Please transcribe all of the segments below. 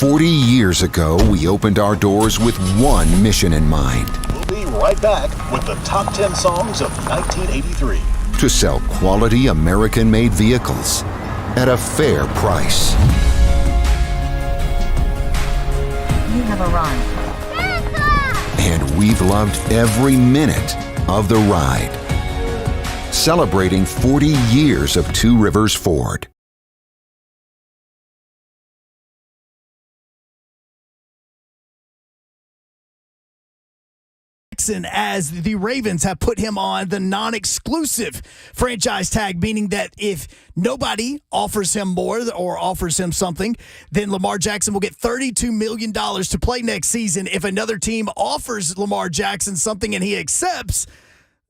40 years ago, we opened our doors with one mission in mind. We'll be right back with the top 10 songs of 1983. To sell quality American-made vehicles at a fair price. You have arrived. And we've loved every minute of the ride. Celebrating 40 years of Two Rivers Ford. As the Ravens have put him on the non-exclusive franchise tag, meaning that if nobody offers him more or offers him something, then Lamar Jackson will get $32 million to play next season. If another team offers Lamar Jackson something and he accepts,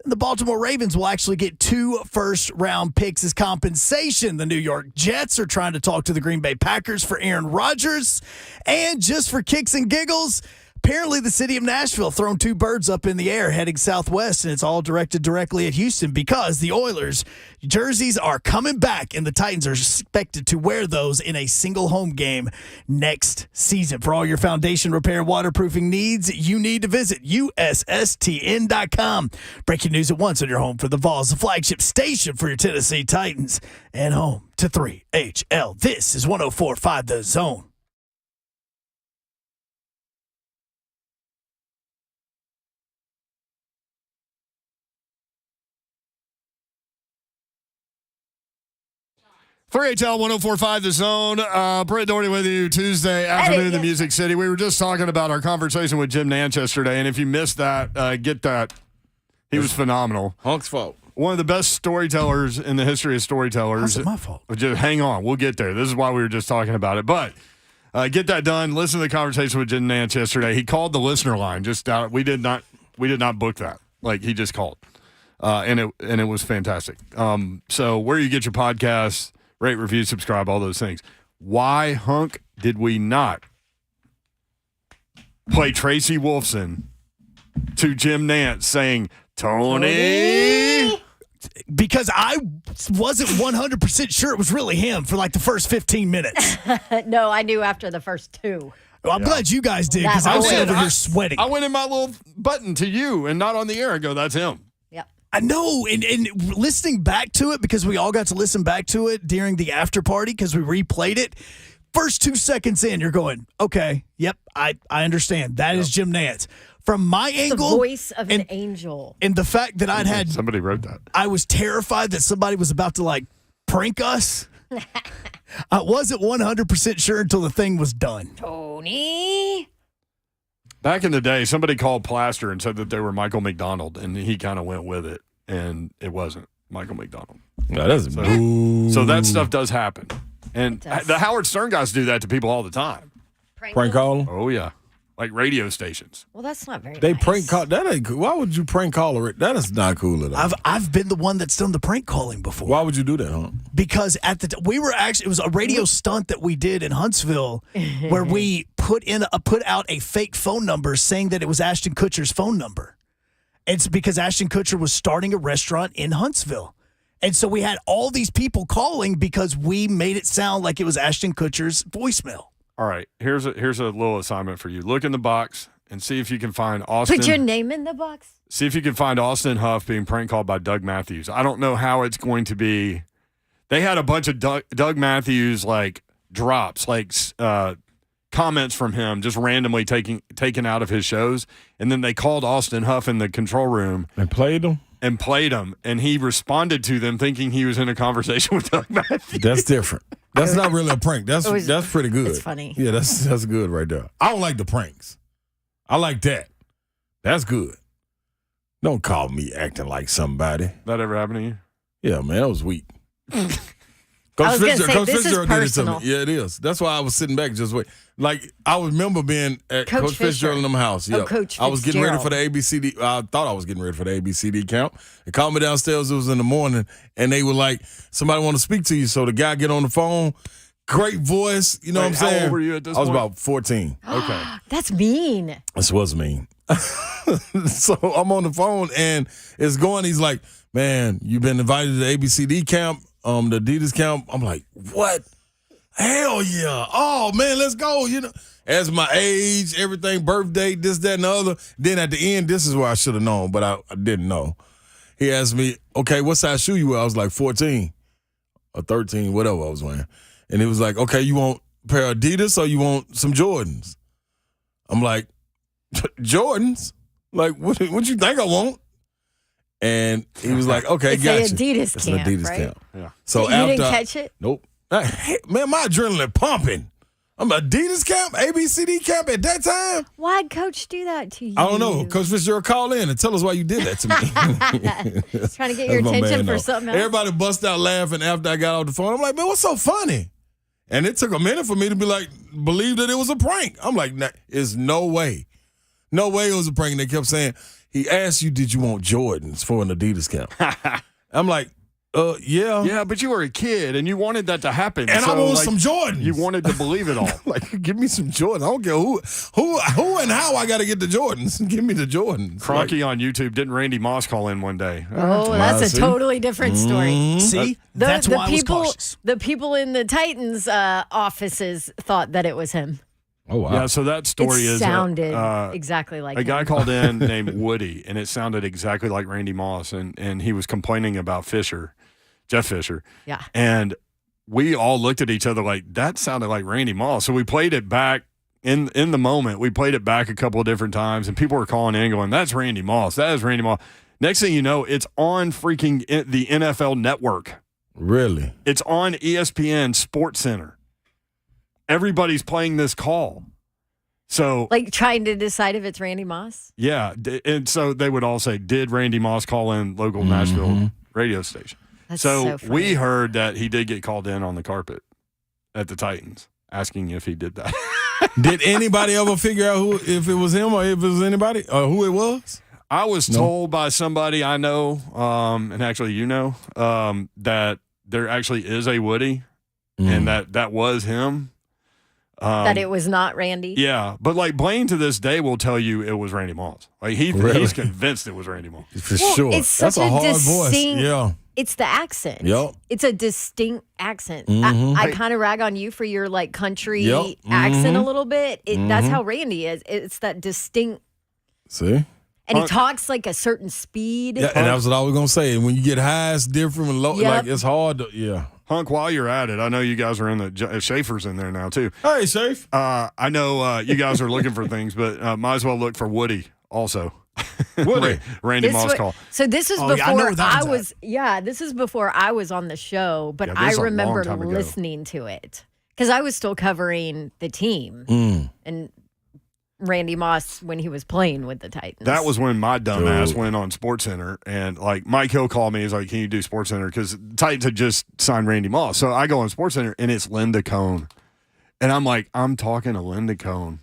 the Baltimore Ravens will actually get 2 first-round picks as compensation. The New York Jets are trying to talk to the Green Bay Packers for Aaron Rodgers. And just for kicks and giggles, apparently the city of Nashville thrown 2 birds up in the air heading southwest, and it's all directed directly at Houston because the Oilers' jerseys are coming back, and the Titans are expected to wear those in a single home game next season. For all your foundation repair and waterproofing needs, you need to visit USSTN.com. Breaking news at once on your home for the Vols, the flagship station for your Tennessee Titans, and home to 3HL. This is 104.5 The Zone. HL 104.5 The Zone. Brett Doherty with you Tuesday afternoon in the Music City. We were just talking about our conversation with Jim Nantz yesterday, and if you missed that, get that. He was phenomenal. Hunk's fault. One of the best storytellers in the history of storytellers. How's it my fault? Just hang on. We'll get there. This is why we were just talking about it. But get that done. Listen to the conversation with Jim Nantz yesterday. He called the listener line. Just we did not book that. Like, he just called. And it was fantastic. So where you get your podcasts, rate, review, subscribe, all those things. Why, Hunk, did we not play Tracy Wolfson to Jim Nantz saying, Tony? Because I wasn't 100% sure it was really him for like the first 15 minutes. No, I knew after the first 2. Well, I'm glad you guys did because I was over here sweating. I went in my little button to you and not on the air and go, that's him. I know, and listening back to it, because we all got to listen back to it during the after party because we replayed it. First 2 seconds in, you're going, okay, yep, I understand. That is Jim Nantz. From my angle. The voice of an angel. And the fact that I'd had. Somebody wrote that. I was terrified that somebody was about to, like, prank us. I wasn't 100% sure until the thing was done. Tony? Back in the day, somebody called Plaster and said that they were Michael McDonald, and he kind of went with it, and it wasn't Michael McDonald. No, that's so that stuff does happen. And the Howard Stern guys do that to people all the time. Prank call them? Oh, yeah. Like radio stations. Well, that's not very They nice. prank call. That ain't cool. Why would you prank call her? That is not cool at all. I've been the one that's done the prank calling before. Why would you do that, huh? Because we were actually, it was a radio stunt that we did in Huntsville where we put out a fake phone number saying that it was Ashton Kutcher's phone number. It's because Ashton Kutcher was starting a restaurant in Huntsville. And so we had all these people calling because we made it sound like it was Ashton Kutcher's voicemail. All right, here's a little assignment for you. Look in the box and see if you can find Austin. Put your name in the box. See if you can find Austin Huff being prank called by Doug Matthews. I don't know how it's going to be. They had a bunch of Doug Matthews like drops, like comments from him, just randomly taken out of his shows, and then they called Austin Huff in the control room and played them. And he responded to them thinking he was in a conversation with Doug Matthews. That's different. That's not really a prank. That's pretty good. It's funny. Yeah, that's good right there. I don't like the pranks. I like that. That's good. Don't call me acting like somebody. That ever happened to you? Yeah, man, that was weak. Coach Fitzgerald did it to me. Yeah, it is. That's why I was sitting back just wait. Like, I remember being at Coach Fitzgerald in them house. Yeah. Coach I was getting ready for the ABCD. I thought I was getting ready for the ABCD camp. They called me downstairs. It was in the morning, and they were like, somebody want to speak to you. So the guy get on the phone. Great voice. You know what I'm saying? How old were you at this point? I was point? about 14. Okay. That's mean. This was mean. So I'm on the phone, and it's going. He's like, man, you've been invited to the ABCD camp, the Adidas camp. I'm like, what? Hell yeah. Oh, man, let's go. You know, as my age, everything, birthday, this, that, and the other. Then at the end, this is where I should have known, but I didn't know. He asked me, okay, what size shoe you wear? I was like 14 or 13, whatever I was wearing. And he was like, okay, you want a pair of Adidas or you want some Jordans? I'm like, Jordans? Like, what you think I want? And he was like, okay, It's gotcha. an Adidas It's camp, an Adidas right? camp. Yeah. So You didn't after catch it? Nope. Man, my adrenaline pumping. I'm Adidas camp, ABCD camp at that time. Why'd Coach do that to you? I don't know. Coach Fitzgerald, call in and tell us why you did that to me. Trying to get your That's my attention man, for though. something else. Everybody bust out laughing after I got off the phone. I'm like, man, what's so funny? And it took a minute for me to be like, believe that it was a prank. I'm like, nah, there's no way. No way it was a prank. And they kept saying, he asked you, did you want Jordans for an Adidas camp? I'm like, yeah. Yeah, but you were a kid and you wanted that to happen. And so, I want like, some Jordans. You wanted to believe it all. Like, give me some Jordans. I don't care who and how I got to get the Jordans. Give me the Jordans. Cronky on YouTube, didn't Randy Moss call in one day? Oh, that's a see? totally different story. See, that's why I was cautious. The people in the Titans' offices thought that it was him. Oh, wow. Yeah, so that story It is sounded exactly like a him. guy called in named Woody, and it sounded exactly like Randy Moss, and he was complaining about Jeff Fisher. Yeah. And we all looked at each other like, that sounded like Randy Moss. So we played it back in the moment. We played it back a couple of different times, and people were calling in going, that's Randy Moss. That is Randy Moss. Next thing you know, it's on freaking the NFL Network. Really? It's on ESPN Sports Center. Everybody's playing this call. So, Like trying to decide if it's Randy Moss? yeah. And so they would all say, did Randy Moss call in local Nashville radio station? That's So funny. we heard that he did get called in on the carpet at the Titans, asking if he did that. Did anybody ever figure out if it was him or if it was anybody or who it was? I was told by somebody I know, and actually you know, that there actually is a Woody, and that was him. That it was not Randy? Yeah, but like Blaine to this day will tell you it was Randy Moss. Like Really? he's convinced it was Randy Moss. For Well, sure. it's That's such a a hard voice. distinct- Yeah. It's the accent. Yep. It's a distinct accent. Mhm. I kind of rag on you for your like country Yep. accent a Mhm. little bit. That's how Randy is. It's that distinct, See? and he talks like a certain speed. Yeah, and that's what I was going to say. When you get high, it's different. When low, Yep. like it's hard to, yeah. Hunk, while you're at it, I know you guys are in the Schaefer's in there now too. Hey, Shafe. I know you guys are looking for things, but might as well look for Woody also. Woody. Randy This Moss wa- call. So this is Oh, yeah, I know before where that I one's was. Yeah, this is before I was on the show, but Yeah, this I is a long remember time ago. listening to it because I was still covering the team and Randy Moss when he was playing with the Titans. That was when my dumb ass Dude. went on SportsCenter, and like Mike Hill called me. He's like, "Can you do SportsCenter?" Because Titans had just signed Randy Moss, so I go on SportsCenter, and it's Linda Cohn, and I'm like, I'm talking to Linda Cohn,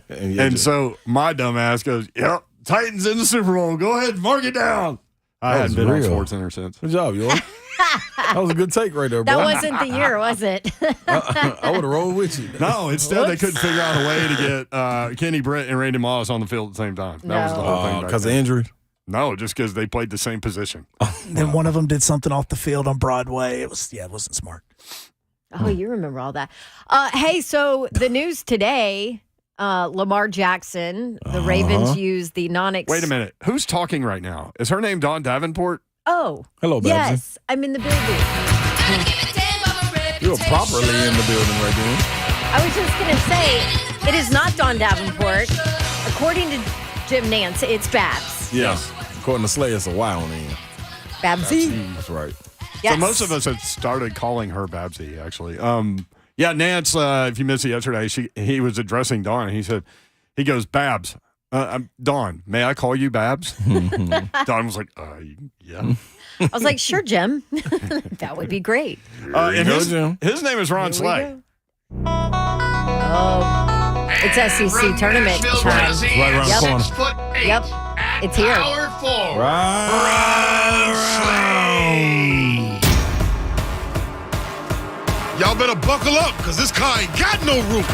and so my dumb ass goes, "Yep, Titans in the Super Bowl. Go ahead, mark it down." I That hadn't was been real. on SportsCenter since. Good job, yo. That was a good take right there, bro. That wasn't the year, was it? I would have rolled with you. No, instead they couldn't figure out a way to get Kenny Britt and Randy Moss on the field at the same time. That was the whole thing. back Because of then. injury. No, just because they played the same position. Then one of them did something off the field on Broadway. It wasn't smart. Oh, you remember all that. Hey, so the news today, Lamar Jackson, the Ravens used the Wait a minute. Who's talking right now? Is her name Dawn Davenport? Oh. Hello, Babsy. Yes, I'm in the building. You're properly in the building right there. I was just going to say, it is not Dawn Davenport. According to Jim Nance, it's Babs. Yes. According to Slay, it's a Y on the end. Babsy? That's right. Yes. So most of us had started calling her Babsy, actually. Yeah, Nance, if you missed it yesterday, he was addressing Dawn. He goes, Babs, Dawn, may I call you Babs? Dawn was like, yeah. I was like, sure, Jim. That would be great. And go, Jim. his name is Ron Here we Slay. go. Oh, it's SEC tournament time. It's right around the corner. Yep, it's here. Y'all better buckle up, because this car ain't got no roof.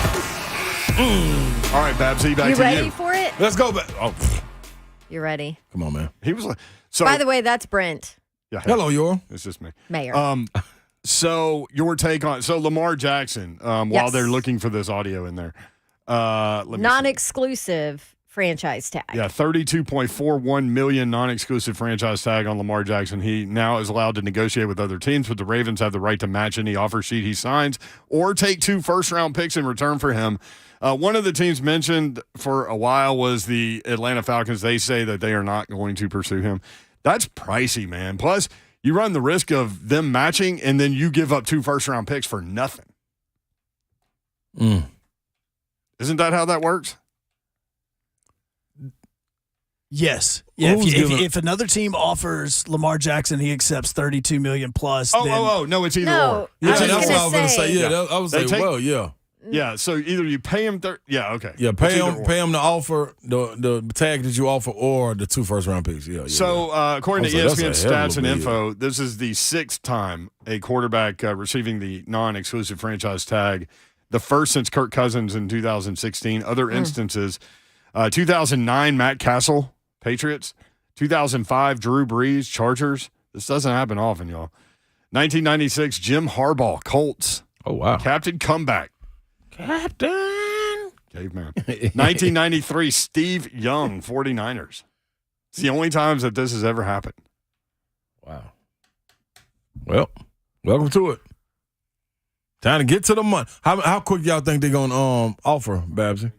All right, Babsy, back You to ready you. for it? Let's go back. Oh, You ready? come on, man. He was like, so. By the way, that's Brent yeah, Hello, Yor. it's just me. Mayer. So your take on Lamar Jackson, while Yes. they're looking for this audio in there. Let me see. Non-exclusive franchise tag. Yeah, $32.41 million non-exclusive franchise tag on Lamar Jackson. He now is allowed to negotiate with other teams, but the Ravens have the right to match any offer sheet he signs or take 2 first-round picks in return for him. One of the teams mentioned for a while was the Atlanta Falcons. They say that they are not going to pursue him. That's pricey, man. Plus, you run the risk of them matching, and then you give up 2 first-round picks for nothing. Isn't that how that works? Yes. Yeah. Who's giving- If another team offers Lamar Jackson, he accepts $32 million plus. then No, it's either No, or. Yeah, I was that's what I gonna was going to say. say- Yeah, I was They saying, take- well, yeah. Yeah, so either you pay him yeah, okay. Yeah, It's pay either him or. pay him the offer, the tag that you offer, or the 2 first-round picks. Yeah. So, according to I was like, ESPN that's a hell of stats a and deal. info, this is the 6th time a quarterback receiving the non-exclusive franchise tag, the first since Kirk Cousins in 2016. Other instances, 2009, Matt Castle, Patriots. 2005, Drew Brees, Chargers. This doesn't happen often, y'all. 1996, Jim Harbaugh, Colts. Oh, wow. Captain Comeback. Captain. Caveman. 1993, Steve Young, 49ers. It's the only times that this has ever happened. Wow. Well, welcome to it. Time to get to the money. How quick y'all think they're going to offer, Babsy?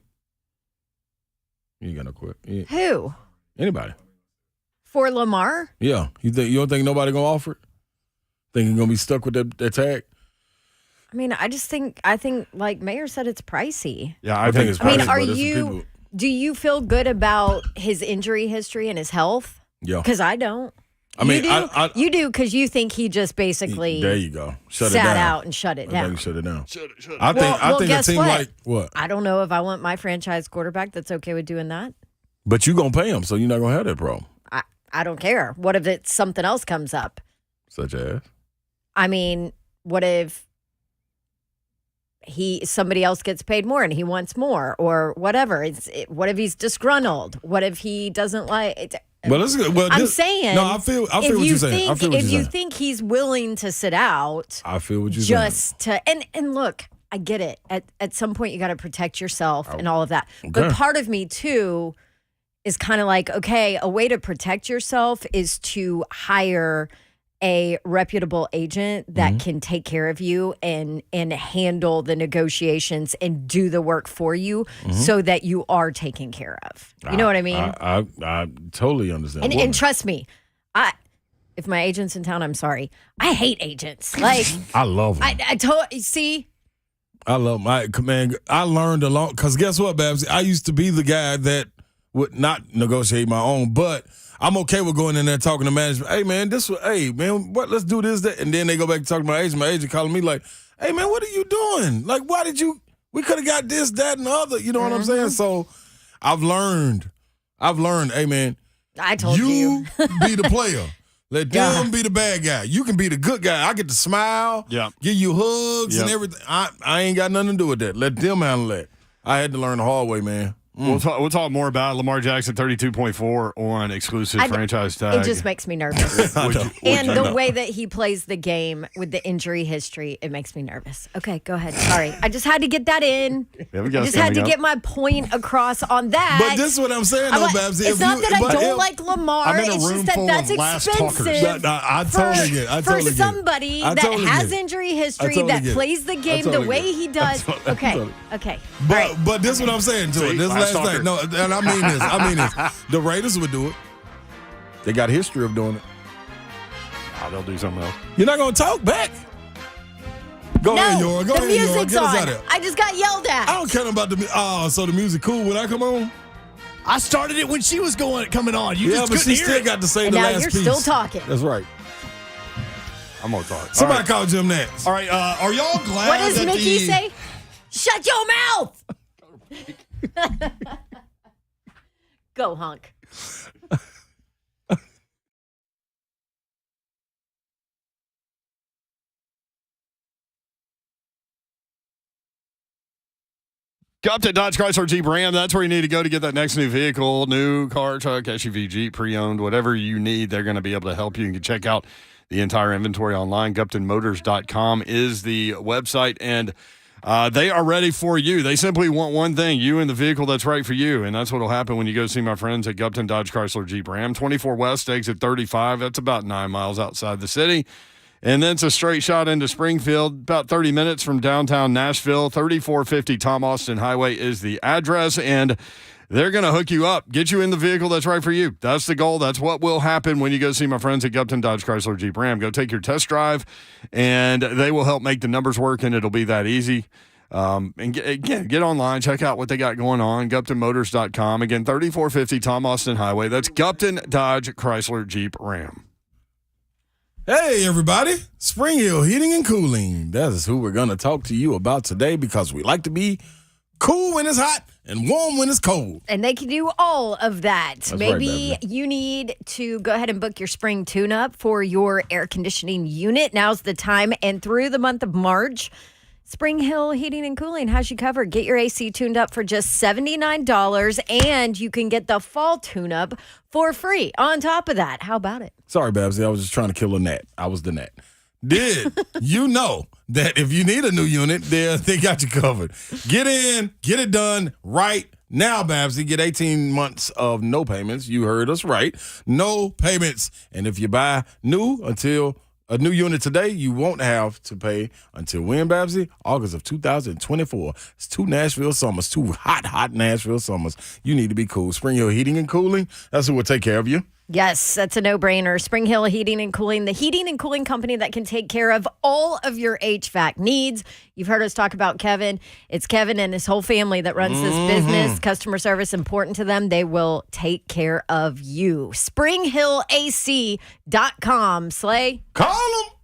You ain't got no quick. Who? Anybody. For Lamar? Yeah. You don't think nobody going to offer it? Think you're going to be stuck with that tag? I mean, I think like Mayor said, it's pricey. Yeah, I think it's I mean, pricey, are but there's some you? people- Do you feel good about his injury history and his health? Yeah. Because I don't. I mean, you do. I You do because you think he just basically there you go. Shut it sat down. out and shut it I down. think shut it down. Shut I Well, think a guess team what? like what? I don't know if I want my franchise quarterback that's okay with doing that. But you gonna pay him, so you're not gonna have that problem. I don't care. What if it's something else comes up? Such as I mean, what if somebody else gets paid more and he wants more or whatever? What if he's disgruntled? What if he doesn't like it? well, it's good. Well, I'm this- saying, No, I feel what you're saying. I feel what if you're you saying. think he's willing to sit out, I feel what you're saying. just to and look, I get it. At some point, you got to protect yourself and all of that. But Okay. part of me too is kind of like, okay, a way to protect yourself is to hire a reputable agent that can take care of you and handle the negotiations and do the work for you so that you are taken care of. You know what I mean? I totally understand. And trust me, if my agent's in town, I'm sorry. I hate agents. Like I love them. I love my man. I learned a lot because guess what, Babs? I used to be the guy that would not negotiate my own, but I'm okay with going in there talking to management. Hey man, let's do this, that, and then they go back to talk to my agent. My agent calling me like, hey man, what are you doing? Like, why did you? We could have got this, that, and the other. You know what I'm saying? So I've learned. Hey man, I told you. be the player. Let them be the bad guy. You can be the good guy. I get to smile, give you hugs and everything. I ain't got nothing to do with that. Let them handle that. I had to learn the hard way, man. We'll talk more about Lamar Jackson 32.4 on exclusive franchise tag. It just makes me nervous. And the way that he plays the game with the injury history, it makes me nervous. Okay, go ahead. Sorry. I just had to get that in. Yeah, we I got just had to something get my point across on that. But this is what I'm saying, though, Babsy. It's not that I don't like Lamar. I'm in a It's room just that full that's of last talkers. expensive. I totally get it. I for totally get it. somebody I that totally has get it. injury I history, totally that get it. plays the I game totally the way get it. he does. Okay. totally- Okay. All right. But this is what I'm saying to it. See, This last last talker. thing. No, and I mean this. The Raiders would do it. They got a history of doing it. They'll do something else. You're not going to talk back. Go ahead, Yor. Go the ahead, Yor. music's Get us on. out of here. I just got yelled at. I don't care about the music. Oh, so the music cool when I come on? I started it when she was coming on. You Yeah, just but couldn't she hear still it. got to say And the now last you're piece. still talking. That's right. I'm going to talk. Somebody call Jim Nance. All right. Are y'all glad What does that Mickey the- say? Shut your mouth. Go, honk. Go up to Dodge Chrysler Jeep Ram. That's where you need to go to get that next new vehicle, new car, truck, SUV, Jeep, pre-owned, whatever you need. They're going to be able to help you. You can check out the entire inventory online. GuptonMotors.com is the website, and they are ready for you. They simply want one thing, you and the vehicle that's right for you, and that's what will happen when you go see my friends at Gupton Dodge Chrysler Jeep Ram. 24 West, exit 35. That's about 9 miles outside the city. And then it's a straight shot into Springfield, about 30 minutes from downtown Nashville. 3450 Tom Austin Highway is the address, and they're going to hook you up, get you in the vehicle that's right for you. That's the goal. That's what will happen when you go see my friends at Gupton Dodge Chrysler Jeep Ram. Go take your test drive, and they will help make the numbers work, and it'll be that easy. And get online, check out what they got going on, GuptonMotors.com. Again, 3450 Tom Austin Highway. That's Gupton Dodge Chrysler Jeep Ram. Hey, everybody. Spring Hill Heating and Cooling. That is who we're going to talk to you about today because we like to be cool when it's hot and warm when it's cold. And they can do all of that. That's Maybe right, you need to go ahead and book your spring tune-up for your air conditioning unit. Now's the time. And through the month of March, Spring Hill Heating and Cooling has you covered. Get your AC tuned up for just $79, and you can get the fall tune-up for free on top of that. How about it? Sorry, Babsy. I was just trying to kill a gnat. I was the gnat. Did you know that if you need a new unit, they got you covered? Get in, get it done right now, Babsy. Get 18 months of no payments. You heard us right. No payments. And if you buy a new unit today, you won't have to pay until when, Babsy? August of 2024. It's 2 Nashville summers, 2 hot Nashville summers. You need to be cool. Spring Hill Heating and Cooling, that's who will take care of you. Yes, that's a no-brainer. Spring Hill Heating and Cooling, the heating and cooling company that can take care of all of your HVAC needs. You've heard us talk about Kevin. It's Kevin and his whole family that runs this business. Customer service important to them. They will take care of you. SpringHillAC.com. Slay. Call them.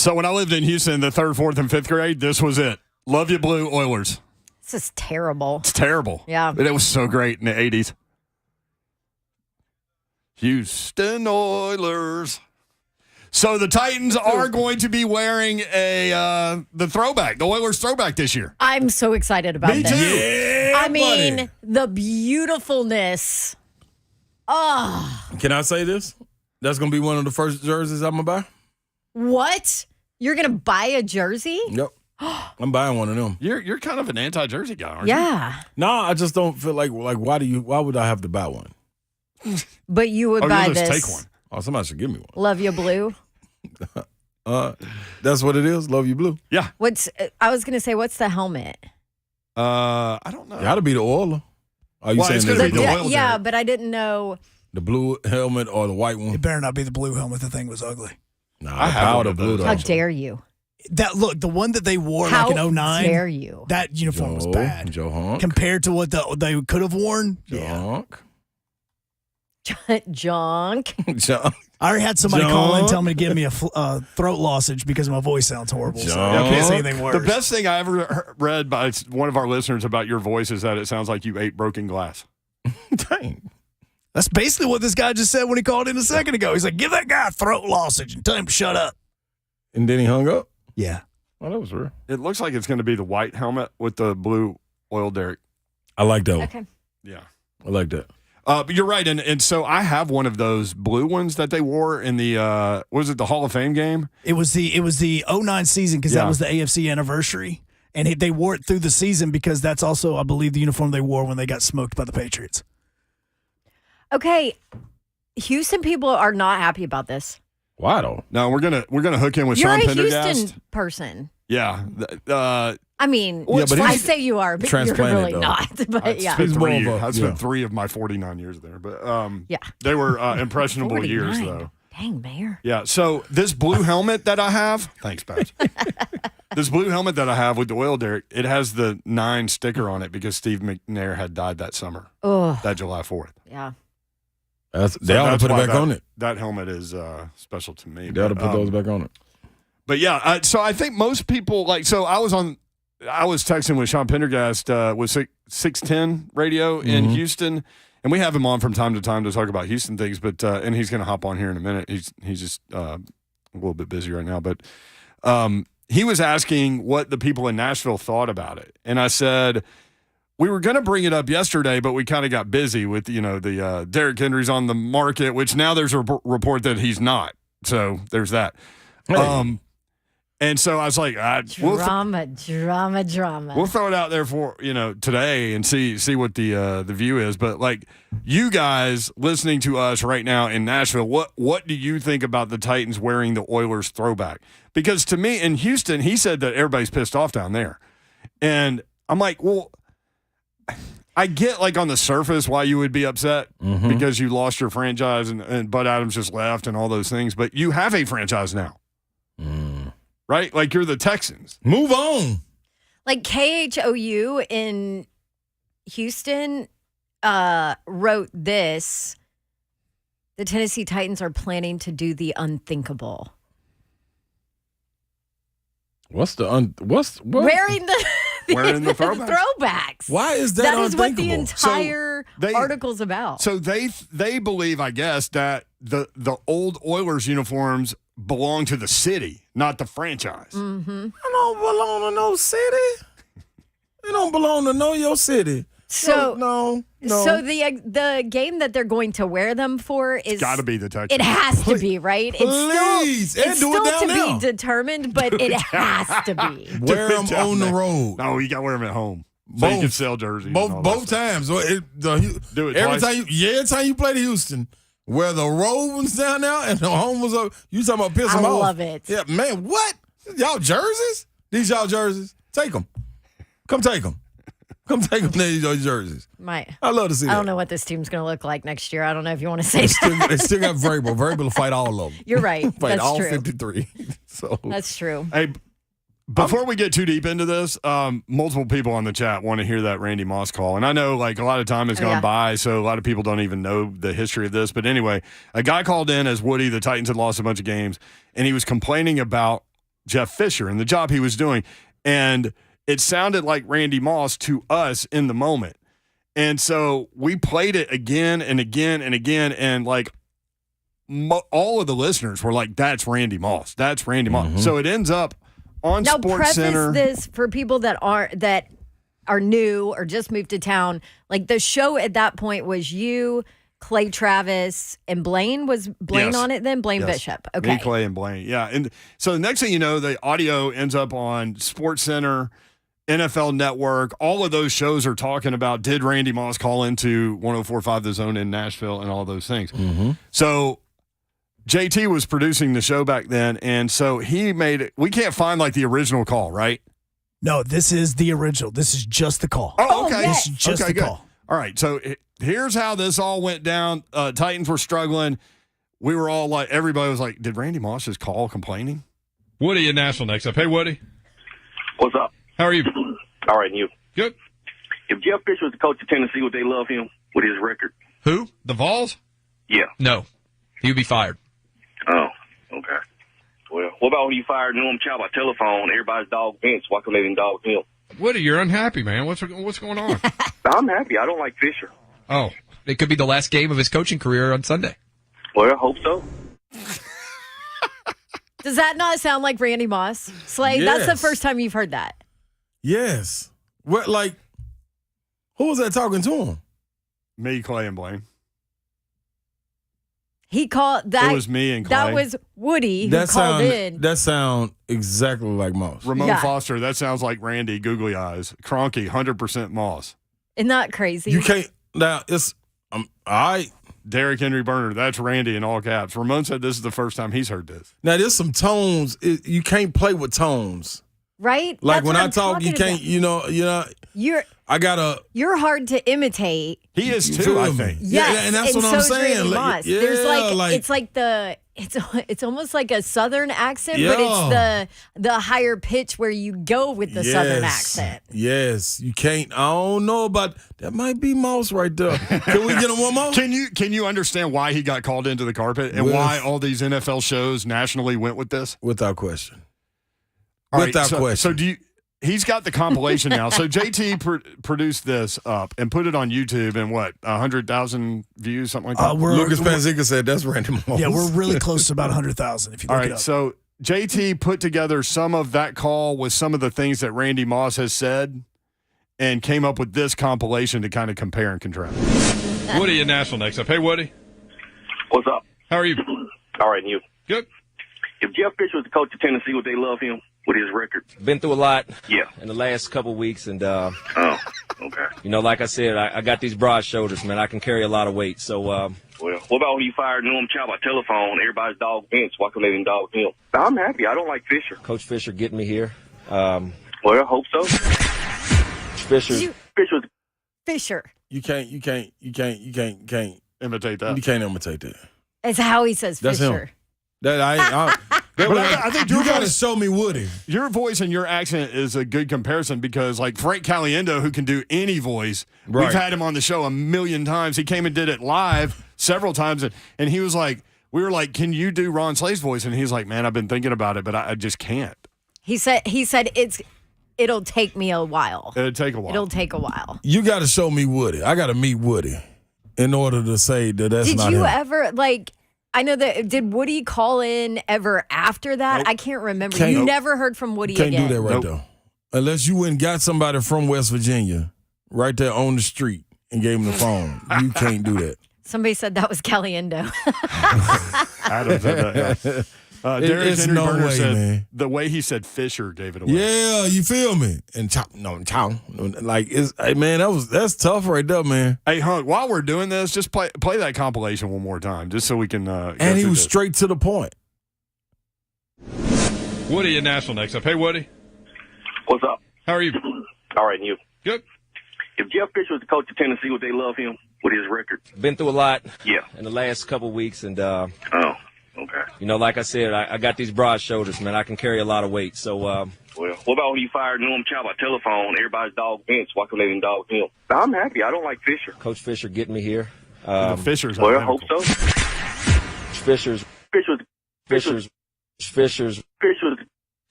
So when I lived in Houston in the 3rd, 4th, and 5th grade, this was it. Love you, Blue Oilers. This is terrible. It's terrible. Yeah. But it was so great in the 80s. Houston Oilers. So the Titans are going to be wearing the throwback, the Oilers throwback this year. I'm so excited about Me this. too. Yeah, I mean, buddy. the beautifulness. Oh, Can I say this? That's going to be one of the first jerseys I'm going to buy. what? You're going to buy a jersey? Yep. I'm buying one of them. You're kind of an anti-jersey guy, aren't you? Yeah. No, I just don't feel like why would I have to buy one? But you would buy you'll this. just take one. Oh, somebody should give me one. Love you, Blue. That's what it is. Love you, Blue. Yeah. I was going to say, what's the helmet? I don't know. Gotta be the Oiler. Are you Well, saying it's gonna be the Yeah, oil yeah, derrick. but I didn't know. the blue helmet or the white one? It better not be the blue helmet. The thing was ugly. Nah, I the have one powder of blue. those. How though. dare you? The one that they wore How like in 09, dare you? that uniform was bad. Joe Honk. Compared to what they could have worn. Joe Honk. Junk. Joe. I already had somebody call in Junk. tell me to give me a throat lozenge because my voice sounds horrible. So I Junk. can't say anything worse. The best thing I ever read by one of our listeners about your voice is that it sounds like you ate broken glass. Dang. That's basically what this guy just said when he called in a second ago. He's like, give that guy a throat lozenge and tell him to shut up. And then he hung up? Yeah. Oh, that was real. It looks like it's going to be the white helmet with the blue oil derrick. I like that one. Okay. Yeah. I like that. But you're right, and so I have one of those blue ones that they wore in the was it the Hall of Fame game? It was the 09 season because Yeah. that was the AFC anniversary. And they wore it through the season because that's also, I believe, the uniform they wore when they got smoked by the Patriots. Okay. Houston people are not happy about this. Why though? No, we're gonna hook in with You're Sean a Pendergast. Houston person. Yeah, I mean, Yeah, but I he's say you are, but you're transplanted, really though. not. But I yeah. spent He's more three of years. a- I spent yeah. 3 of my 49 years there, but Yeah. they were impressionable years 49. though. Dang, Mayor. Yeah. So this blue helmet that I have, thanks, Babs. This blue helmet that I have with the oil derrick, it has the 9 sticker on it because Steve McNair had died that summer, Oh, that July 4th. yeah. They ought to put it why back on it. That helmet is special to me. They ought to put those back on it. But yeah, so I think most people I was texting with Sean Pendergast with 610 radio in Houston, and we have him on from time to time to talk about Houston things. But and he's going to hop on here in a minute. He's just a little bit busy right now, but he was asking what the people in Nashville thought about it, and I said we were going to bring it up yesterday, but we kind of got busy with the Derrick Henry's on the market, which now there's a report that he's not. So there's that. Hey. And so I was like, Drama. we'll throw it out there for today and see what the view is. But like you guys listening to us right now in Nashville, what do you think about the Titans wearing the Oilers throwback? Because to me in Houston, he said that everybody's pissed off down there, and I'm like, well, I get like on the surface why you would be upset because you lost your franchise and Bud Adams just left and all those things, but you have a franchise now. Right? Like you're the Texans. Move on. Like KHOU in Houston wrote this. The Tennessee Titans are planning to do the unthinkable. What? Wearing the Wearing the throwbacks. throwbacks. Why is that That is what the unthinkable? entire they- article's about. So they believe, I guess, that the old Oilers uniforms belong to the city, not the franchise. I don't belong to no city. You don't belong to your city. So no. So the game that they're going to wear them for is Got to be the Texans. It has to be, right? Please. And it's do it still down to now. be determined, but it has to be. Wear them down on the there. road. No, you got to wear them at home. So you can sell jerseys. and all Both that stuff. times. Do it every twice? every time you play to Houston, where the road was down there and the home was up, you talking about piss them I off. love it. Yeah, man, what? Y'all jerseys? These y'all jerseys? Take them. Come take them. Come take them, these your jerseys. I love to see that. I don't know what this team's going to look like next year. I don't know if you want to say They that. still got Vrabel. Vrabel will fight all of them. You're right. Fight That's all true. 53. So That's true. Hey, before we get too deep into this, multiple people on the chat want to hear that Randy Moss call. And I know like a lot of time has gone by, so a lot of people don't even know the history of this. But anyway, a guy called in as Woody. The Titans had lost a bunch of games, and he was complaining about Jeff Fisher and the job he was doing. And it sounded like Randy Moss to us in the moment. And so we played it again and again and again. And like all of the listeners were like, that's Randy Moss. That's Randy Moss. So it ends up on Now, Sports Center. preface this for people that are new or just moved to town. Like the show at that point was you, Clay Travis, and Blaine. Was Blaine Yes. on it then? Blaine Yes. Bishop. Okay. Me, Clay, and Blaine. Yeah. And so the next thing you know, the audio ends up on Sports Center, NFL Network. All of those shows are talking about, did Randy Moss call into 104.5 The Zone in Nashville and all those things. So JT was producing the show back then, and so he made it. We can't find like the original call, right? No, this is the original. This is just the call. Oh, okay. This is just the good. call. All right. So here's how this all went down. Titans were struggling. We were all like, everybody was like, did Randy Moss just call complaining? Woody in Nashville next up. Hey, Woody. What's up? How are you? All right, and you? Good. If Jeff Fisher was the coach of Tennessee, would they love him with his record? Who? The Vols? Yeah. No. He would be fired. Oh, okay. Well, what about when you fired Norm Chow by telephone? Everybody's dog Vince. Why couldn't they didn't dog him? Woody, you're unhappy, man. What's going on? I'm happy. I don't like Fisher. Oh, it could be the last game of his coaching career on Sunday. Well, I hope so. Does that not sound like Randy Moss? Slay, that's the first time you've heard that. Yes. What, like, who was that talking to him? Me, Clay, and Blaine. He called that. It was me and Clay. That was Woody who called in. That sound exactly like Moss. Ramon Yeah. Foster, that sounds like Randy, googly eyes. Cronky, 100% Moss. Isn't that crazy? You can't. Now, it's, all right. Derrick Henry Burner, that's Randy in all caps. Ramon said this is the first time he's heard this. Now, there's some tones. You can't play with tones. Right? Like That's when what I I'm talk, you talking can't, about. I got to. You're hard to imitate. He is You too, feel I me? think. Yes, Yeah, and that's what I'm so is Randy saying. Like, Moss. yeah, There's like- it's like it's almost like a Southern accent, but Yeah. it's the higher pitch where you go with the Southern accent. Yes, you can't. I don't know about that. Might be Moss right there. Can we get him one more? Can you understand why he got called into the carpet and With- why all these NFL shows nationally went with this? Without question. All right, Without question. So do you? He's got the compilation now. So JT produced this up and put it on YouTube, and what 100,000 views, something like that. Lucas Panzica said that's Randy Moss. Yeah, we're really close to about 100,000 if you All look it right, up. so JT put together some of that call with some of the things that Randy Moss has said and came up with this compilation to kind of compare and contrast. Woody in Nashville next up. Hey, Woody. What's up? How are you? All right, and you? Good. If Jeff Fisher was the coach of Tennessee, would they love him with his record? Been through a lot Yeah. in the last couple weeks, and Oh, okay. like I said, I got these broad shoulders, man. I can carry a lot of weight. So, Well, what about when you fired Norm Chow by telephone? Everybody's dog Vince. Why couldn't they didn't dog him? I'm happy. I don't like Fisher. Coach Fisher getting me here. Well, I hope so. Fisher. You can't Imitate that. You can't imitate that. It's how he says That's Fisher. him. That I think you got to show me Woody. Your voice and your accent is a good comparison because, like Frank Caliendo, who can do any voice, Right. we've had him on the show a million times. He came and did it live several times, and he was like, we were like, can you do Ron Slay's voice? And he's like, man, I've been thinking about it, but I just can't. He said it'll take me a while. It'd take a while. It'll take a while. You got to show me Woody. I got to meet Woody in order to say that's Did not you him. ever I know that. Did Woody call in ever after that? Nope. I can't remember. Can't- You nope. never heard from Woody Can't again. do that right Nope. though. Unless you went and got somebody from West Virginia right there on the street and gave him the phone. You can't do that. Somebody said that was Caliendo. Adam said that. Yeah. Derrick It's Henry no Burner way, said man. the way he said Fisher gave it away. Yeah, you feel me? And chow. Like hey man, that's tough right there, man. Hey, Hunk, while we're doing this, just play that compilation one more time, just so we can. Go And he through was this. straight to the point. Woody in Nashville next up. Hey, Woody. What's up? How are you? All right, and you? Good. If Jeff Fisher was the coach of Tennessee, would they love him with his record? been through a lot Yeah. in the last couple weeks, and Oh, okay. like I said, I got these broad shoulders, man. I can carry a lot of weight. So, Well, what about when you fired Norm Chow by telephone? Everybody's dog Vince. Why couldn't they didn't dog him? I'm happy. I don't like Fisher. Coach Fisher getting me here. The Fisher's Well, I hope identical. so. Fisher's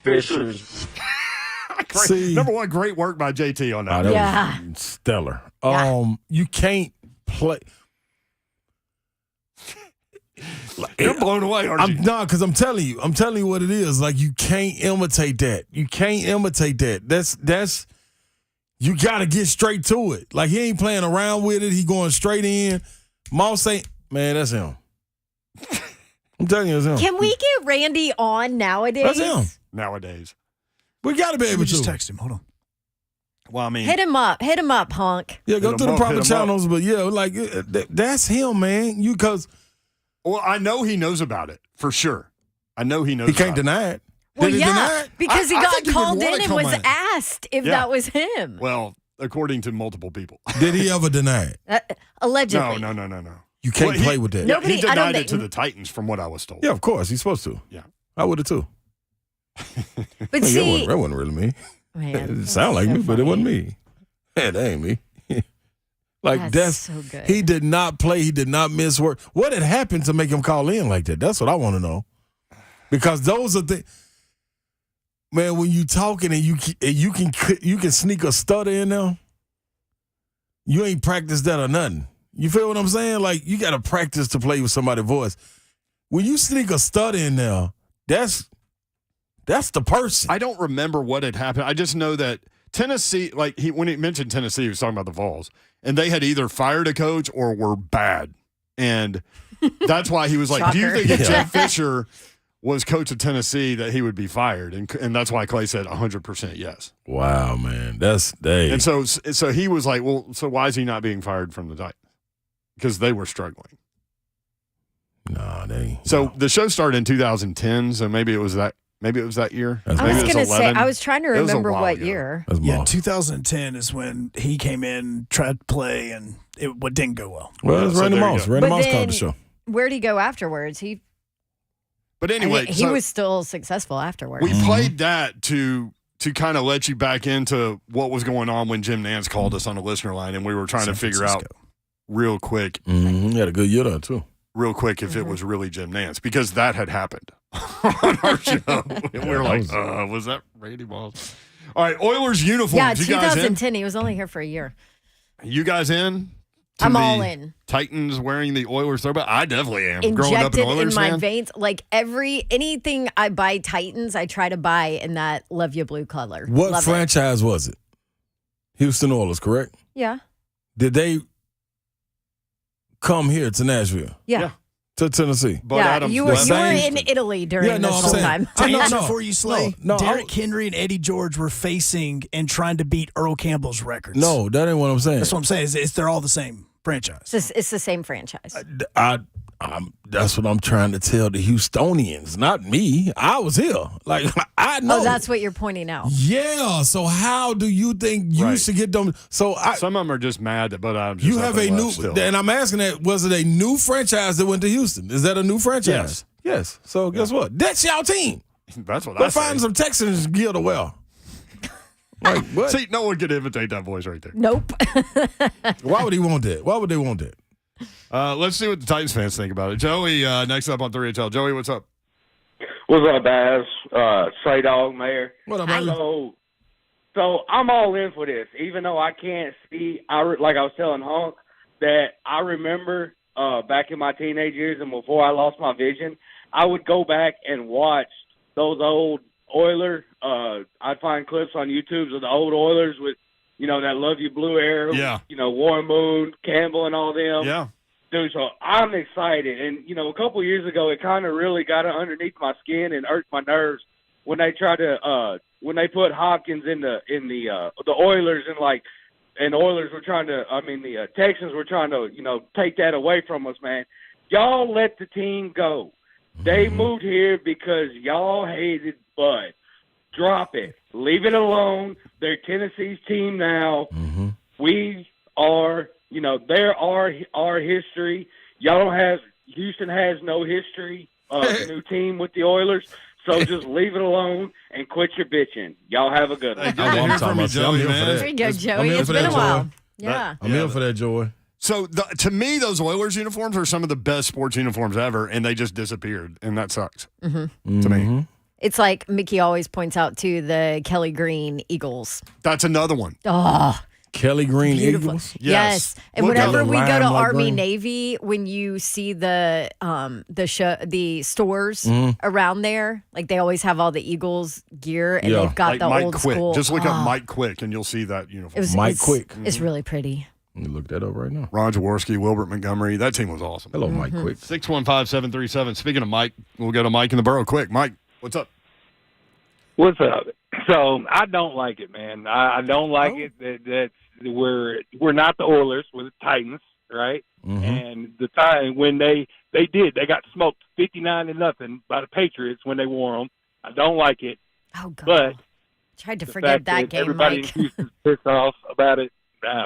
Fishers. See, Number one, great work by JT on that. that was stellar. You can't play. You're blown away, aren't you? No, because I'm telling you what it is. Like, you can't imitate that. You can't imitate that. That's you got to get straight to it. Like, he ain't playing around with it. He going straight in. Moss ain't, man, that's him. I'm telling you, it's him. Can we get Randy on nowadays? That's him. Nowadays. We got to be able to. Just text him. Hold on. Well, I mean, Hit him up, honk. Yeah, go Hit to him the up, proper hit him channels. But, yeah, like, that's him, man. well, I know he knows about it for sure. I know he knows. He can't about deny it. Well, Did he deny it? because he I got think he would called wanna in and come was out. asked if Yeah. that was him. Well, according to multiple people. Did he ever deny it? Allegedly. No. You can't Well, play with that. Yeah, Nobody- he I don't denied think- it to the Titans, from what I was told. Yeah, of course. He's supposed to. Yeah. I would have, too. But That see, wasn't really me. man, It sounded like so me, but it wasn't funny. me. Yeah, that ain't me. Like, That's so good. He did not play. He did not miss work. What had happened to make him call in like that? That's what I want to know. Because those are the man, when you talking and you can sneak a stutter in there, you ain't practiced that or nothing. You feel what I'm saying? Like, you got to practice to play with somebody's voice. When you sneak a stutter in there, that's the person. I don't remember what had happened. I just know that Tennessee, like when he mentioned Tennessee, he was talking about the Vols, and they had either fired a coach or were bad. And that's why he was like, do you think if Jeff Fisher was coach of Tennessee that he would be fired? And that's why Clay said 100% yes. Wow, man. And so he was like, well, so why is he not being fired from the Titans? Because they were struggling. No, they. So the show started in 2010, so maybe it was that year. That's I Maybe was it was going to say, 11. I was trying to It was a remember while what ago. year. That's Yeah, Moss. 2010 is when he came in, tried to play, and it didn't go well. Well, it's So Randy there you Moss. go. Randy But Moss then- called the show. Where'd he go afterwards? But anyway, he so was still successful afterwards. we played that to kind of let you back into what was going on when Jim Nance called us on the listener line, and we were trying San to figure out Francisco. real quick He had a good year, though, too. if it was really Jim Nance, because that had happened on our show. And we were like, was that Randy Moss? All right, Oilers uniforms. Yeah, you guys in? 2010. He was only here for a year. You guys in? to I'm the all in. Titans wearing the Oilers throwback? I definitely am. Growing up Injected an Oilers in my fan. veins. Like anything I buy Titans, I try to buy in that Love You Blue color. What Love it. franchise was it? Houston Oilers, correct? Yeah. Did they come here to Nashville? Yeah. To Tennessee? Bud Yeah. Adams You were left in Houston. Italy during this whole time. To No, answer no. for you, Slay, No, Derrick Henry and Eddie George were facing and trying to beat Earl Campbell's records. No, that ain't what I'm saying. That's what I'm saying. They're all the same franchise. It's the same franchise. That's what I'm trying to tell the Houstonians, not me. I was here. Like, I know. Oh, that's what you're pointing out. Yeah. So how do you think you Right. should get them? So Some of them are just mad that Bud Adams. you just have a nothing new, left still. and I'm asking that, was it a new franchise that went to Houston? Is that a new franchise? Yes. So guess what? That's y'all team. That's what Go I say. find some Texans gear to wear. Like, what? See, no one could imitate that voice right there. Nope. Why would he want that? Why would they want that? Let's see what the Titans fans think about it. Joey, next up on 3HL. Joey, what's up? What's up, Baz? Stray Dog Mayor. What up, man? So I'm all in for this, even though I can't see. Like I was telling Hunk, that I remember back in my teenage years and before I lost my vision, I would go back and watch those old Oilers. I'd find clips on YouTube of the old Oilers with, that Love You Blue era. Yeah. Warren Moon, Campbell, and all them. Yeah. Dude, so I'm excited. And, a couple years ago, it kind of really got underneath my skin and irked my nerves when they tried to when they put Hopkins in the Oilers and Oilers were trying to, the Texans were trying to, take that away from us, man. Y'all let the team go. They moved here because y'all hated Bud. Drop it. Leave it alone. They're Tennessee's team now. Mm-hmm. We are, they're our history. Y'all don't have – Houston has no history, new team with the Oilers. So just leave it alone and quit your bitching. Y'all have a good one. Good to hear from you, Joey, man. There you go, Joey. It's been a while. Yeah. I'm here for that, Joy. So, to me, those Oilers uniforms are some of the best sports uniforms ever, and they just disappeared, and that sucks to me. It's like Mickey always points out to the Kelly Green Eagles. That's another one. Oh, Kelly Green beautiful. Eagles. Yes. And Look at whenever the we go to lime like Army green. Navy, when you see the stores around there, like they always have all the Eagles gear, and Yeah. they've got Like the Mike old Quick. school. Just look up Mike Quick, and you'll see that uniform. Quick. It's really pretty. Let me look that up right now. Ron Jaworski, Wilbert Montgomery. That team was awesome. Hello, Mike Quick. 615-737. Speaking of Mike, we'll go to Mike in the Borough quick. Mike, what's up? What's up? So I don't like it, man. I don't like it that we're not the Oilers, we're the Titans, right? Mm-hmm. And the time when they got smoked 59-0 by the Patriots when they wore them. I don't like it. Oh God! But tried to the forget fact that game, everybody Mike. in Houston's pissed off about it.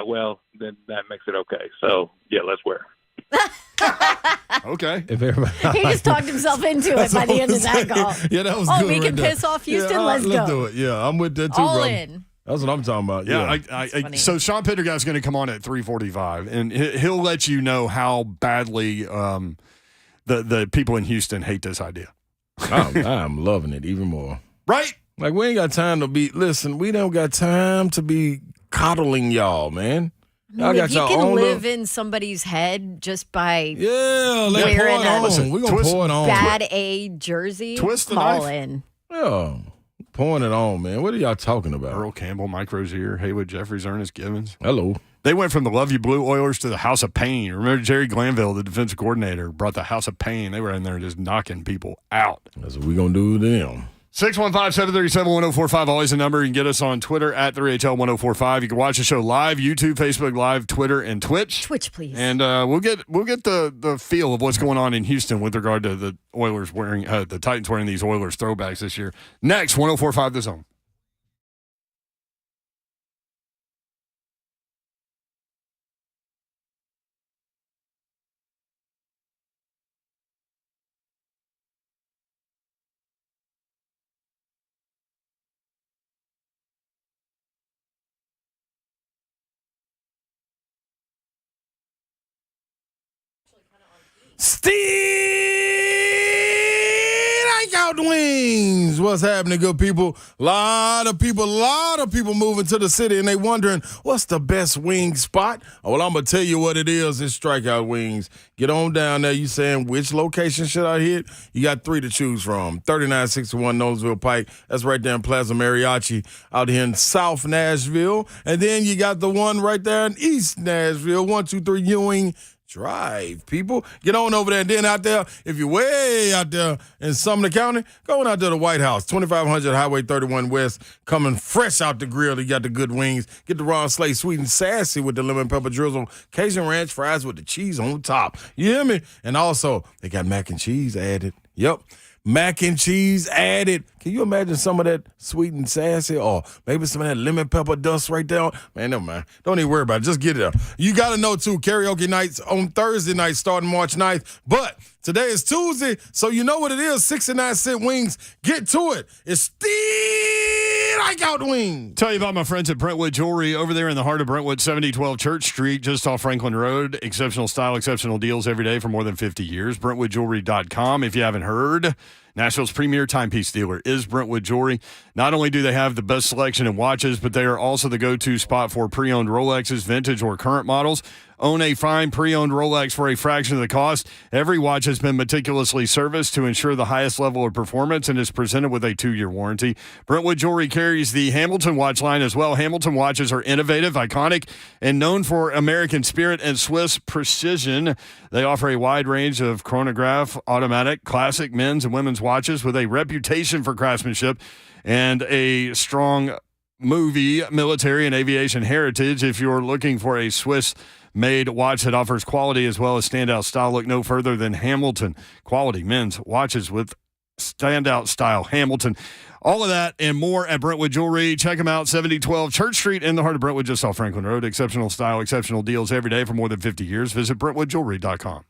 Well, then that makes it okay. So yeah, let's wear. Okay. If everybody, He just talked himself into it by the end of that call. Yeah, that was Oh, good. we right can there. piss off Houston? Yeah, Let's go. do it. Yeah, I'm with that too, All bro. in. That's what I'm talking about. Yeah, Yeah. funny. so Sean Pendergast is going to come on at 3:45, and he'll let you know how badly the people in Houston hate this idea. I'm loving it even more. Right? Like, we ain't got time to be, listen, we don't got time to be coddling y'all, man. Y'all got If you your can own live little, in somebody's head just by yeah, let pour wearing it a on. Listen, We're going to twist- pour it on. bad A jersey, Twist the I'm all knife. in. Yeah, pouring it on, man. What are y'all talking about? Earl Campbell, Mike Rozier, Haywood Jeffries, Ernest Givens. Hello. They went from the Love You Blue Oilers to the House of Pain. Remember Jerry Glanville, the defensive coordinator, brought the House of Pain. They were in there just knocking people out. That's what we're going to do to them. 615-737-1045, always a number. You can get us on Twitter at 3HL1045. You can watch the show live, YouTube, Facebook Live, Twitter, and Twitch. Twitch, please. And we'll get the feel of what's going on in Houston with regard to the Oilers wearing the Titans wearing these Oilers throwbacks this year. Next, 1045 The Zone. Still ain't got wings. What's happening, good people? Lot of people moving to the city, and they wondering, what's the best wing spot? Oh, well, I'm going to tell you what it is. It's Strikeout Wings. Get on down there. You saying, which location should I hit? You got 3 to choose from. 3961 Knowlesville Pike. That's right there in Plaza Mariachi out here in South Nashville. And then you got the one right there in East Nashville, 123 Ewing Drive, people. Get on over there. And then out there, if you're way out there in Sumner County, going out to the White House, 2500 Highway 31 West, coming fresh out the grill. You got the good wings. Get the Ron Slate sweet and sassy with the lemon pepper drizzle, Cajun ranch fries with the cheese on top. You hear me? And also, they got mac and cheese added. Yep. Mac and cheese added. Can you imagine some of that sweet and sassy, or maybe some of that lemon pepper dust right there? Man, never mind. Don't even worry about it. Just get it up. You got to know, too, karaoke nights on Thursday night starting March 9th. But today is Tuesday, so you know what it is. 69-cent wings. Get to it. It's still Strikeout Wings. Tell you about my friends at Brentwood Jewelry over there in the heart of Brentwood, 7012 Church Street, just off Franklin Road. Exceptional style, exceptional deals every day for more than 50 years. BrentwoodJewelry.com. If you haven't heard, Nashville's premier timepiece dealer is Brentwood Jewelry. Not only do they have the best selection in watches, but they are also the go-to spot for pre-owned Rolexes, vintage or current models. Own a fine pre-owned Rolex for a fraction of the cost. Every watch has been meticulously serviced to ensure the highest level of performance and is presented with a 2-year warranty. Brentwood Jewelry carries the Hamilton watch line as well. Hamilton watches are innovative, iconic, and known for American spirit and Swiss precision. They offer a wide range of chronograph, automatic, classic men's and women's watches with a reputation for craftsmanship and a strong movie, military, and aviation heritage. If you're looking for a Swiss-made watch that offers quality as well as standout style, look no further than Hamilton. Quality men's watches with standout style. Hamilton. All of that and more at Brentwood Jewelry. Check them out, 7012 Church Street in the heart of Brentwood, just off Franklin Road. Exceptional style, exceptional deals every day for more than 50 years. Visit BrentwoodJewelry.com.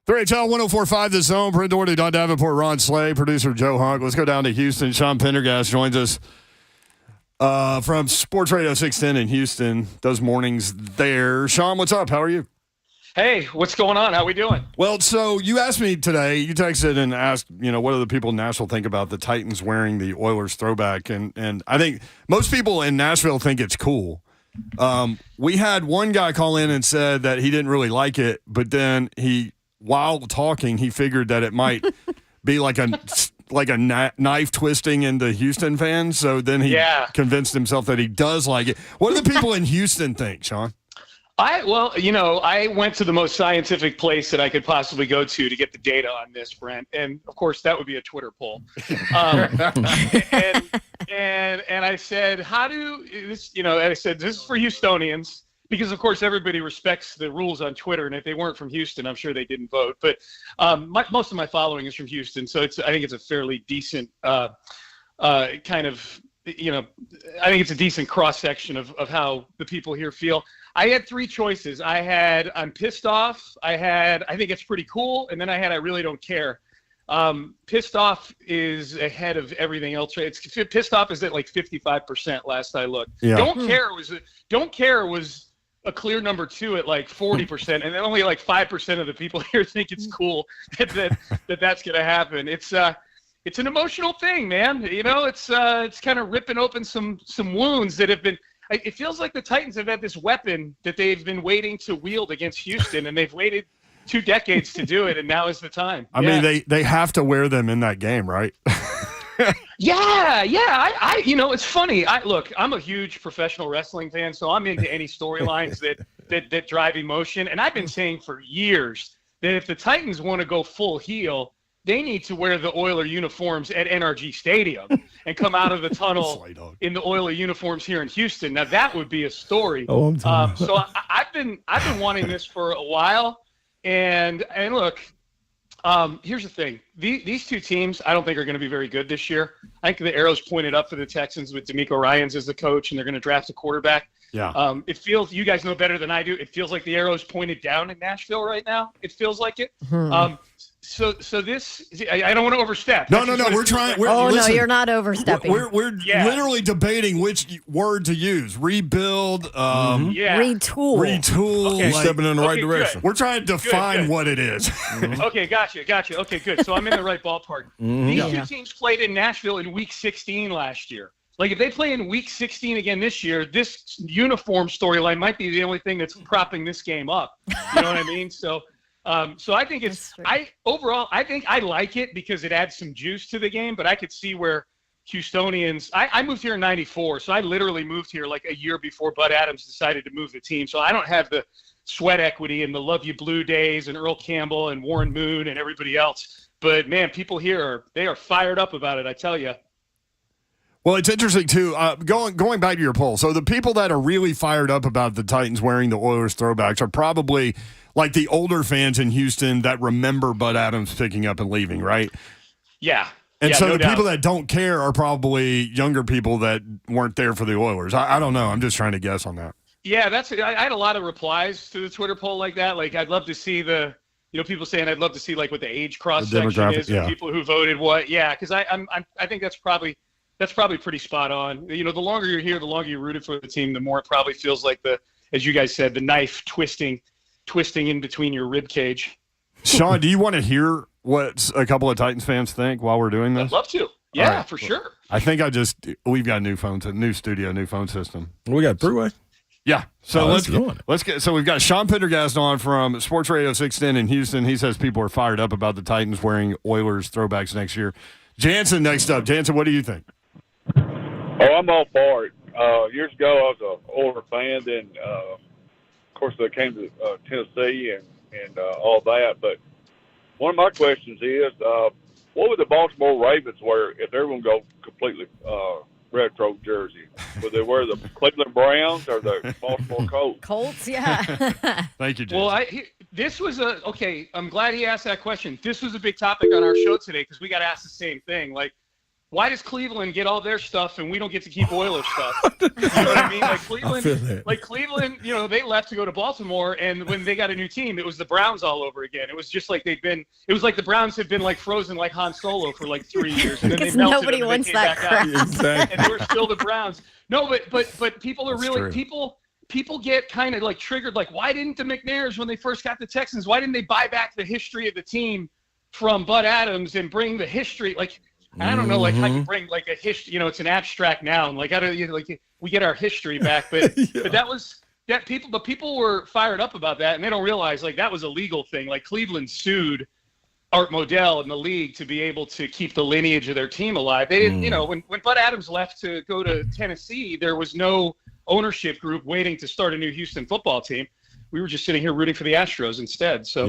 3HL 104.5 The Zone. Brent Doherty, Don Davenport, Ron Slay, producer Joe Hunk. Let's go down to Houston. Sean Pendergast joins us from Sports Radio 610 in Houston. Does mornings there. Sean, what's up? How are you? Hey, what's going on? How we doing? Well, so you asked me today, you texted and asked, what do the people in Nashville think about the Titans wearing the Oilers throwback? And I think most people in Nashville think it's cool. We had one guy call in and said that he didn't really like it, but then while talking, he figured that it might be like a knife twisting into Houston fans. So then he convinced himself that he does like it. What do the people in Houston think, Sean? I went to the most scientific place that I could possibly go to get the data on this, Brent. And of course, that would be a Twitter poll. And I said, how do this, and I said, this is for Houstonians. Because, of course, everybody respects the rules on Twitter, and if they weren't from Houston, I'm sure they didn't vote. But most of my following is from Houston, so I think it's a fairly decent kind of, I think it's a decent cross-section of how the people here feel. I had three choices. I'm pissed off, I think it's pretty cool, and then I really don't care. Pissed off is ahead of everything else. Pissed off is at like 55% last I looked. Yeah. Don't care was a clear number two at like 40%, and then only like 5% of the people here think it's cool that's going to happen. It's an emotional thing, man. It's kind of ripping open some wounds that have been. It feels like the Titans have had this weapon that they've been waiting to wield against Houston, and they've waited 2 decades to do it, and now is the time. I mean, they have to wear them in that game, right? Yeah. It's funny. I'm a huge professional wrestling fan, so I'm into any storylines that drive emotion. And I've been saying for years that if the Titans want to go full heel, they need to wear the Oiler uniforms at NRG Stadium and come out of the tunnel in the Oiler uniforms here in Houston. Now that would be a story. So I've been wanting this for a while. And look. Here's the thing. These two teams, I don't think are going to be very good this year. I think the arrow's pointed up for the Texans with DeMeco Ryans as the coach, and they're going to draft a quarterback. Yeah. It feels, you guys know better than I do, it feels like the arrow's pointed down in Nashville right now. It feels like it. So this, I don't want to overstep. No. We're trying. No, you're not overstepping. We're literally debating which word to use. Rebuild. Retool. Okay. Stepping in the right direction. We're trying to define what it is. Okay, gotcha. Okay, good. So I'm in the right ballpark. These two teams played in Nashville in Week 16 last year. Like, if they play in Week 16 again this year, this uniform storyline might be the only thing that's propping this game up. You know what I mean? So I think I think I like it because it adds some juice to the game, but I could see where Houstonians, I moved here in 94, so I literally moved here like a year before Bud Adams decided to move the team. So I don't have the sweat equity and the Love You Blue days and Earl Campbell and Warren Moon and everybody else. But man, people here they are fired up about it, I tell you. Well, it's interesting, too, going back to your poll. So the people that are really fired up about the Titans wearing the Oilers throwbacks are probably like the older fans in Houston that remember Bud Adams picking up and leaving, right? Yeah. And so no the doubt. people that don't care are probably younger people that weren't there for the Oilers. I don't know. I'm just trying to guess on that. Yeah, I had a lot of replies to the Twitter poll like that. Like, I'd love to see people saying I'd love to see like what the age cross section is, and people who voted what. Yeah, because I think that's probably pretty spot on. The longer you're here, the longer you rooted for the team, the more it probably feels like as you guys said, the knife twisting in between your rib cage. Sean, do you want to hear what a couple of Titans fans think while we're doing this? I'd love to. Yeah, right. For sure. I think we've got new phones, a new studio, new phone system. We got three-way. Yeah. So we've got Sean Pendergast on from Sports Radio 610 in Houston. He says people are fired up about the Titans wearing Oilers throwbacks next year. Jansen next up. Jansen, what do you think? Oh, I'm all for it. Years ago, I was an older fan. Then, of course, I came to Tennessee and all that. But one of my questions is, what would the Baltimore Ravens wear if everyone go completely retro jersey? Would they wear the Cleveland Browns or the Baltimore Colts? Colts, yeah. Thank you, Jason. Well, this was I'm glad he asked that question. This was a big topic on our show today because we got asked the same thing. Like, why does Cleveland get all their stuff and we don't get to keep Oilers stuff? You know what I mean? Like Cleveland, they left to go to Baltimore, and when they got a new team, it was the Browns all over again. It was just like it was like the Browns had been like frozen like Han Solo for like 3 years, and then they melted nobody and wants they came that back crap. out, Exactly. and they were still the Browns. No, but people are really true. people get kind of like triggered. Like, why didn't the McNairs, when they first got the Texans, why didn't they buy back the history of the team from Bud Adams and bring the history? Like, I don't know, like how you bring like a history. It's an abstract noun. Like, we get our history back, but but that people were fired up about that, and they don't realize like that was a legal thing. Like, Cleveland sued Art Modell and the league to be able to keep the lineage of their team alive. They didn't, when Bud Adams left to go to Tennessee, there was no ownership group waiting to start a new Houston football team. We were just sitting here rooting for the Astros instead. So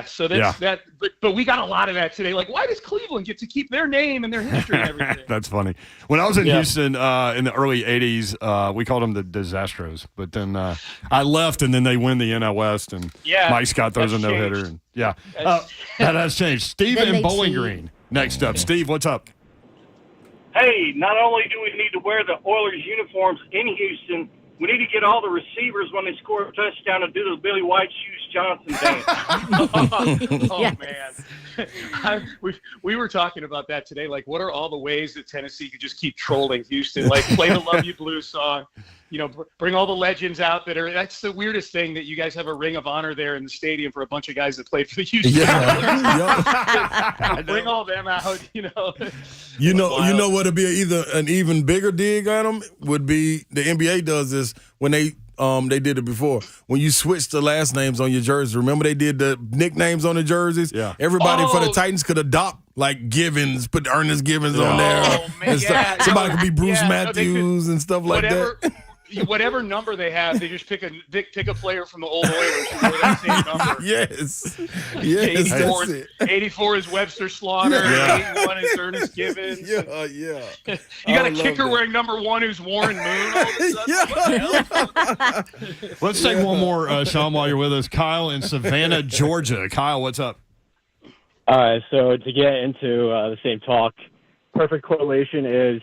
so that's that. But we got a lot of that today. Like, why does Cleveland get to keep their name and their history and everything? That's funny. When I was in Houston in the early 80s, we called them the Disastros. But then I left, and then they win the NL West, and Mike Scott throws a no-hitter. And, that has changed. Steve in Bowling Green next up. Steve, what's up? Hey, not only do we need to wear the Oilers uniforms in Houston, we need to get all the receivers when they score a touchdown to do the Billy White Shoes Johnson dance. Man. We were talking about that today. Like, what are all the ways that Tennessee could just keep trolling Houston? Like, play the Love You Blues song. Bring all the legends out that's the weirdest thing, that you guys have a ring of honor there in the stadium for a bunch of guys that played for the Houston Oilers. Bring all them out, You know what would be either an even bigger dig on them would be the NBA does this when they did it before. When you switch the last names on your jerseys, remember they did the nicknames on the jerseys? Yeah. Everybody for the Titans could adopt like Givens, put Ernest Givens on there. Man, somebody could be Bruce Matthews and stuff like that. Whatever number they have, they just pick a player from the old Oilers and wear that same number. Yes. 84 is Webster Slaughter. 81 is Ernest Givens. Yeah. You got a kicker wearing number 1 who's Warren Moon. Let's take one more, Sean, while you're with us. Kyle in Savannah, Georgia. Kyle, what's up? All right, so to get into the same talk, perfect correlation is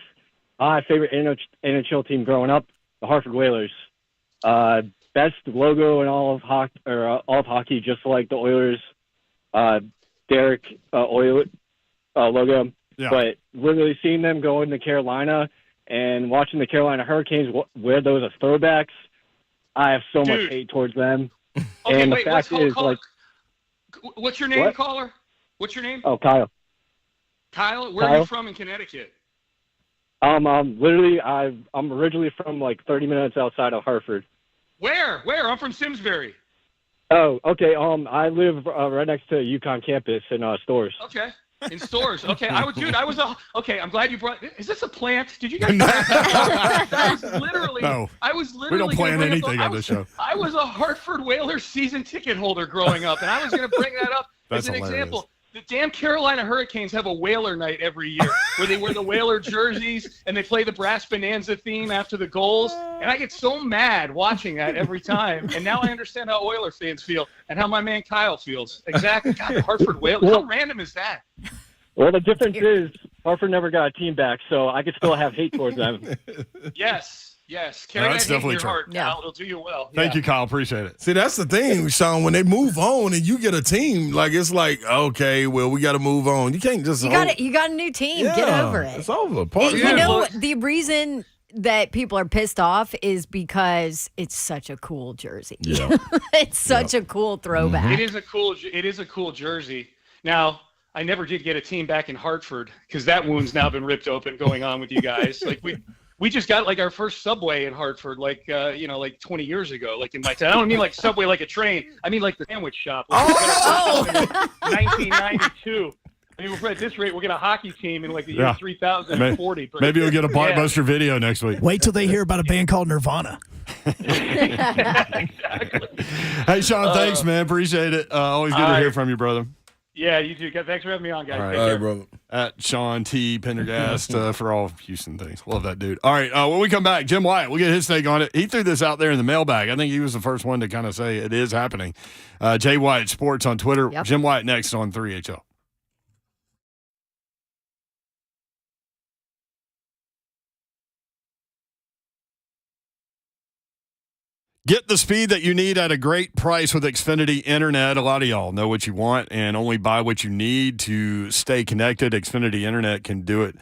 my favorite NHL team growing up, the Hartford Whalers. Best logo in all of hockey, just like the Oilers. Derek Oil logo. Yeah. But literally seeing them go into Carolina and watching the Carolina Hurricanes wear those as throwbacks, I have so much hate towards them. Okay, and wait, the fact is, like, what's your name, caller? What's your name? Oh, Kyle. Kyle, where are you from in Connecticut? I'm originally from like 30 minutes outside of Hartford. Where? I'm from Simsbury. Oh, okay. I live right next to UConn campus in Stores. Okay. In Stores. Okay. I'm glad you brought. Is this a plant? Did you guys? I was literally. We don't plan anything on this show. I was a Hartford Whalers season ticket holder growing up, and I was going to bring that up as an example. The damn Carolina Hurricanes have a Whaler night every year where they wear the Whaler jerseys and they play the Brass Bonanza theme after the goals. And I get so mad watching that every time. And now I understand how Oiler fans feel and how my man Kyle feels. Exactly. God, Hartford Whalers. How random is that? Well, the difference is Hartford never got a team back, so I could still have hate towards them. Yes. Carry that hate in your heart, Kyle. It'll do you well. Thank you, Kyle. Appreciate it. See, that's the thing, Sean. When they move on and you get a team, like it's like, okay, well, we got to move on. You can't just. You got a new team. Yeah, get over it. It's over. The reason that people are pissed off is because it's such a cool jersey. Yeah. It's such a cool throwback. It is a cool jersey. Now, I never did get a team back in Hartford because that wound's now been ripped open going on with you guys. Like we just got like our first Subway in Hartford, like 20 years ago, like in my town. I don't mean like Subway like a train. I mean like the sandwich shop. Like 1992. I mean, at this rate, we'll get a hockey team in like the year 3040. But, maybe we'll get a Blockbuster video next week. Wait till they hear about a band called Nirvana. Exactly. Hey, Sean, thanks, man. Appreciate it. Always good to hear from you, brother. Yeah, you too. Thanks for having me on, guys. All right, brother. At Sean T. Pendergast for all Houston things. Love that dude. All right, when we come back, Jim Wyatt, we'll get his take on it. He threw this out there in the mailbag. I think he was the first one to kind of say it is happening. Jay Wyatt Sports on Twitter. Yep. Jim Wyatt next on 3HL. Get the speed that you need at a great price with Xfinity Internet. A lot of y'all know what you want and only buy what you need to stay connected. Xfinity Internet can do it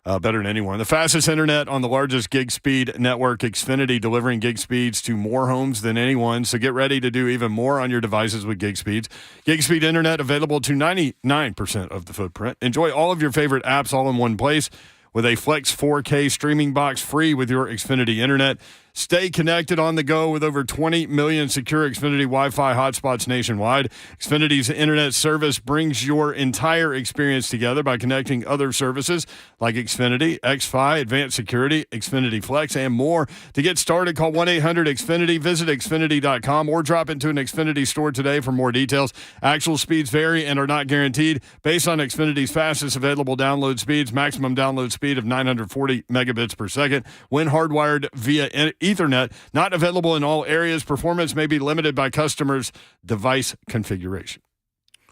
better than anyone. The fastest internet on the largest gig speed network, Xfinity, delivering gig speeds to more homes than anyone. So get ready to do even more on your devices with gig speeds. Gig speed internet available to 99% of the footprint. Enjoy all of your favorite apps all in one place with a Flex 4K streaming box free with your Xfinity Internet. Stay connected on the go with over 20 million secure Xfinity Wi-Fi hotspots nationwide. Xfinity's internet service brings your entire experience together by connecting other services like Xfinity, XFi, Advanced Security, Xfinity Flex, and more. To get started, call 1-800-XFINITY, visit Xfinity.com, or drop into an Xfinity store today for more details. Actual speeds vary and are not guaranteed. Based on Xfinity's fastest available download speeds, maximum download speed of 940 megabits per second when hardwired via Ethernet, not available in all areas. Performance may be limited by customers' device configuration.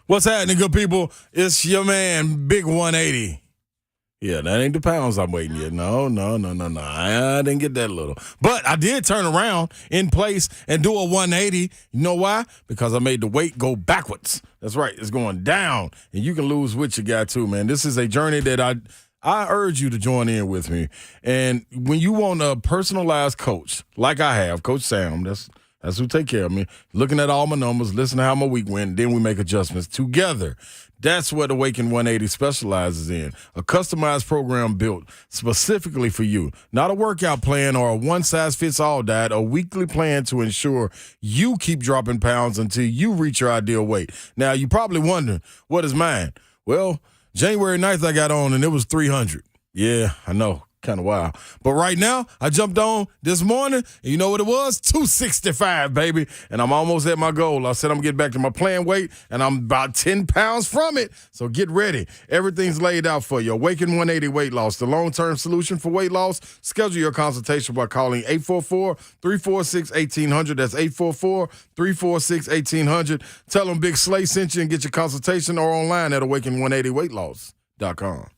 What's happening, good people? It's your man, Big 180. Yeah, that ain't the pounds I'm waiting yet. No. I didn't get that little. But I did turn around in place and do a 180. You know why? Because I made the weight go backwards. That's right. It's going down. And you can lose what you got too, man. This is a journey that I urge you to join in with me. And when you want a personalized coach, like I have, Coach Sam, that's who take care of me, looking at all my numbers, listening to how my week went, then we make adjustments together. That's what Awaken 180 specializes in. A customized program built specifically for you. Not a workout plan or a one-size-fits-all diet, a weekly plan to ensure you keep dropping pounds until you reach your ideal weight. Now, you're probably wondering, what is mine? Well, January 9th I got on, and it was 300. Yeah, I know. Kind of wild. But right now, I jumped on this morning, and you know what it was? 265, baby. And I'm almost at my goal. I said I'm getting back to my playing weight, and I'm about 10 pounds from it. So get ready. Everything's laid out for you. Awaken 180 Weight Loss, the long-term solution for weight loss. Schedule your consultation by calling 844-346-1800. That's 844-346-1800. Tell them Big Slay sent you and get your consultation, or online at awaken180weightloss.com.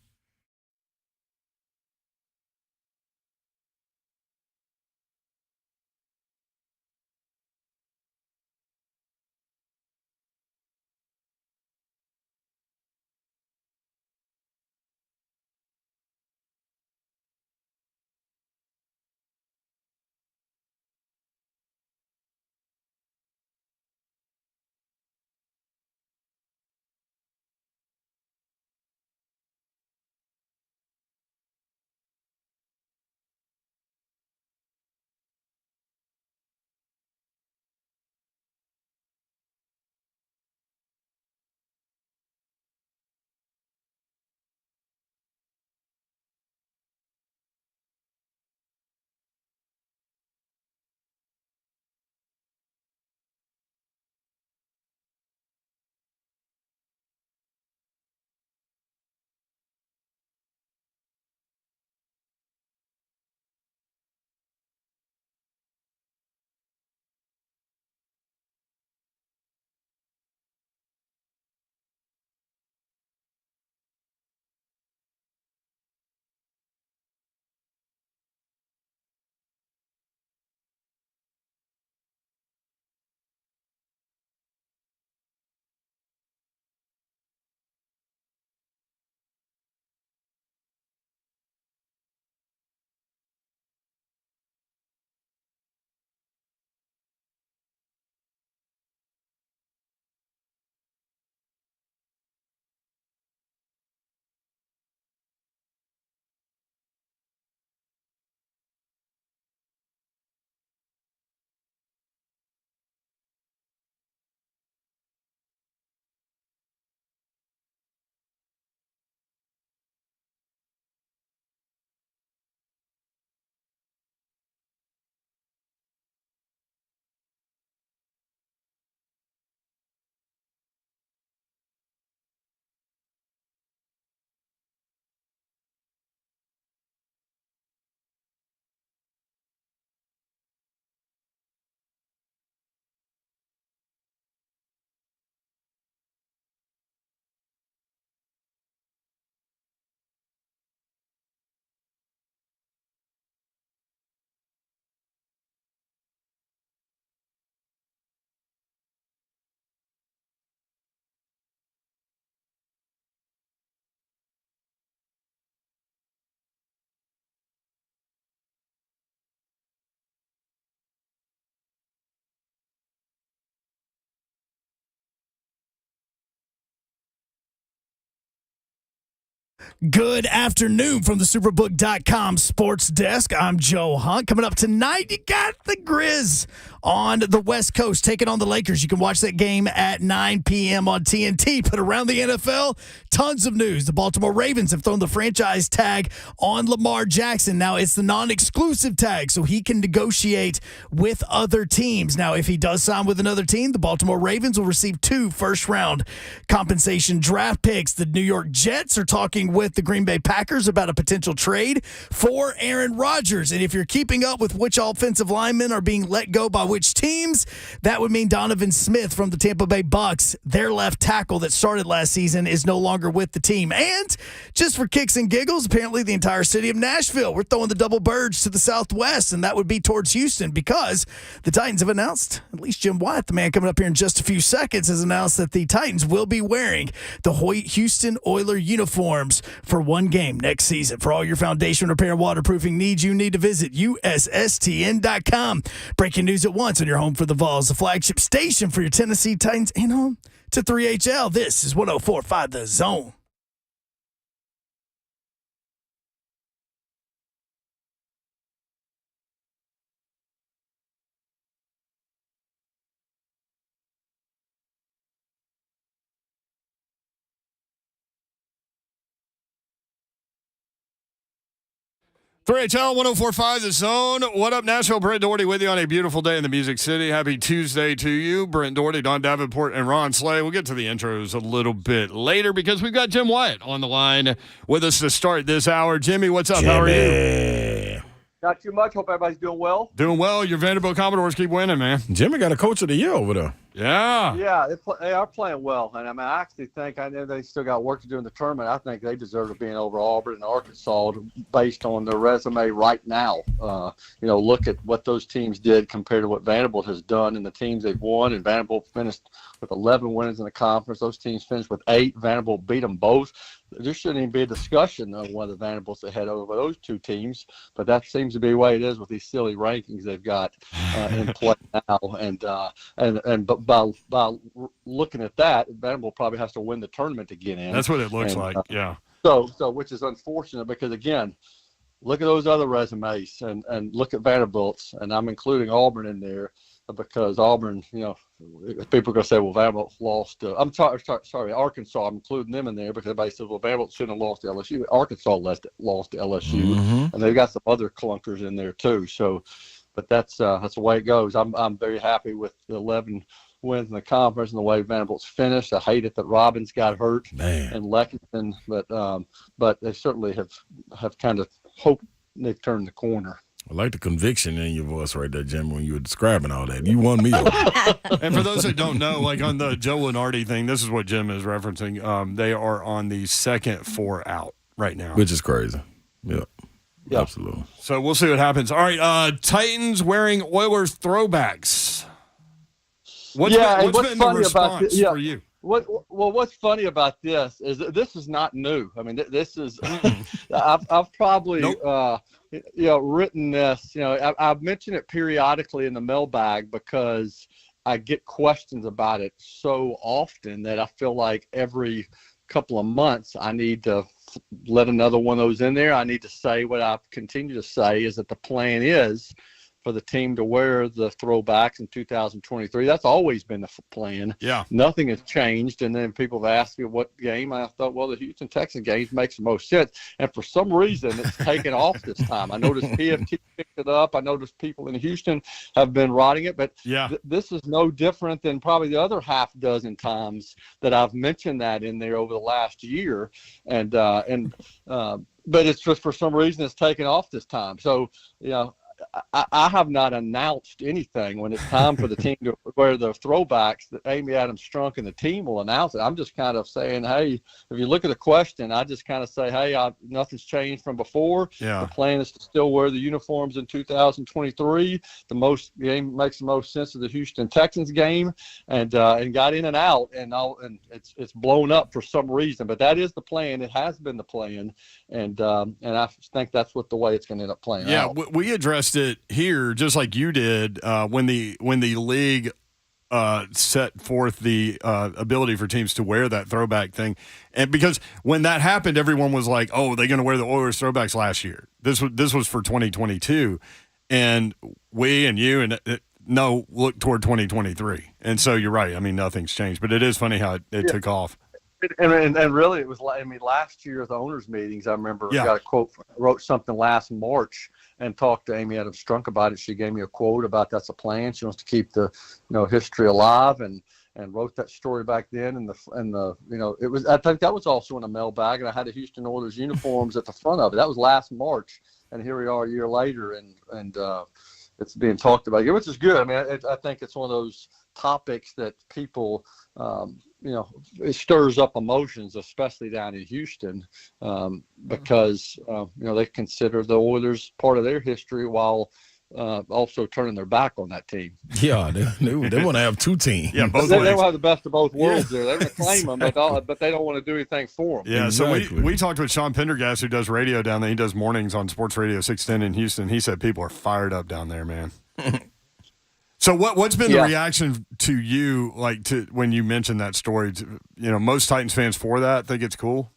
Good afternoon from the Superbook.com sports desk. I'm Joe Hunt. Coming up tonight, you got the Grizz on the West Coast taking on the Lakers. You can watch that game at 9 p.m. on TNT. But around the NFL, tons of news. The Baltimore Ravens have thrown the franchise tag on Lamar Jackson. Now, it's the non-exclusive tag, so he can negotiate with other teams. Now, if he does sign with another team, the Baltimore Ravens will receive 2 first-round compensation draft picks. The New York Jets are talking with the Green Bay Packers about a potential trade for Aaron Rodgers. And if you're keeping up with which offensive linemen are being let go by which teams, that would mean Donovan Smith from the Tampa Bay Bucks, their left tackle that started last season, is no longer with the team. And just for kicks and giggles, apparently the entire city of Nashville, we're throwing the double birds to the southwest, and that would be towards Houston, because the Titans have announced, at least Jim Wyatt, the man coming up here in just a few seconds, has announced that the Titans will be wearing the Houston Oiler uniforms for one game next season. For all your foundation repair and waterproofing needs, you need to visit USSTN.com. Breaking news at once on your home for the Vols, the flagship station for your Tennessee Titans, and home to 3HL. This is 104.5 The Zone. HL 104.5 The Zone. What up, Nashville? Brent Doherty with you on a beautiful day in the Music City. Happy Tuesday to you. Brent Doherty, Don Davenport, and Ron Slay. We'll get to the intros a little bit later because we've got Jim Wyatt on the line with us to start this hour. Jimmy, what's up? How are you? Not too much. Hope everybody's doing well. Doing well. Your Vanderbilt Commodores keep winning, man. Jimmy got a coach of the year over there. Yeah. Yeah, they are playing well. And I actually think, I know they still got work to do in the tournament. I think they deserve to be in over Auburn and Arkansas based on their resume right now. Look at what those teams did compared to what Vanderbilt has done and the teams they've won. And Vanderbilt finished with 11 wins in the conference. Those teams finished with 8. Vanderbilt beat them both. There shouldn't even be a discussion of whether Vanderbilt's ahead over those two teams, but that seems to be the way it is with these silly rankings they've got in play now. But by looking at that, Vanderbilt probably has to win the tournament to get in. That's what it looks like. Yeah. So which is unfortunate because again, look at those other resumes and look at Vanderbilt's, and I'm including Auburn in there because Auburn, people are going to say, well, Vanderbilt lost. Sorry, Arkansas. I'm including them in there because everybody says, well, Vanderbilt shouldn't have lost to LSU. Arkansas lost to LSU, and they've got some other clunkers in there too. So, but that's the way it goes. I'm very happy with the 11 wins in the conference and the way Vanderbilt's finished. I hate it that Robbins got hurt and Lexington, but they certainly have kind of hoped they've turned the corner. I like the conviction in your voice right there, Jim, when you were describing all that. You won me over. And for those that don't know, like on the Joe Lenardi thing, this is what Jim is referencing. They are on the second 4 out right now. Which is crazy. Yeah. Absolutely. So we'll see what happens. All right, Titans wearing Oilers throwbacks. What's been the response for you? What's funny about this is that this is not new. I mean, this is I've probably written this. I've mentioned it periodically in the mailbag because I get questions about it so often that I feel like every couple of months I need to let another one of those in there. I need to say what I continue to say is that the plan is for the team to wear the throwbacks in 2023. That's always been the plan. Yeah. Nothing has changed. And then people have asked me what game. I thought, well, the Houston Texans game makes the most sense. And for some reason, it's taken off this time. I noticed PFT picked it up. I noticed people in Houston have been writing it. But this is no different than probably the other half dozen times that I've mentioned that in there over the last year. But it's just for some reason it's taken off this time. So, I have not announced anything when it's time for the team to wear the throwbacks that Amy Adams Strunk and the team will announce it. I'm just kind of saying, hey, if you look at the question, I just kind of say, hey, nothing's changed from before. Yeah. The plan is to still wear the uniforms in 2023. The game makes the most sense of the Houston Texans game, and got in and out, and it's blown up for some reason. But that is the plan. It has been the plan, and I think that's the way it's going to end up playing out. Yeah, we addressed it here just like you did when the league set forth the ability for teams to wear that throwback thing. And because when that happened, everyone was like, oh, they're going to wear the Oilers throwbacks last year. This was for 2022. And we and you and no, look toward 2023. And so you're right. I mean, nothing's changed. But it is funny how it took off. And really, it was like, I mean, last year at the owners' meetings, I remember I got a quote, wrote something last March and talked to Amy Adams Strunk about it. She gave me a quote about that's a plan. She wants to keep the, history alive and wrote that story back then. And the it was, I think that was also in a mailbag, and I had the Houston Oilers uniforms at the front of it. That was last March. And here we are a year later, and it's being talked about, which is good. I mean, I think it's one of those topics that people, it stirs up emotions, especially down in Houston, because, they consider the Oilers part of their history while also turning their back on that team. Yeah, they want to have two teams. Yeah, both they ways. don't have the best of both worlds there. They want to claim them, but they don't want to do anything for them. Yeah, Exactly. So we talked with Sean Pendergast, who does radio down there. He does mornings on SportsRadio 610 in Houston. He said people are fired up down there, man. So what's been the reaction to you, like, to when you mentioned that story? Most Titans fans for that think it's cool.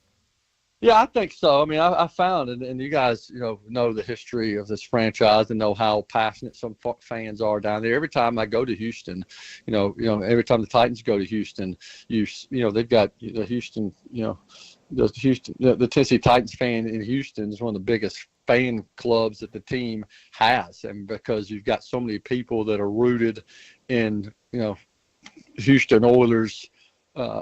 Yeah, I think so. I mean, I found, and you guys, know the history of this franchise and know how passionate some fans are down there. Every time I go to Houston, every time the Titans go to Houston, they've got the Houston, the Tennessee Titans fan in Houston is one of the biggest fan clubs that the team has, and because you've got so many people that are rooted in Houston Oilers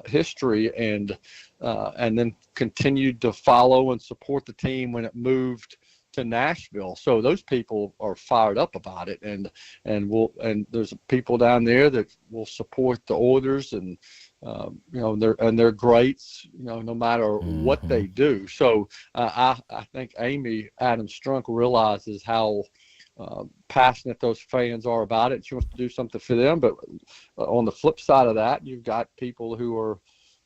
history and then continued to follow and support the team when it moved to Nashville. So those people are fired up about it, and there's people down there that will support the Oilers and they're greats, no matter what they do. So I think Amy Adams Strunk realizes how passionate those fans are about it. She wants to do something for them. But on the flip side of that, you've got people who are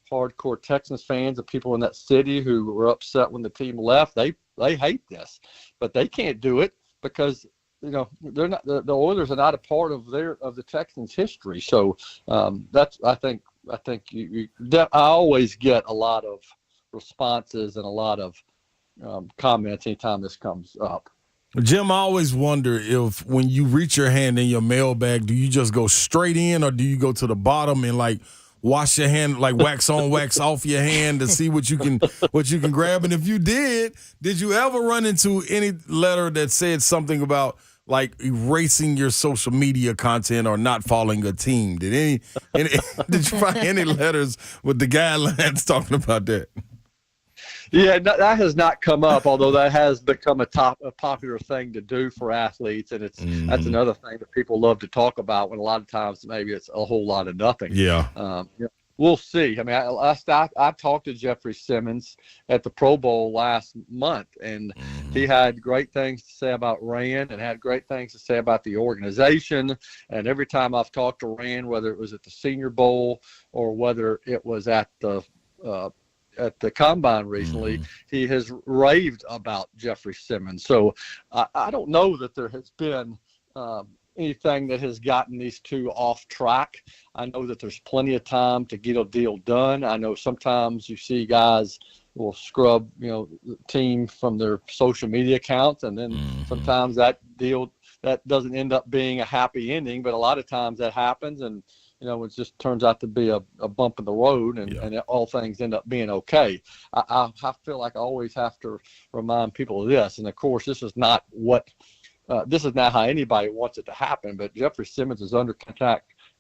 hardcore Texans fans, and people in that city who were upset when the team left. They hate this, but they can't do it because they're not, the Oilers are not a part of the Texans' history. So I think I always get a lot of responses and a lot of comments anytime this comes up. Jim, I always wonder if when you reach your hand in your mailbag, do you just go straight in or do you go to the bottom and like wash your hand, like wax on, wax off your hand to see what you can grab? And if you did you ever run into any letter that said something about like erasing your social media content or not following a team? Did you find any letters with the guidelines talking about that? Yeah, that has not come up, although that has become a popular thing to do for athletes, and that's another thing that people love to talk about when a lot of times maybe it's a whole lot of nothing. Yeah. We'll see. I mean, I talked to Jeffrey Simmons at the Pro Bowl last month, and he had great things to say about Rand and had great things to say about the organization. And every time I've talked to Rand, whether it was at the Senior Bowl or whether it was at the Combine recently, he has raved about Jeffrey Simmons. So I don't know that there has been anything that has gotten these two off track. I know that there's plenty of time to get a deal done. I know sometimes you see guys will scrub, the team from their social media accounts, and then sometimes that deal that doesn't end up being a happy ending. But a lot of times that happens, and it just turns out to be a bump in the road, and all things end up being okay. I feel like I always have to remind people of this. And, of course, this is not how anybody wants it to happen, but Jeffrey Simmons is under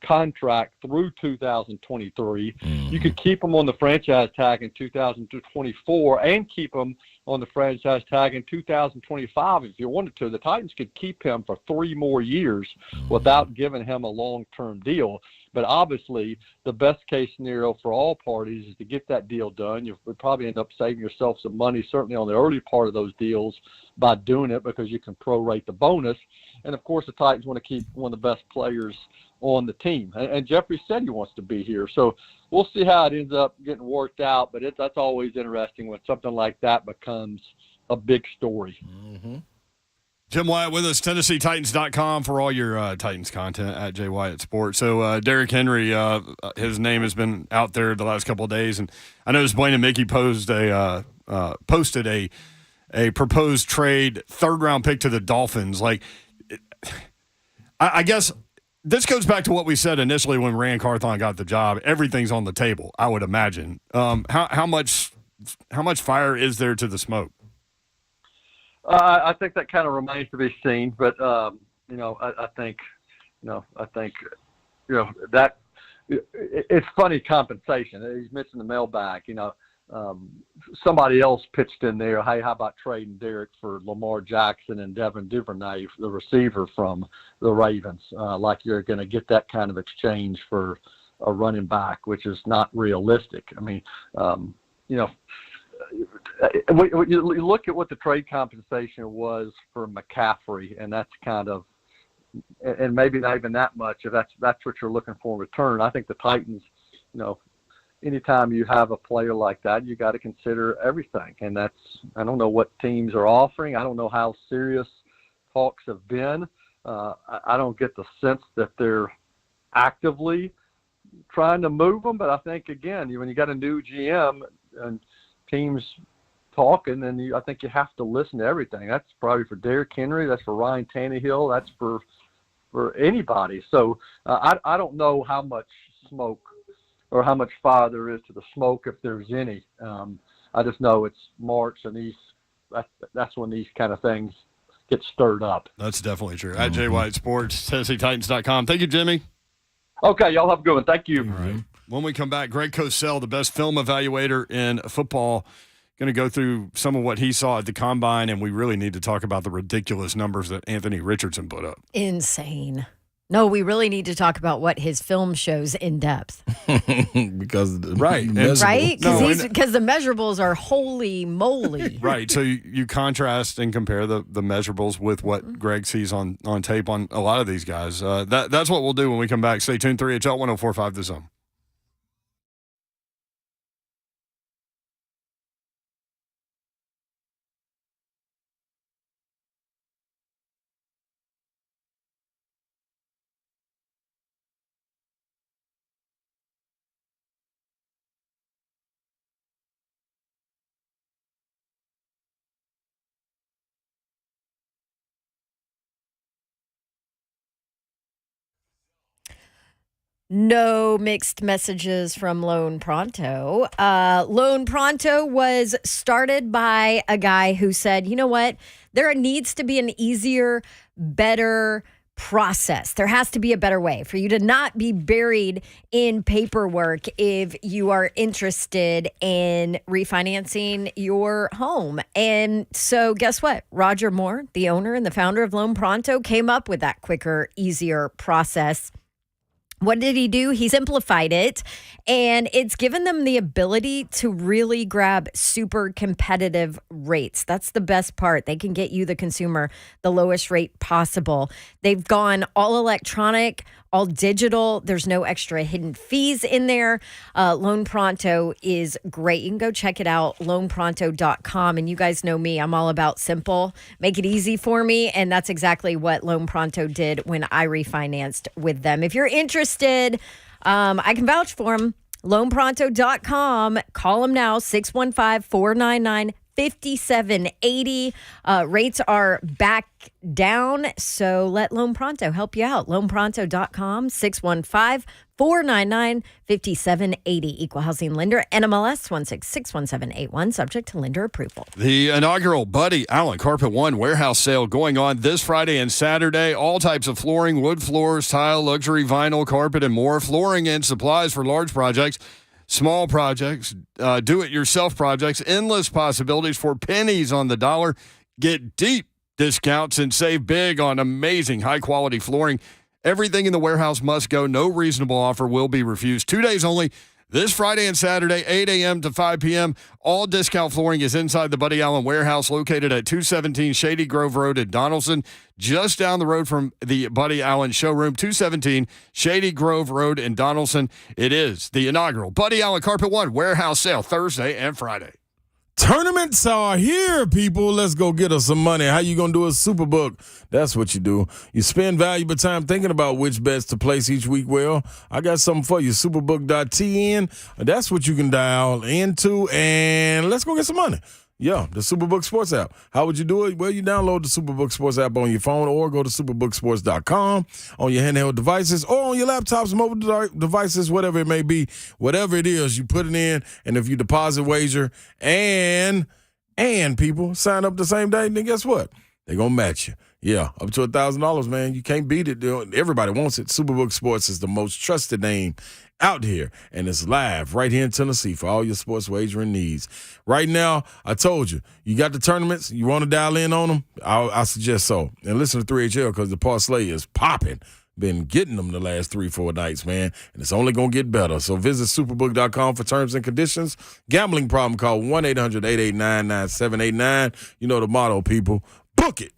contract through 2023. You could keep him on the franchise tag in 2024 and keep him on the franchise tag in 2025 if you wanted to. The Titans could keep him for 3 more years without giving him a long-term deal. But obviously, the best-case scenario for all parties is to get that deal done. You would probably end up saving yourself some money, certainly on the early part of those deals, by doing it because you can prorate the bonus. And, of course, the Titans want to keep one of the best players on the team. And Jeffrey said he wants to be here. So we'll see how it ends up getting worked out. But that's always interesting when something like that becomes a big story. Jim Wyatt with us, TennesseeTitans.com for all your Titans content at J. Wyatt Sports. So Derrick Henry, his name has been out there the last couple of days, and I noticed Blaine and Mickey posted a proposed trade, third-round pick to the Dolphins. Like, I guess this goes back to what we said initially when Rand Carthon got the job. Everything's on the table, I would imagine. How much fire is there to the smoke? I think that kind of remains to be seen, but I think that it's funny compensation. He's mentioned the mailbag. Somebody else pitched in there. Hey, how about trading Derrick for Lamar Jackson and Devin Duvernay, the receiver from the Ravens? Like you're going to get that kind of exchange for a running back, which is not realistic. I mean, you look at what the trade compensation was for McCaffrey, and that's kind of, and maybe not even that much. If that's what you're looking for in return, I think the Titans, anytime you have a player like that, you got to consider everything. And I don't know what teams are offering. I don't know how serious talks have been. I don't get the sense that they're actively trying to move them. But I think, again, when you got a new GM and teams talking, and I think you have to listen to everything. That's probably for Derrick Henry. That's for Ryan Tannehill. That's for anybody. So I don't know how much smoke or how much fire there is to the smoke, if there's any. I just know it's March, and that's when these kind of things get stirred up. That's definitely true. At J. Wyatt Sports, TennesseeTitans.com. Thank you, Jimmy. Okay, y'all have a good one. Thank you. All right. When we come back, Greg Cosell, the best film evaluator in football, going to go through some of what he saw at the Combine, and we really need to talk about the ridiculous numbers that Anthony Richardson put up. Insane. No, we really need to talk about what his film shows in depth. Because Right? Because the measurables are holy moly. Right. So you contrast and compare the measurables with what Greg sees on tape on a lot of these guys. That's what we'll do when we come back. Stay tuned. 3HL 104.5 The Zone. No mixed messages from Lone Pronto. Lone Pronto was started by a guy who said, you know what? There needs to be an easier, better process. There has to be a better way for you to not be buried in paperwork if you are interested in refinancing your home. And so guess what? Roger Moore, the owner and the founder of Lone Pronto, came up with that quicker, easier process. What did he do? He simplified it, and it's given them the ability to really grab super competitive rates. That's the best part. They can get you, the consumer, the lowest rate possible. They've gone all electronic, all digital. There's no extra hidden fees in there. Lone Pronto is great. You can go check it out, loanpronto.com. And you guys know me. I'm all about simple. Make it easy for me. And that's exactly what Lone Pronto did when I refinanced with them. If you're interested, I can vouch for them. Loanpronto.com. Call them now, 615-499-5780. Rates are back down, so let Lone Pronto help you out. Loanpronto.com, 615-499-5780. Equal housing lender, NMLS 1661781, subject to lender approval. The inaugural Buddy Allen Carpet One warehouse sale going on this Friday and Saturday. All types of flooring, wood floors, tile, luxury, vinyl, carpet, and more. Flooring and supplies for large projects, small projects, do-it-yourself projects, endless possibilities for pennies on the dollar. Get deep discounts and save big on amazing high-quality flooring. Everything in the warehouse must go. No reasonable offer will be refused. 2 days only, this Friday and Saturday, 8 a.m. to 5 p.m. All discount flooring is inside the Buddy Allen warehouse located at 217 Shady Grove Road in Donaldson, just down the road from the Buddy Allen showroom, 217 Shady Grove Road in Donaldson. It is the inaugural Buddy Allen Carpet One warehouse sale Thursday and Friday. Tournaments are here, people. Let's go get us some money. How you going to do a Superbook? That's what you do. You spend valuable time thinking about which bets to place each week. Well, I got something for you. Superbook.tn. That's what you can dial into, and let's go get some money. Yeah, the Superbook Sports app. How would you do it? Well, you download the Superbook Sports app on your phone or go to superbooksports.com on your handheld devices or on your laptops, mobile devices, whatever it may be. Whatever it is, you put it in, and if you deposit wager and people sign up the same day, then guess what? They're going to match you. Yeah, up to $1,000, man. You can't beat it. Everybody wants it. Superbook Sports is the most trusted name out here, and it's live right here in Tennessee for all your sports wagering needs. Right now, I told you, you got the tournaments. You want to dial in on them? I suggest so. And listen to 3HL because the parlay is popping. Been getting them the last 3-4 nights, man, and it's only going to get better. So visit superbook.com for terms and conditions. Gambling problem, call 1-800-889-9789. You know the motto, people. Book it.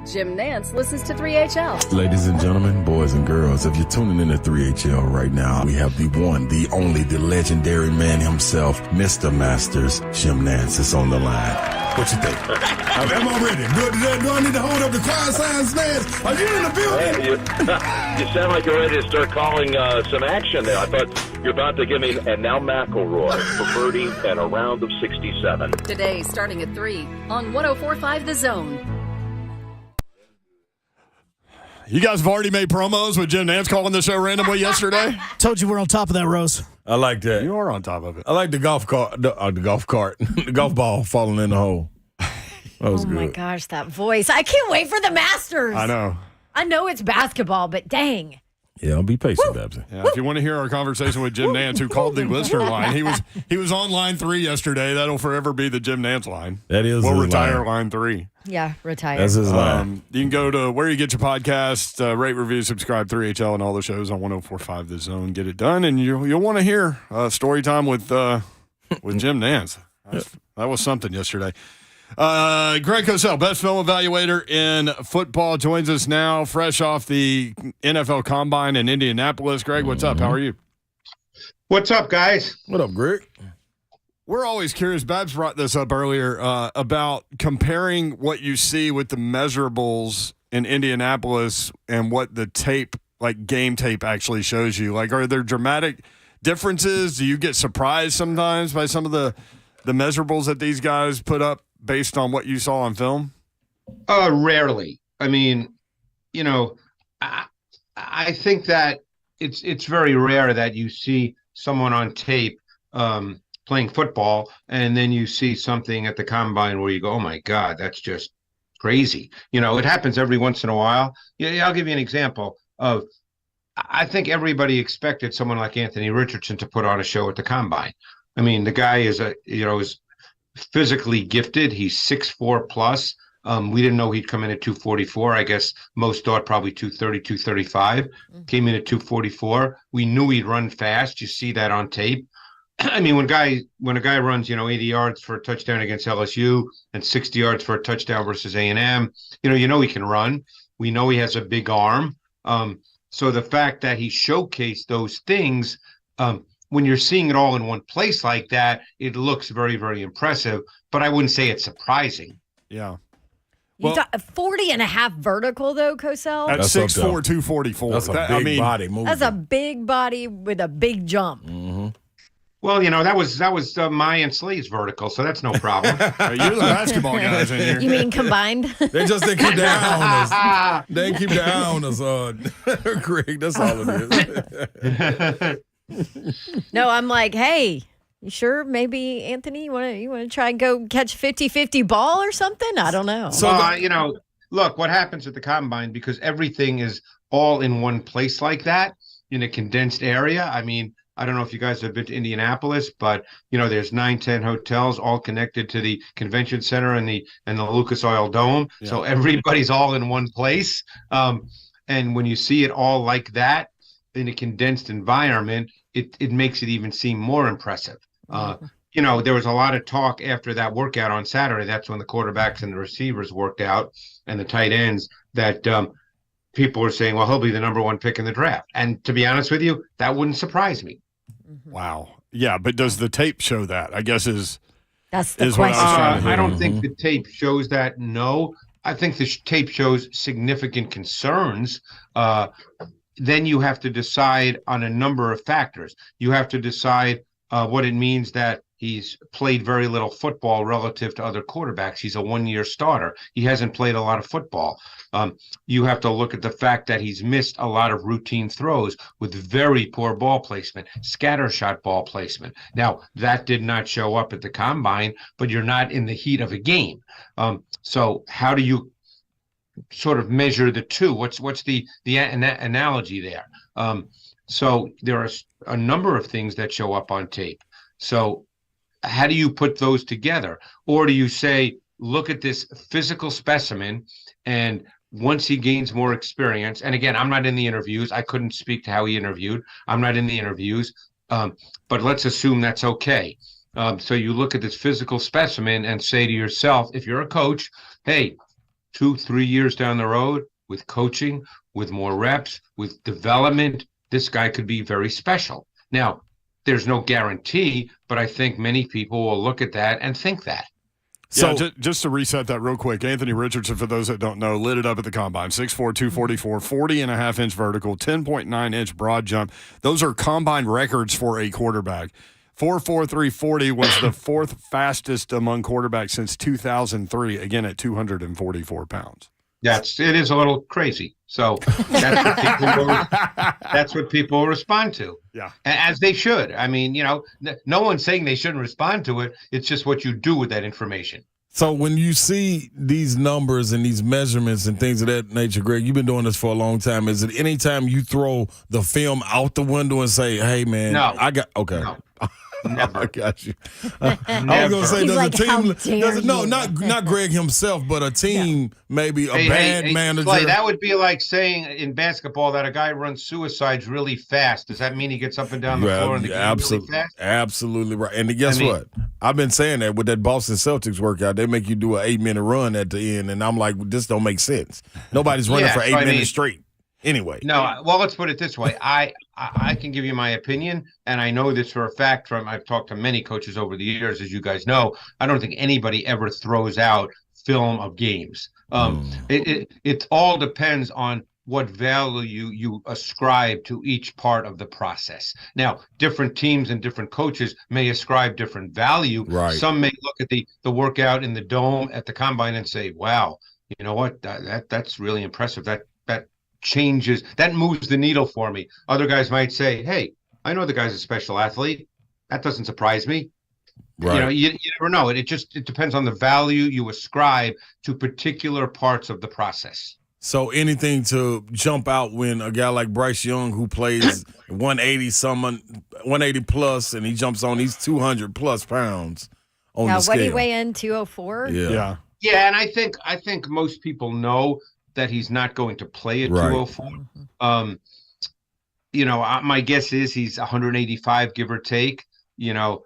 Jim Nance listens to 3HL. Ladies and gentlemen, boys and girls, if you're tuning in to 3HL right now, we have the one, the only, the legendary man himself, Mr. Masters, Jim Nance is on the line. What you think? Am I ready? Do I need to hold up the quiet signs, Nance? Are you in the building? You sound like you're ready to start calling some action there. I thought you're about to give me, and now McElroy for birdie and a round of 67. Today, starting at 3 on 104.5 The Zone. You guys have already made promos with Jim Nance calling the show randomly yesterday. Told you we're on top of that, Rose. I like that. You are on top of it. I like the golf cart, the golf ball falling in the hole. That was good. Oh my gosh, that voice. I can't wait for the Masters. I know it's basketball, but dang. Yeah, I'll be patient, Babsy. Yeah, if you want to hear our conversation with Jim Nance, who called the listener line, he was on line 3 yesterday. That'll forever be the Jim Nance line. That is We'll his retire line. line 3. Yeah, retire. That's his line. You can go to where you get your podcast, rate, review, subscribe, 3HL, and all the shows on 104.5 The Zone. Get it done, and you'll want to hear story time with Jim Nance. That was something yesterday. Greg Cosell, best film evaluator in football, joins us now, fresh off the NFL Combine in Indianapolis. Greg, what's up? How are you? What's up, guys? What up, Greg? We're always curious. Babs brought this up earlier about comparing what you see with the measurables in Indianapolis and what the tape, like game tape, actually shows you. Like, are there dramatic differences? Do you get surprised sometimes by some of the measurables that these guys put up based on what you saw on film? Rarely. I mean, I think that it's very rare that you see someone on tape playing football, and then you see something at the combine where you go, oh my God, that's just crazy. It happens every once in a while. Yeah, I'll give you an example of, I think everybody expected someone like Anthony Richardson to put on a show at the combine. I mean, the guy is is physically gifted. He's 6'4" plus. We didn't know he'd come in at 244. I guess most thought probably 230, 235. Came in at 244. We knew he'd run fast. You see that on tape. I mean, when a guy runs, 80 yards for a touchdown against LSU and 60 yards for a touchdown versus A&M, you know he can run. We know he has a big arm. So the fact that he showcased those things, when you're seeing it all in one place like that, it looks very, very impressive. But I wouldn't say it's surprising. Yeah. You got 40 and a half vertical, though, Cosell? At 6'4", 244. That's a big body movement. That's a big body with a big jump. Mm-hmm. That was my and Slade's vertical, so that's no problem. You're the basketball guys in here. You mean combined? They keep their eye on us. They keep their eye on us, Greg. That's all it is. No, I'm like, hey, you sure? Maybe Anthony, you want to try and go catch 50-50 ball or something? I don't know. So look what happens at the combine, because everything is all in one place like that in a condensed area. I mean, I don't know if you guys have been to Indianapolis, but there's 9-10 hotels all connected to the convention center and the Lucas Oil Dome. Yeah. So everybody's all in one place. And when you see it all like that in a condensed environment, it makes it even seem more impressive. There was a lot of talk after that workout on Saturday. That's when the quarterbacks and the receivers worked out and the tight ends, that people were saying, well, he'll be the number 1 pick in the draft. And to be honest with you, that wouldn't surprise me. Wow. Yeah, but does the tape show that? I guess that's the question. What I don't think the tape shows that. No, I think the tape shows significant concerns. Then you have to decide on a number of factors. You have to decide what it means that he's played very little football relative to other quarterbacks. He's a 1-year starter. He hasn't played a lot of football. You have to look at the fact that he's missed a lot of routine throws with very poor ball placement, scattershot ball placement. Now, that did not show up at the combine, but you're not in the heat of a game. So how do you sort of measure the two? What's the analogy there? So there are a number of things that show up on tape. So how do you put those together? Or do you say, look at this physical specimen, and once he gains more experience, and again, I'm not in the interviews. I couldn't speak to how he interviewed. I'm not in the interviews, but let's assume that's okay. So you look at this physical specimen and say to yourself, if you're a coach, hey, 2-3 years down the road with coaching, with more reps, with development, this guy could be very special. Now, there's no guarantee, but I think many people will look at that and think that. So just to reset that real quick, Anthony Richardson, for those that don't know, lit it up at the combine. 6'4", 244, 40.5-inch vertical, 10.9-inch broad jump. Those are combine records for a quarterback. 4.43 40 was the fourth fastest among quarterbacks since 2003, again at 244 pounds. It is a little crazy. So that's what people respond to. Yeah. As they should. I mean, no one's saying they shouldn't respond to it. It's just what you do with that information. So when you see these numbers and these measurements and things of that nature, Greg, you've been doing this for a long time. Is it any time you throw the film out the window and say, hey, man, No. Okay. No. Never. I got you. I was going to say, does a team, not Greg himself, but a team, maybe a bad manager. Clay, that would be like saying in basketball that a guy runs suicides really fast. Does that mean he gets up and down the floor in the game really fast? Absolutely right. And guess what? I've been saying that with that Boston Celtics workout, they make you do an 8-minute run at the end, and I'm like, this don't make sense. Nobody's running for 8 minutes straight. Anyway. No, well, let's put it this way. I can give you my opinion, and I know this for a fact I've talked to many coaches over the years, as you guys know. I don't think anybody ever throws out film of games. It all depends on what value you ascribe to each part of the process. Now, different teams and different coaches may ascribe different value. Right. Some may look at the workout in the dome at the combine and say, wow, you know what, that's really impressive. That changes, that moves the needle for me. Other guys might say, hey, I know the guy's a special athlete. That doesn't surprise me. Right. You never know. It depends on the value you ascribe to particular parts of the process. So anything to jump out when a guy like Bryce Young, who plays 180 plus, and he jumps on these 200 plus pounds on the scale. What did he weigh in? 204? Yeah. Yeah, and I think most people know that he's not going to play at 204. My guess is he's 185, give or take. So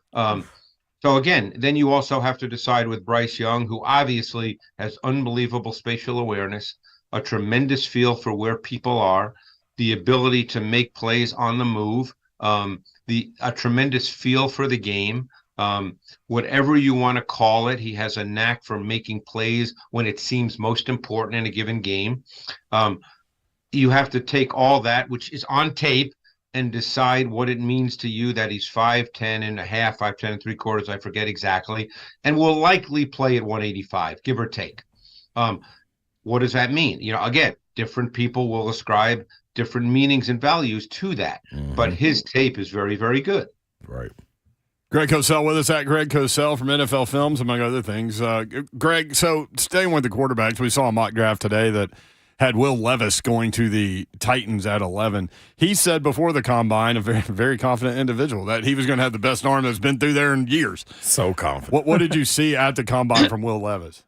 again, then you also have to decide with Bryce Young, who obviously has unbelievable spatial awareness, a tremendous feel for where people are, the ability to make plays on the move, a tremendous feel for the game. Whatever you want to call it, he has a knack for making plays when it seems most important in a given game. You have to take all that, which is on tape, and decide what it means to you that he's 5'10 and a half, 5'10 and 3/4, I forget exactly, and will likely play at 185, give or take. What does that mean? Again, different people will ascribe different meanings and values to that, but his tape is very, very good. Right. Greg Cosell with us at Greg Cosell from NFL Films, among other things. Greg, so staying with the quarterbacks, we saw a mock draft today that had Will Levis going to the Titans at 11. He said before the combine, a very, very confident individual, that he was going to have the best arm that's been through there in years. So confident. What did you see at the combine from Will Levis?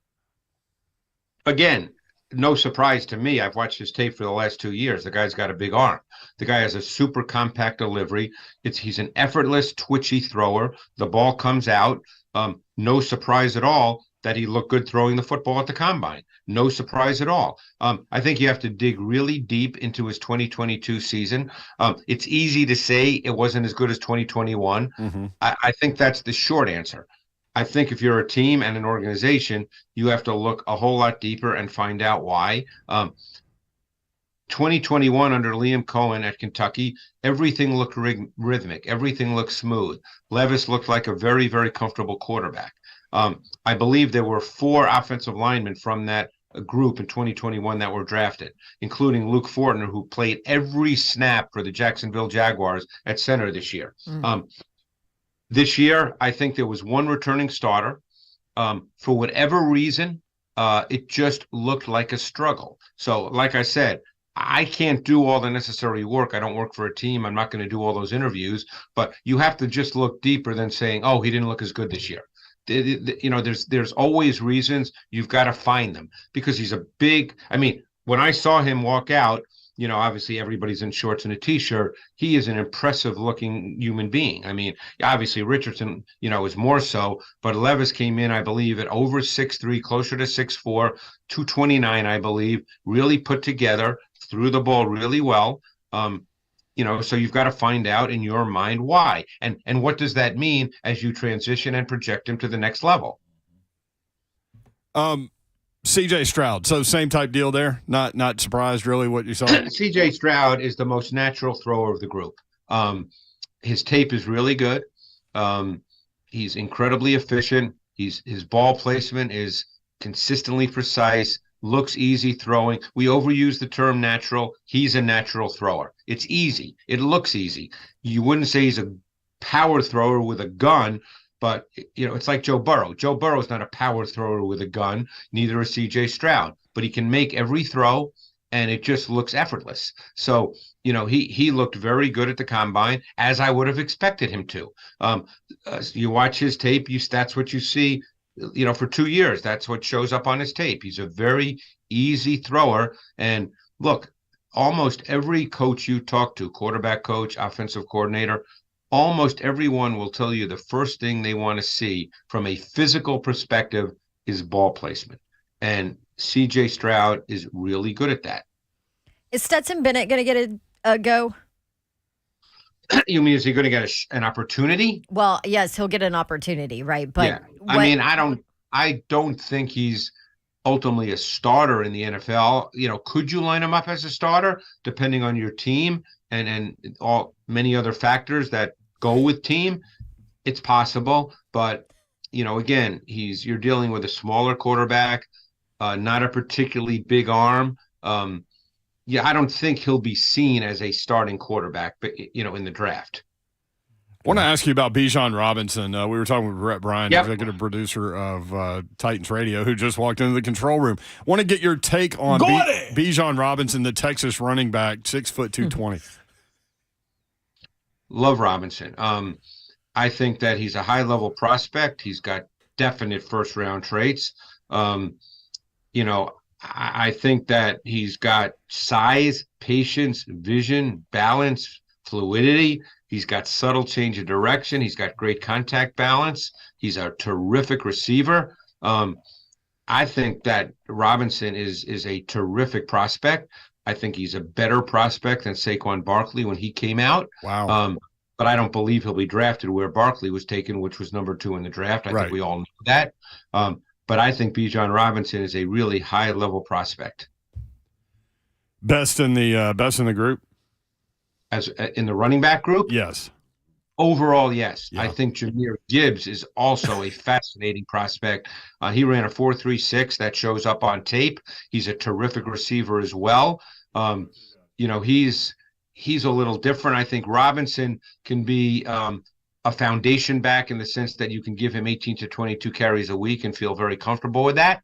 Again, no surprise to me. I've watched his tape for the last 2 years. The guy's got a big arm. The guy has a super compact delivery. He's an effortless, twitchy thrower. The ball comes out. No surprise at all that he looked good throwing the football at the combine. No surprise at all. I think you have to dig really deep into his 2022 season. It's easy to say it wasn't as good as 2021. Mm-hmm. I think that's the short answer. I think if you're a team and an organization, you have to look a whole lot deeper and find out why. 2021 under Liam Cohen at Kentucky, everything looked rhythmic. Everything looked smooth. Levis looked like a very, very comfortable quarterback. I believe there were 4 offensive linemen from that group in 2021 that were drafted, including Luke Fortner, who played every snap for the Jacksonville Jaguars at center this year. This year, I think there was 1 returning starter. For whatever reason, it just looked like a struggle. So, like I said, I can't do all the necessary work. I don't work for a team. I'm not going to do all those interviews. But you have to just look deeper than saying, oh, he didn't look as good this year. There's always reasons. You've got to find them because he's a big – when I saw him walk out, Obviously everybody's in shorts and a t-shirt. He is an impressive looking human being. I mean, obviously Richardson, is more so, but Levis came in, I believe, at over 6'3", closer to 6'4", 229, I believe, really put together, threw the ball really well. So you've got to find out in your mind why. And what does that mean as you transition and project him to the next level? CJ Stroud. So same type deal there. Not surprised really what you saw. CJ Stroud is the most natural thrower of the group. His tape is really good. He's incredibly efficient. His ball placement is consistently precise, looks easy throwing. We overuse the term natural. He's a natural thrower. It's easy. It looks easy. You wouldn't say he's a power thrower with a gun, but, it's like Joe Burrow. Joe Burrow is not a power thrower with a gun. Neither is C.J. Stroud. But he can make every throw, and it just looks effortless. So, he looked very good at the combine, as I would have expected him to. You watch his tape, that's what you see, for 2 years. That's what shows up on his tape. He's a very easy thrower. And, look, almost every coach you talk to, quarterback coach, offensive coordinator, almost everyone will tell you the first thing they want to see from a physical perspective is ball placement. And C.J. Stroud is really good at that. Is Stetson Bennett going to get a go? You mean, is he going to get an opportunity? Well, yes, he'll get an opportunity, right? But yeah. I don't think he's ultimately a starter in the NFL. Could you line him up as a starter depending on your team and all many other factors that go with team? It's possible, but again, you're dealing with a smaller quarterback, not a particularly big arm. I don't think he'll be seen as a starting quarterback, but in the draft. I want to ask you about Bijan Robinson. We were talking with Brett Bryan, executive producer of Titans Radio, who just walked into the control room. Want to get your take on Bijan Robinson, the Texas running back, 6 foot 220. Love Robinson. I think that he's a high-level prospect. He's got definite first-round traits. I think that he's got size, patience, vision, balance, fluidity. He's got subtle change of direction. He's got great contact balance. He's a terrific receiver. I think that Robinson is a terrific prospect. I think he's a better prospect than Saquon Barkley when he came out. Wow. But I don't believe he'll be drafted where Barkley was taken, which was number 2 in the draft. I think we all know that. But I think Bijan Robinson is a really high-level prospect. Best in the group? As in the running back group? Yes. Overall, yes. Yeah. I think Jahmyr Gibbs is also a fascinating prospect. He ran a 4.36 that shows up on tape. He's a terrific receiver as well. He's a little different. I think Robinson can be a foundation back in the sense that you can give him 18 to 22 carries a week and feel very comfortable with that.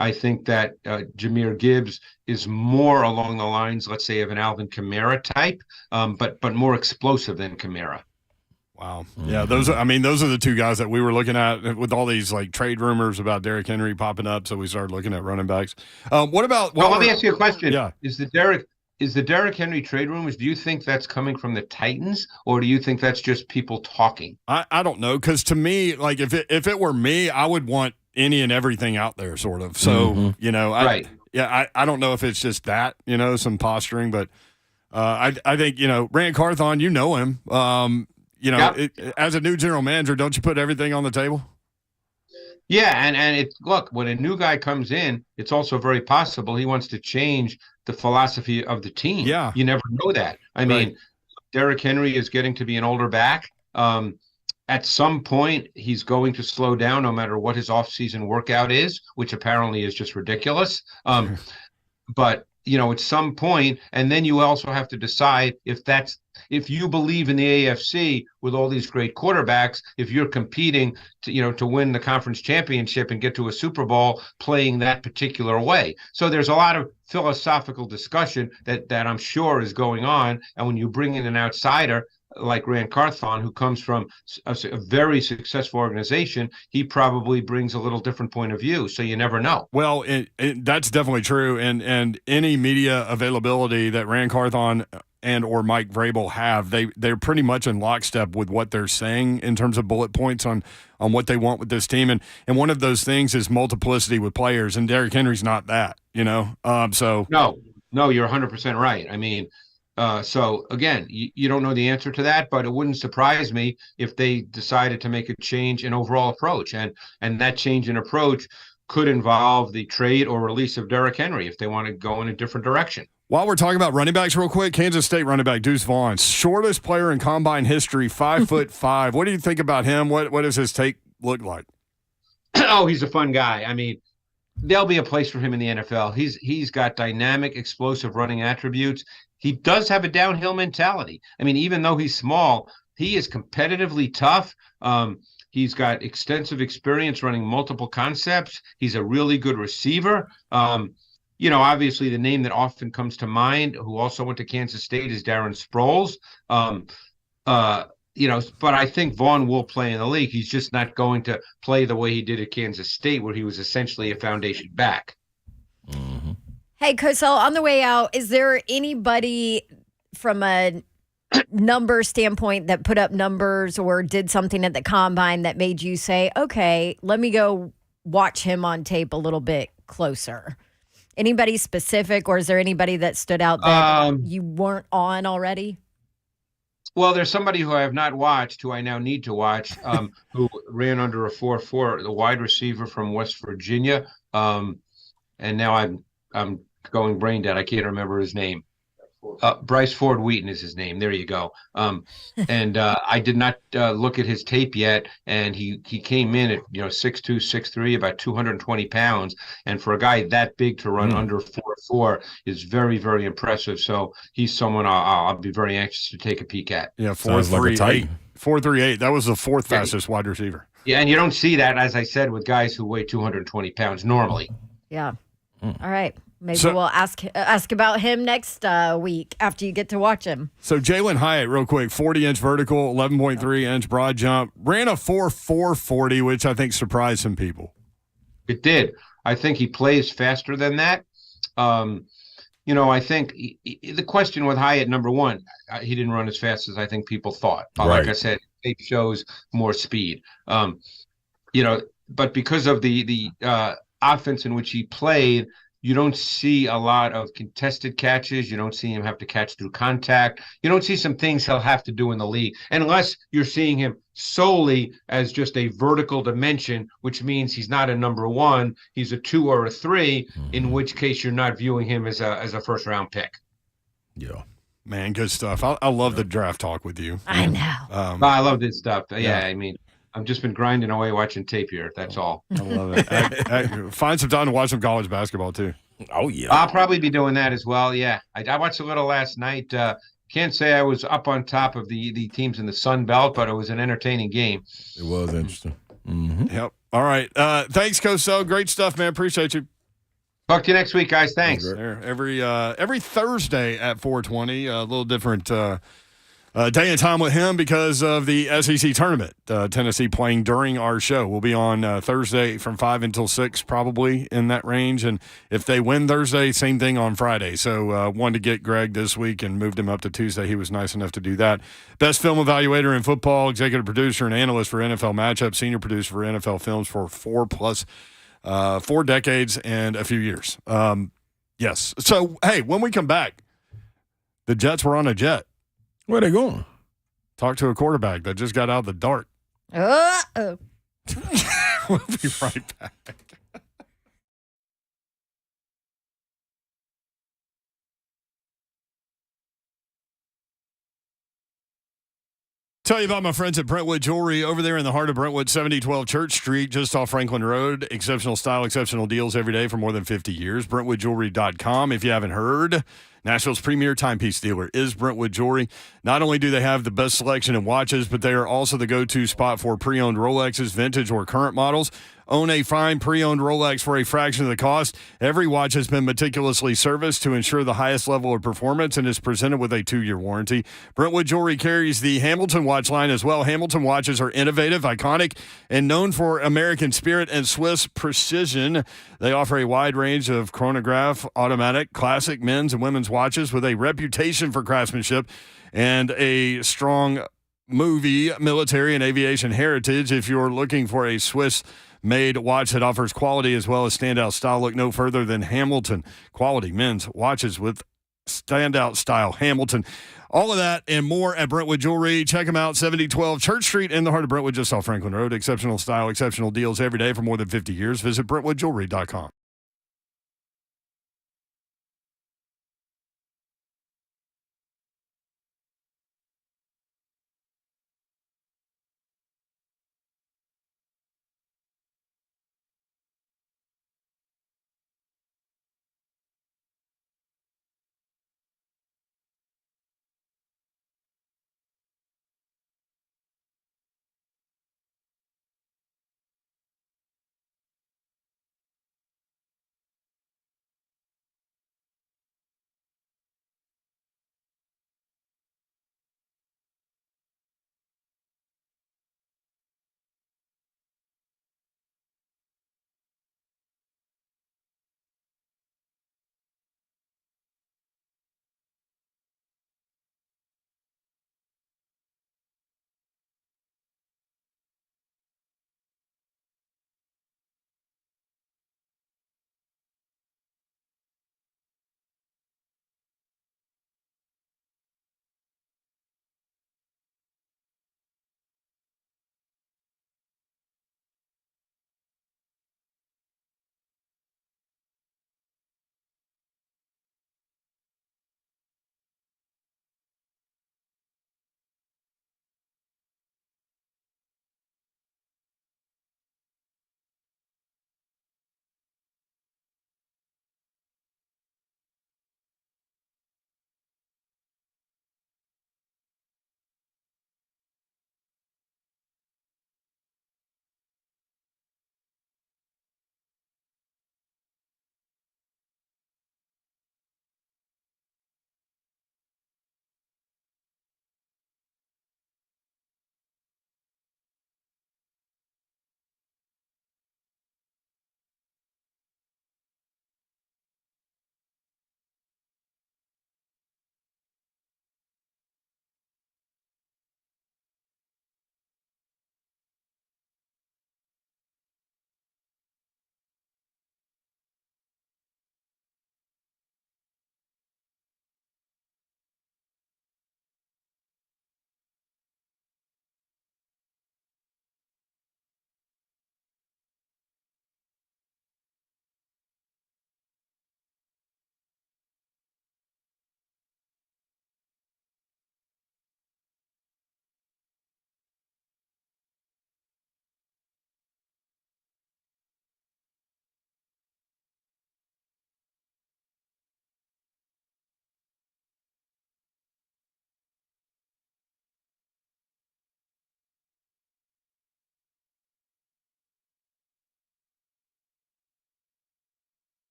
I think that Jahmyr Gibbs is more along the lines, let's say, of an Alvin Kamara type, but more explosive than Kamara. Wow. Yeah, those are the two guys that we were looking at with all these like trade rumors about Derrick Henry popping up, so we started looking at running backs. What about let me ask you a question. Yeah. Is the Derrick Henry trade rumors, do you think that's coming from the Titans, or do you think that's just people talking? I don't know, because to me, like if it were me, I would want any and everything out there, sort of. So, I don't know if it's just that, some posturing, but I think, Rand Carthon, him. As a new general manager, don't you put everything on the table? Yeah, and look, when a new guy comes in, it's also very possible he wants to change the philosophy of the team. Yeah. You never know that. I mean, Derrick Henry is getting to be an older back. At some point, he's going to slow down no matter what his offseason workout is, which apparently is just ridiculous. But, at some point, and then you also have to decide if you believe in the AFC with all these great quarterbacks, if you're competing to win the conference championship and get to a Super Bowl playing that particular way. So there's a lot of philosophical discussion that I'm sure is going on. And when you bring in an outsider, like Rand Carthon, who comes from a very successful organization, he probably brings a little different point of view. So you never know. Well, that's definitely true. And any media availability that Rand Carthon and or Mike Vrabel have, they're pretty much in lockstep with what they're saying in terms of bullet points on what they want with this team. And one of those things is multiplicity with players, and Derrick Henry's not that, so. No, you're 100% right. I mean, so again, you don't know the answer to that, but it wouldn't surprise me if they decided to make a change in overall approach. And that change in approach could involve the trade or release of Derrick Henry if they want to go in a different direction. While we're talking about running backs real quick, Kansas State running back Deuce Vaughn, shortest player in combine history, 5'5". What do you think about him? What does his take look like? Oh, he's a fun guy. I mean, there'll be a place for him in the NFL. He's got dynamic, explosive running attributes. He does have a downhill mentality. I mean, even though he's small, he is competitively tough. He's got extensive experience running multiple concepts. He's a really good receiver. Obviously the name that often comes to mind, who also went to Kansas State, is Darren Sproles. But I think Vaughn will play in the league. He's just not going to play the way he did at Kansas State, where he was essentially a foundation back. Mm-hmm. Hey, Cosell, on the way out, is there anybody from a number standpoint that put up numbers or did something at the combine that made you say, okay, let me go watch him on tape a little bit closer? Anybody specific, or is there anybody that stood out that you weren't on already? Well, there's somebody who I have not watched, who I now need to watch, who ran under a 4.4, the wide receiver from West Virginia. And now I'm going brain dead. I can't remember his name. Bryce Ford Wheaton is his name. There you go. I did not look at his tape yet, and he came in at 6'2", 6'3", about 220 pounds, and for a guy that big to run under 4.4 is very, very impressive. So he's someone I'll be very anxious to take a peek at. Yeah, 4.38. 4.38. That was the fourth fastest wide receiver. Yeah, and you don't see that, as I said, with guys who weigh 220 pounds normally. Yeah. All right. Maybe we'll ask about him next week after you get to watch him. So Jalen Hyatt, real quick, 40-inch vertical, 11.3-inch broad jump, ran a 4.4 40, which I think surprised some people. It did. I think he plays faster than that. I think the question with Hyatt, number one, he didn't run as fast as I think people thought. Right. Like I said, tape shows more speed. But because of the offense in which he played, you don't see a lot of contested catches. You don't see him have to catch through contact. You don't see some things he'll have to do in the league, unless you're seeing him solely as just a vertical dimension, which means he's not a number one. He's a 2 or a 3, in which case you're not viewing him as a first-round pick. Yeah. Man, good stuff. I love the draft talk with you. I know. I love this stuff. Yeah, I mean, I've just been grinding away watching tape here. That's all. I love it. Find some time to watch some college basketball, too. Oh, yeah. I'll probably be doing that as well, yeah. I watched a little last night. Can't say I was up on top of the teams in the Sun Belt, but it was an entertaining game. It was interesting. Mm-hmm. Yep. All right. Thanks, Cosell. Great stuff, man. Appreciate you. Talk to you next week, guys. Thanks. Every Thursday at 4:20, a little different day and time with him because of the SEC tournament. Tennessee playing during our show. We'll be on Thursday from 5 until 6, probably in that range. And if they win Thursday, same thing on Friday. So wanted to get Greg this week and moved him up to Tuesday. He was nice enough to do that. Best film evaluator in football, executive producer and analyst for NFL Matchup, senior producer for NFL Films for 4 decades and a few years. Yes. So, hey, when we come back, the Jets were on a jet. Where are they going? Talk to a quarterback that just got out of the dart. Uh-oh. We'll be right back. Tell you about my friends at Brentwood Jewelry over there in the heart of Brentwood, 7012 Church Street, just off Franklin Road. Exceptional style, exceptional deals every day for more than 50 years. BrentwoodJewelry.com. If you haven't heard, Nashville's premier timepiece dealer is Brentwood Jewelry. Not only do they have the best selection in watches, but they are also the go-to spot for pre-owned Rolexes, vintage or current models. Own a fine pre-owned Rolex for a fraction of the cost. Every watch has been meticulously serviced to ensure the highest level of performance and is presented with a 2-year warranty. Brentwood Jewelry carries the Hamilton watch line as well. Hamilton watches are innovative, iconic, and known for American spirit and Swiss precision. They offer a wide range of chronograph, automatic, classic men's and women's watches with a reputation for craftsmanship and a strong movie, military, and aviation heritage. If you're looking for a Swiss-made watch that offers quality as well as standout style, look no further than Hamilton. Quality men's watches with standout style. Hamilton. All of that and more at Brentwood Jewelry. Check them out, 7012 Church Street in the heart of Brentwood, just off Franklin Road. Exceptional style, exceptional deals every day for more than 50 years. Visit BrentwoodJewelry.com.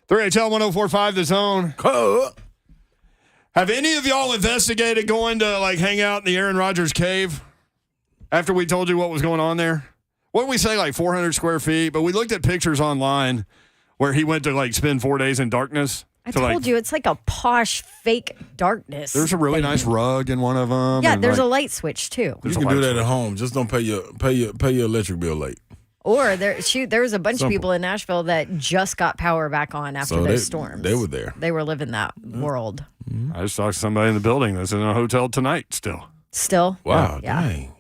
3HL 1045 The Zone. Have any of y'all investigated going to like hang out in the Aaron Rodgers cave after we told you what was going on there? What did we say, like 400 square feet? But we looked at pictures online where he went to like spend 4 days in darkness. I told you, it's like a posh fake darkness. There's a really nice rug in one of them. Yeah, there's a light switch too. You can do that at home. Just don't pay your electric bill late. Or there's a bunch of people in Nashville that just got power back on after those storms. They were there. They were living that world. I just talked to somebody in the building that's in a hotel tonight still. Still? Wow, Yeah. dang.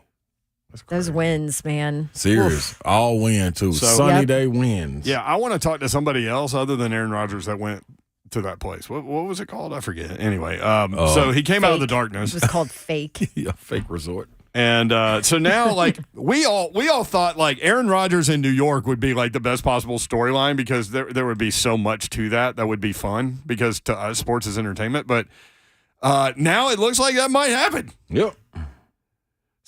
Those winds, man. Serious. Oof. All wind, too. So- Sunny day winds. Yeah, I want to talk to somebody else other than Aaron Rodgers that went to that place. What was it called? I forget. Anyway, so he came out of the darkness. It was called Fake. Yeah, fake resort. And so now, like, we all thought, like, Aaron Rodgers in New York would be, like, the best possible storyline because there would be so much to that would be fun because to us, sports is entertainment. But now it looks like that might happen. Yep.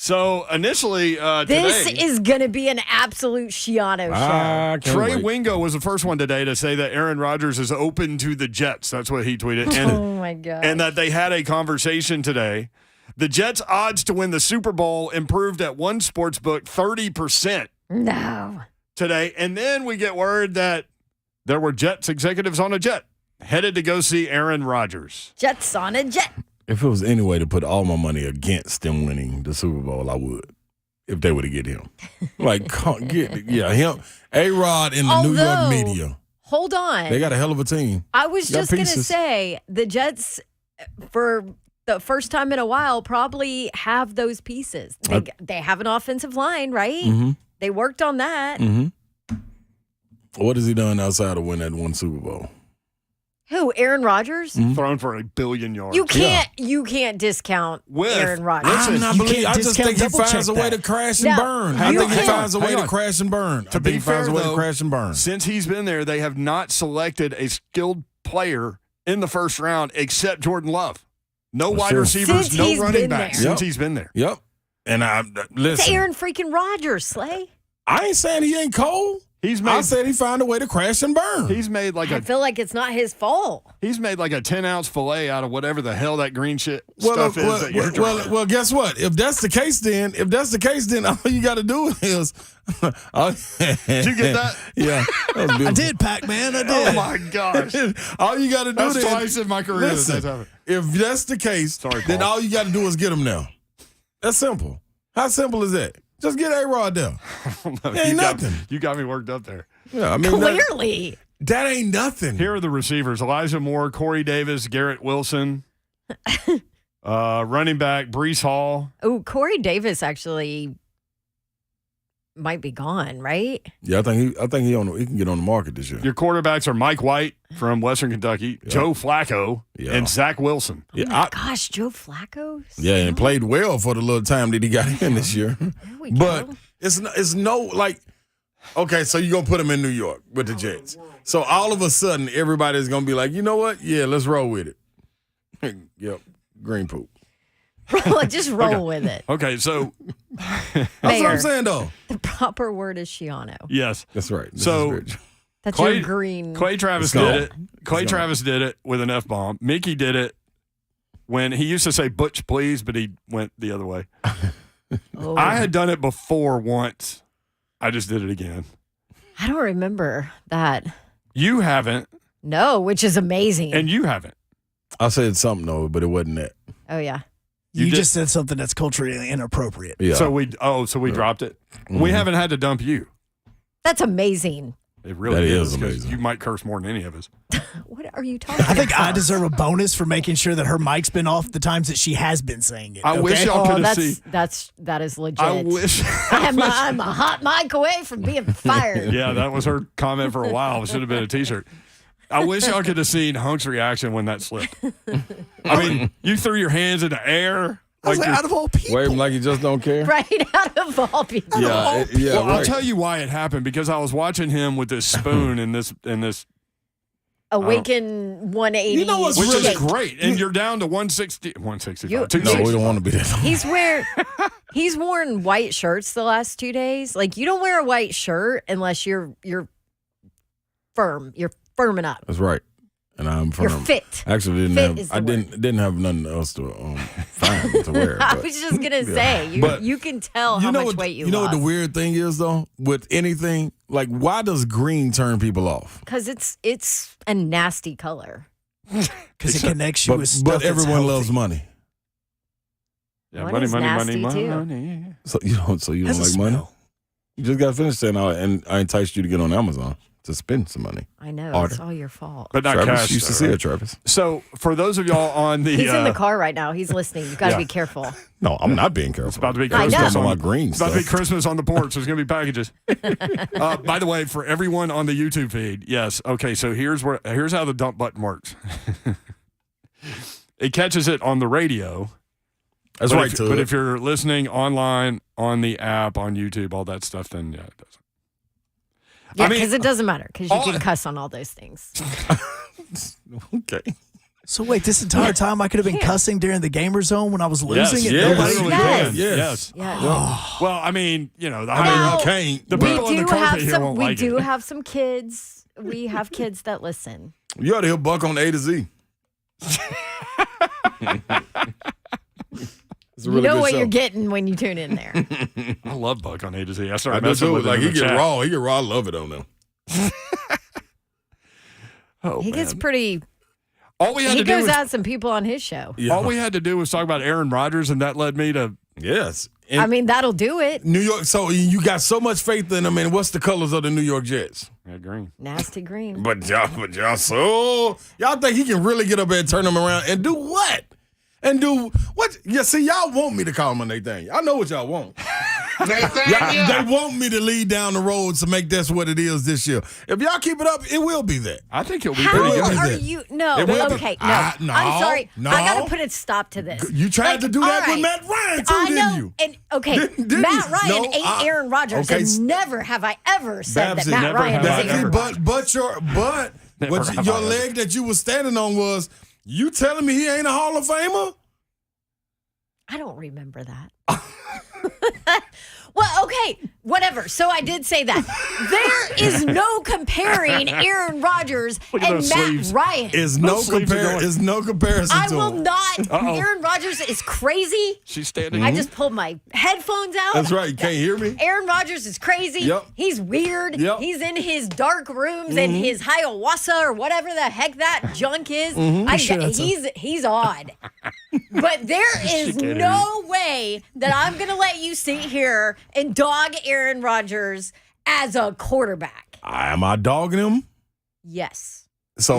So initially This today, is going to be an absolute Shiano show. Trey Wingo was the first one today to say that Aaron Rodgers is open to the Jets. That's what he tweeted. And, Oh, my God. And that they had a conversation today. The Jets' odds to win the Super Bowl improved at one sportsbook 30%. No. Today. And then we get word that there were Jets executives on a jet headed to go see Aaron Rodgers. Jets on a jet. If it was any way to put all my money against them winning the Super Bowl, I would. If they were to get him. Like, him. A-Rod in the New York media. Hold on. They got a hell of a team. I was Got just going to pieces. say the Jets, for the first time in a while, probably have those pieces. They have an offensive line, right? Mm-hmm. They worked on that. Mm-hmm. What has he done outside of win that one Super Bowl? Who? Aaron Rodgers? Thrown for 1 billion yards. You can't discount Aaron Rodgers. I'm not believing. I just think he finds a way to crash and burn. I think he finds a way to crash and burn. To be fair, though, since he's been there, they have not selected a skilled player in the first round except Jordan Love. No wide receivers, no running backs since he's been there. Yep. And listen. It's Aaron freaking Rodgers, Slay. I ain't saying he ain't cold. I said he found a way to crash and burn. He's made like I feel like it's not his fault. He's made like a 10-ounce fillet out of whatever the hell that green shit stuff is. Well, guess what? If that's the case, then all you got to do is. Did you get that? Yeah, I did, Pac-Man. I did. Oh my gosh! All you got to do that's twice in my career. Listen, if that's the case, then all you got to do is get him now. That's simple. How simple is that? Just get A-Rod there. Ain't nothing. You got me worked up there. Yeah, I mean, Clearly. That ain't nothing. Here are the receivers: Elijah Moore, Corey Davis, Garrett Wilson, running back Breece Hall. Oh, Corey Davis actually might be gone, right? Yeah, I think he can get on the market this year. Your quarterbacks are Mike White from Western Kentucky, Joe Flacco, and Zach Wilson. Oh my gosh, Joe Flacco. Yeah, and played well for the little time that he got in this year. But it's no like. Okay, so you're going to put him in New York with the Jets. So all of a sudden, everybody's going to be like, you know what? Yeah, let's roll with it. Yep, green poop. Just roll with it. Okay, so. That's what I'm saying, though. The proper word is Shiano. Yes. That's right. That's your green. Clay Travis did it. Clay Travis did it with an F-bomb. Mickey did it when he used to say Butch, please, but he went the other way. Oh. I had done it before once. I just did it again. I don't remember that. You haven't. No, which is amazing. And you haven't. I said something, though, but it wasn't that. Oh, yeah. You just said something that's culturally inappropriate. Yeah. So we dropped it. Mm-hmm. We haven't had to dump you. That's amazing. It really is amazing. You might curse more than any of us. What are you talking about? I think I deserve a bonus for making sure that her mic's been off the times that she has been saying it. I wish y'all could have seen. That is legit. I wish. I'm a hot mic away from being fired. Yeah, that was her comment for a while. It should have been a T-shirt. I wish y'all could have seen Hunk's reaction when that slipped. I mean, you threw your hands in the air. Like out of all people. Waving like you just don't care. Right, out of all people. Yeah, well, right. I'll tell you why it happened, because I was watching him with this spoon and this Awaken 180. You know what's which really is great. And you're down to 165. No, we don't want to be that. He's worn white shirts the last 2 days. Like, you don't wear a white shirt unless you're firm. You're firming up. That's right. And I'm firm. You're fit. Actually, didn't have nothing else to find to wear. I was just gonna say, you can tell how much weight you know lost. what the weird thing is though with anything, like why does green turn people off? Because it's a nasty color. Because it connects you with stuff. But everyone loves money. Yeah, Money's money. nasty, So you don't like money? You just got finished saying, and I enticed you to get on Amazon to spend some money. I know. Order. It's all your fault. But not Travis cash. used to see it, Travis. So for those of y'all on the, He's in the car right now. He's listening. You've got to be careful. No, I'm not being careful. It's about to be I Christmas. know. On my green It's about to be stuff. Christmas on the porch. There's going to be packages. By the way, for everyone on the YouTube feed, yes. Okay, so here's how the dump button works. It catches it on the radio. That's right, too. But if you're listening online, on the app, on YouTube, all that stuff, then yeah, it doesn't. Yeah, because it doesn't matter because you all- can cuss on all those things. Okay. So wait, this entire time I could have been cussing during the gamer zone when I was losing and yes, nobody literally Yes. can. Yes. Yeah. Well, I mean, the I higher mean, you can't. the but people on the carpet here won't we like do it. have some kids. We have kids that listen. You ought to hear Buck on A to Z. It's a You really know good what show. you're getting when you tune in there. I love Buck on A to Z. I I started do messing too. with him Like in he the get chat. raw. He get raw. I love it on them. Oh, He gets man. pretty. All we had He to do goes was at some people on his show. Yeah. all we had to do was talk about Aaron Rodgers, and that led me to Yes. I mean, that'll do it. New York. So you got so much faith in them. And what's the colors of the New York Jets? green. Nasty green. But y'all think he can really get up there and turn them around and do what? And do what? Yeah, see, y'all want me to call him a Nathaniel. I know what y'all want. They want me to lead down the road to make this what it is this year. If y'all keep it up, it will be that. I think he'll be How pretty good. are you? No, It will be. okay, no. No, I'm sorry. no. I got to put a stop to this. You tried to do that all with right. Matt Ryan too, I didn't know. you? And okay, Didn't Matt you? Ryan No, ain't Aaron Rodgers, okay. and never have I ever said Babsy, that Matt never Ryan have is I Aaron ever. Rodgers. Your leg that you was standing on was you telling me he ain't a Hall of Famer? I don't remember that. Well, okay, whatever. So I did say that. There is no comparing Aaron Rodgers Look at and those Matt sleeves. Ryan. Is no sleeves are going. comparison I to will him. not. Uh-oh. Aaron Rodgers is crazy. She's standing. I just pulled my headphones out. That's right. You can't hear me? Aaron Rodgers is crazy. Yep. He's weird. Yep. He's in his dark rooms and his ayahuasca or whatever the heck that junk is. He's odd. But there is no way that I'm going to let you sit here and dog Aaron Rodgers as a quarterback. Am I dogging him? Yes. So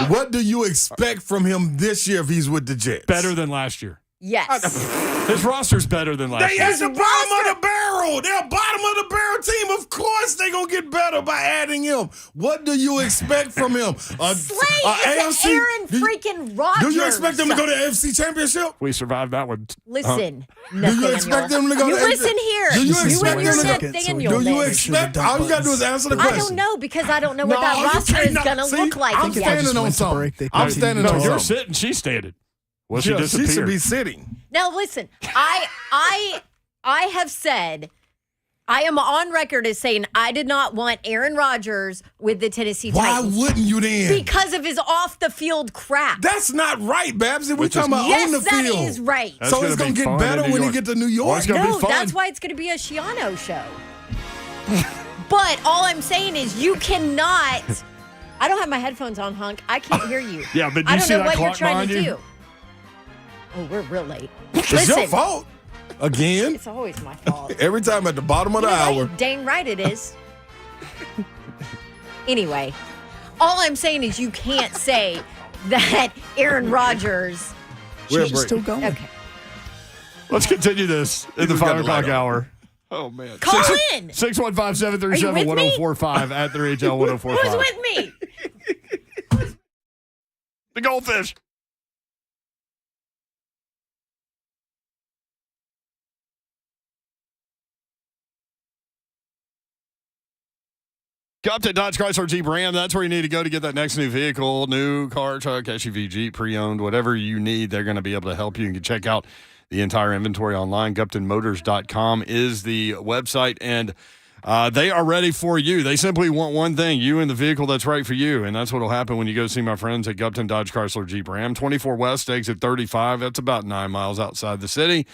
what do you expect from him this year if he's with the Jets? better than last year. Yes. His roster's better than last They year. at the bottom of the barrel. They're a bottom of the barrel team. Of course they're going to get better by adding him. What do you expect from him? Slay is Aaron freaking Rodgers. Do you expect them to go to the AFC Championship? We survived that one. Listen, Do you expect them to go You to listen here. Do you expect and your them to go? Nathaniel. Do you then. expect? All you got to do is answer the question. I don't know because I don't know what No, that you roster is cannot- going to see, look like I'm yet. standing on something. I'm standing on You're something. sitting. She's standing. Well, she Yeah, disappeared. she should be sitting. Now listen, I have said, I am on record as saying I did not want Aaron Rodgers with the Tennessee Titans. Why wouldn't you then? Because of his off the field crap. That's not right, Babsy. We're talking about yes, on the that field. is right. That's So it's gonna going be to get fun better in New when he York. get to New York? Well, it's gonna No, be fun. that's why it's going to be a Shiano show. But all I'm saying is you cannot. I don't have my headphones on, Hunk. I can't hear you. Yeah, but I you don't see know that what you're clock trying to behind you? do. Oh, we're real late. It's your fault. Again. It's always my fault. Every time at the bottom of the hour. Dang right it is. Anyway, all I'm saying is you can't say that Aaron Rodgers. We're She's still going. Okay. Let's continue this in the We got 5 the light o'clock on. hour. Oh, man. Call in. 615-737-1045 at the HL 1045. Who's with me? The goldfish. Upton Dodge Chrysler Jeep Ram. That's where you need to go to get that next new vehicle, new car, truck, SUV, Jeep, pre-owned, whatever you need. They're going to be able to help you. You can check out the entire inventory online. GuptonMotors.com is the website. And They are ready for you. They simply want one thing, you in the vehicle that's right for you. And that's what will happen when you go see my friends at Gupton Dodge Chrysler Jeep Ram. 24 West, exit 35. That's about 9 miles outside the city.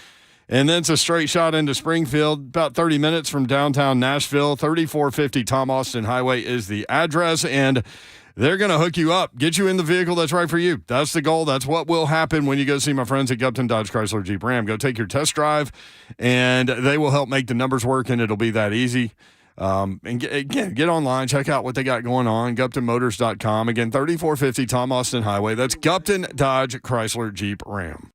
And then it's a straight shot into Springfield, about 30 minutes from downtown Nashville. 3450 Tom Austin Highway is the address. And they're going to hook you up, get you in the vehicle that's right for you. That's the goal. That's what will happen when you go see my friends at Gupton Dodge Chrysler Jeep Ram. Go take your test drive, and they will help make the numbers work, and it'll be that easy. And get online, check out what they got going on, GuptonMotors.com. Again, 3450 Tom Austin Highway. That's Gupton Dodge Chrysler Jeep Ram.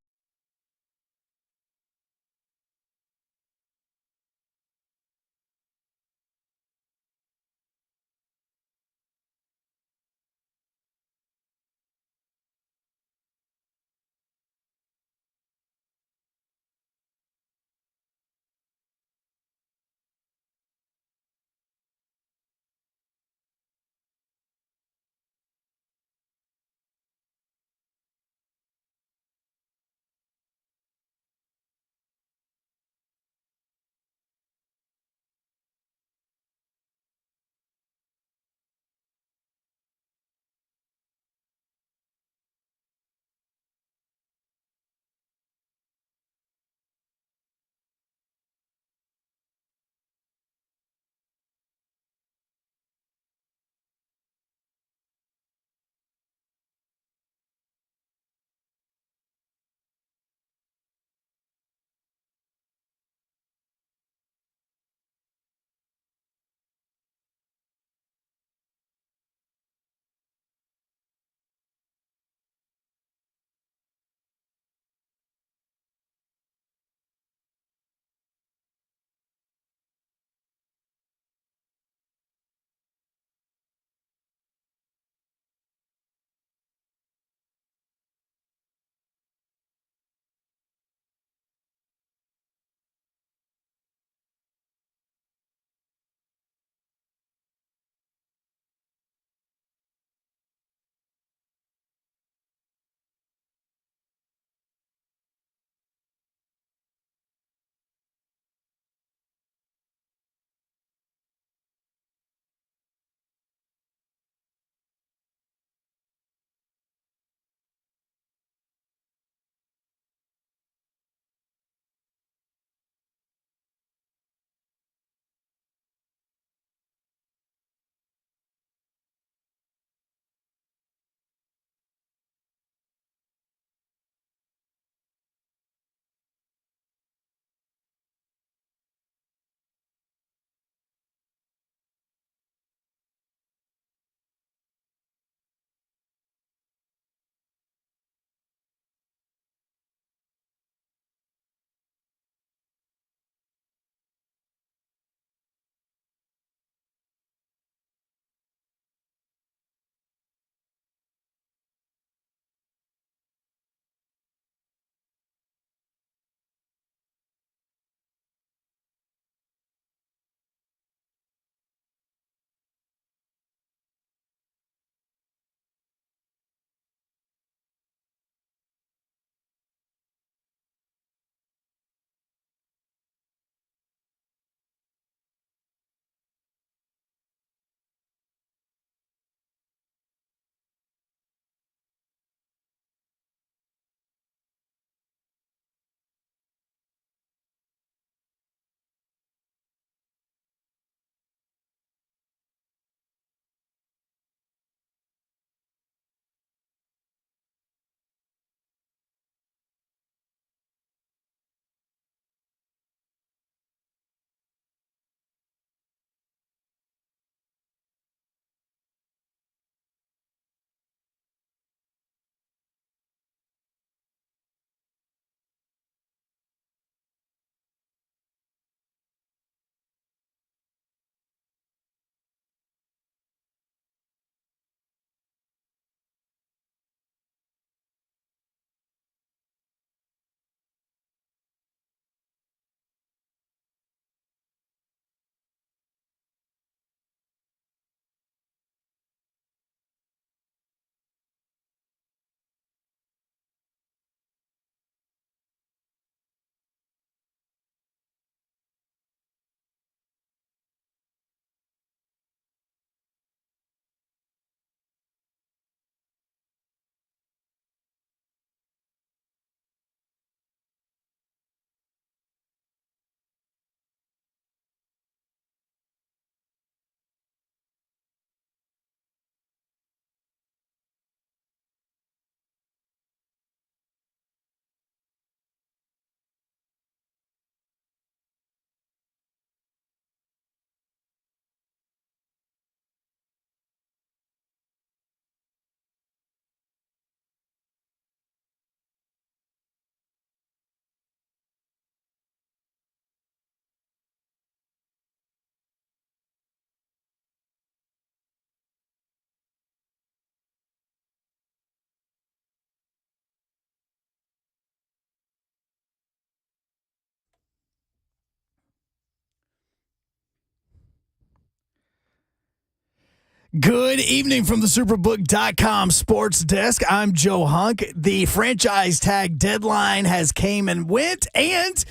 Good evening from the Superbook.com sports desk. I'm Joe Hunk. The franchise tag deadline has came and went, and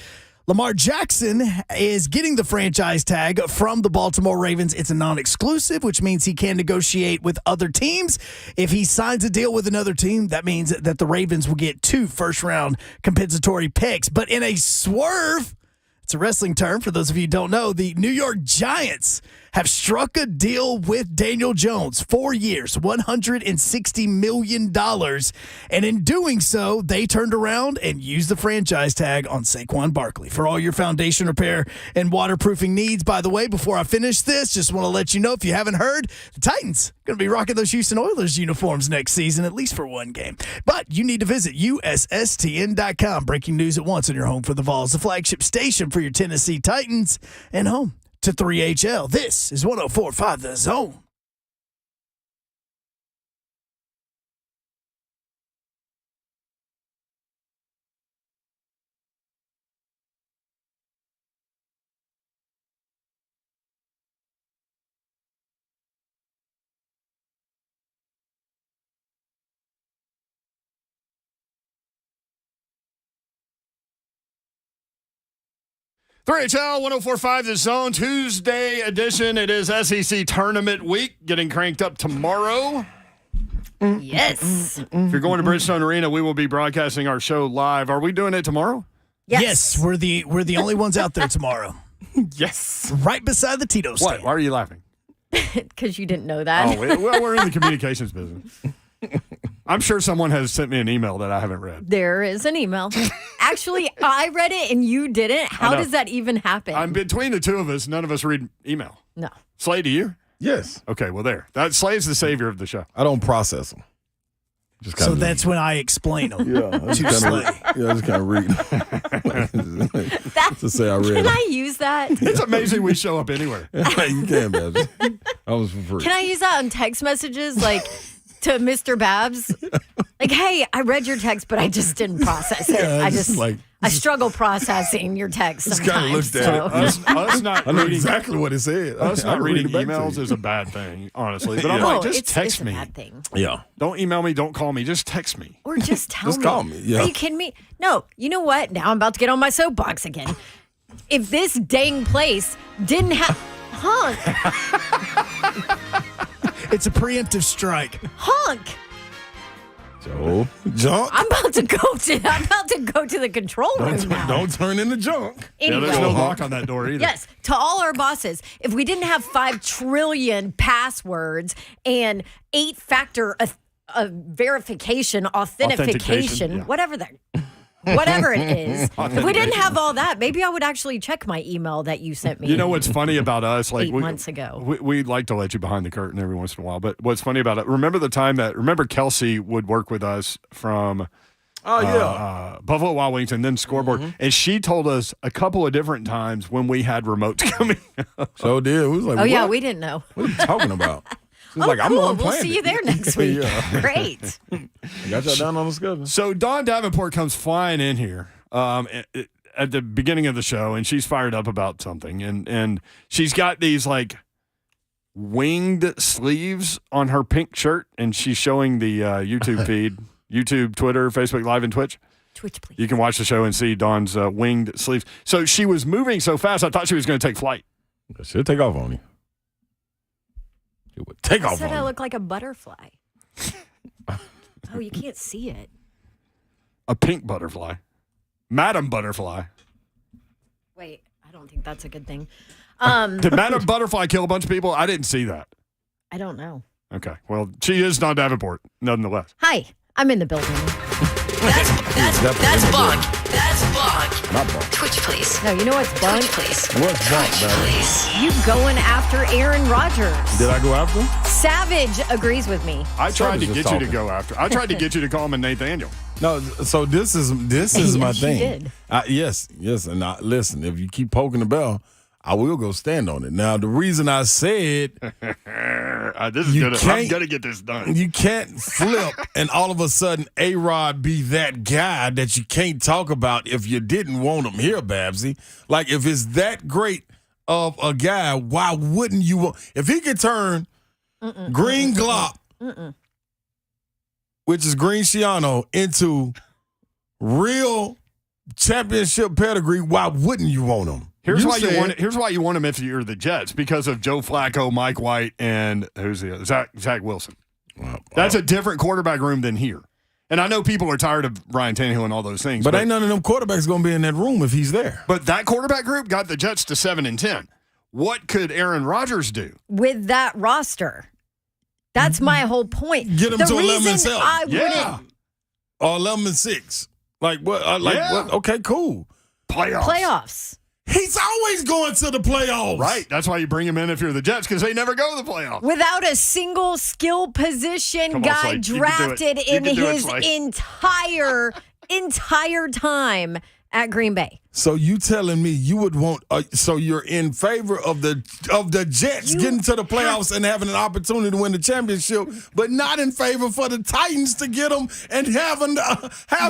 Lamar Jackson is getting the franchise tag from the Baltimore Ravens. It's a non-exclusive, which means he can negotiate with other teams. If he signs a deal with another team, that means that the Ravens will get 2 first-round compensatory picks. But in a swerve, it's a wrestling term for those of you who don't know, the New York Giants have struck a deal with Daniel Jones, 4 years, $160 million. And in doing so, they turned around and used the franchise tag on Saquon Barkley. For all your foundation repair and waterproofing needs, by the way, before I finish this, just want to let you know, if you haven't heard, the Titans going to be rocking those Houston Oilers uniforms next season, at least for one game. But you need to visit USSTN.com. Breaking news at once on your home for the Vols, the flagship station for your Tennessee Titans, and home to 3HL. This is 104.5 The Zone. .3HL 104.5 The Zone, Tuesday edition. It is SEC Tournament Week, getting cranked up tomorrow. Yes. If you're going to Bridgestone Arena, we will be broadcasting our show live. Are we doing it tomorrow? Yes, we're the only ones out there tomorrow. Yes. Right beside the Tito stand. What? Why are you laughing? Because you didn't know that. Oh, well, we're in the communications business. I'm sure someone has sent me an email that I haven't read. There is an email. Actually, I read it and you didn't. How does that even happen? I'm between the two of us. None of us read email. No. Slay, do you? Yes. Okay, well, there. Slay's the savior of the show. I don't process them. So that's when I explain them to Slay. I just kind of read. To say I read. Can I use that? It's amazing we show up anywhere. You can, Babs. I was for free. Can I use that on text messages, like to Mr. Babs? Like, hey, I read your text, but I just didn't process it. I struggle processing your text sometimes. Just kind of looked at it. Us not I know reading, exactly what it said. Us I not can reading read it back to emails you. is a bad thing, honestly. But I'm Yeah. like, just it's text a me. bad thing. Yeah. Don't email me. Don't call me. Just text me. Or just tell me. Just call me. Yeah. Are you kidding me? No. You know what? Now I'm about to get on my soapbox again. If this dang place didn't have... Honk. It's a preemptive strike. Honk. Joe, junk. I'm about to go to the control room now. Don't turn into junk. Anyway. Yeah, there's no lock on that door either. Yes, to all our bosses, if we didn't have 5 trillion passwords and 8-factor verification, authentication, whatever it is, if we didn't have all that, maybe I would actually check my email that you sent me. You know what's funny about us? Like 8 months ago. We like to let you behind the curtain every once in a while. But what's funny about it? Remember Kelsey would work with us from Buffalo Wild Wings and then Scoreboard, and she told us a couple of different times when we had remotes coming up. So did. We was like, Oh yeah, what? we didn't know. What are you talking about? She was Oh, like, I'm cool. the one We'll playing see it. you there next week. Yeah. Great. Got y'all down on the schedule. So Dawn Davenport comes flying in here at the beginning of the show, and she's fired up about something, and she's got these like winged sleeves on her pink shirt, and she's showing the YouTube feed, YouTube, Twitter, Facebook Live, and Twitch. Twitch, please. You can watch the show and see Dawn's winged sleeves. So she was moving so fast, I thought she was going to take flight. She'll take off on you. It would take I off said on I you. look like a butterfly. Oh, you can't see it. A pink butterfly. Madam Butterfly. Wait, I don't think that's a good thing. Did Madam Butterfly kill a bunch of people? I didn't see that. I don't know. Okay. Well, she is Dawn Davenport, nonetheless. Hi, I'm in the building. That's bunk. That's bunk. Not bunk. Twitch, please. No, you know what's bunk? Twitch, please. What's bunk, baby? You going after Aaron Rodgers. Did I go after him? Savage agrees with me. I tried to just get you talking. to go after. I tried to get you to call him a Nathaniel. No, so this is my Yes, you thing. did. Yes, and listen, if you keep poking the bell, I will go stand on it. Now, the reason I said this is good. I'm gonna get this done. You can't flip and all of a sudden A-Rod be that guy that you can't talk about if you didn't want him here, Babsy. Like, if it's that great of a guy, why wouldn't you want? If he could turn green glop, which is green Schiano, into real championship pedigree, why wouldn't you want him? Here's why you want him if you're the Jets, because of Joe Flacco, Mike White, and who's the other? Zach Wilson. That's a different quarterback room than here. And I know people are tired of Ryan Tannehill and all those things. But ain't none of them quarterbacks going to be in that room if he's there. But that quarterback group got the Jets to 7-10. What could Aaron Rodgers do with that roster? That's my whole point. Get him the to 11-7. I wouldn't. Or 11-6. Like what? What? Okay, cool. Playoffs. He's always going to the playoffs. Right. That's why you bring him in if you're the Jets, because they never go to the playoffs. Without a single skill position guy drafted in his entire time at Green Bay. So you telling me you would want? So you're in favor of the Jets getting to the playoffs and having an opportunity to win the championship, but not in favor for the Titans to get them and have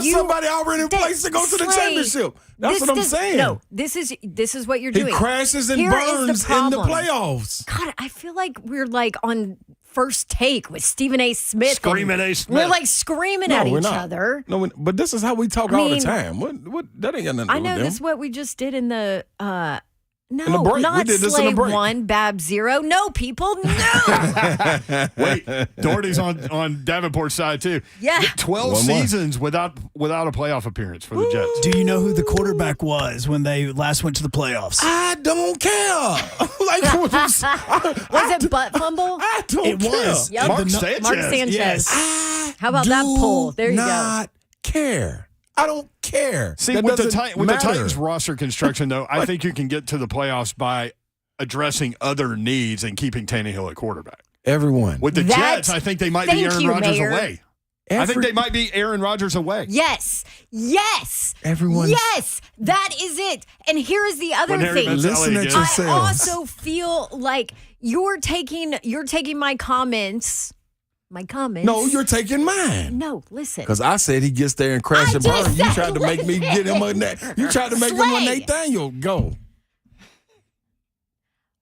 somebody already in place to go to the championship. That's what I'm saying. No, this is what you're doing. He crashes and burns in the playoffs. God, I feel like we're like on First Take with Stephen A. Smith. Screaming A. Smith. We're like screaming at each other. No, but this is how we talk all the time. What? That ain't got nothing to do with I know them. this is what we just did in the in the break. Not We did this in Slay the break. 1, Bab 0. No, people, no. Wait, Doherty's on Davenport's side too. Yeah. 12 seasons without a playoff appearance for the Jets. Do you know who the quarterback was when they last went to the playoffs? I don't care. Was it butt fumble? I don't It care. was. Yep. Mark Sanchez. Mark Sanchez. Yes. How about that poll? There you go. Not care. I don't care. See, That with the doesn't Titans matter. roster construction, though, I think you can get to the playoffs by addressing other needs and keeping Tannehill at quarterback. Everyone. With the Jets, I think they might be Aaron Rodgers away. I think they might be Aaron Rodgers away. Yes. Everyone. Yes. That is it. And here is the other thing. Listen at yourselves. I also feel like you're taking my comments. No, you're taking mine. No, listen. Because I said he gets there and crash and burn. You tried to make me get him a You tried to make him a Nathaniel. Go.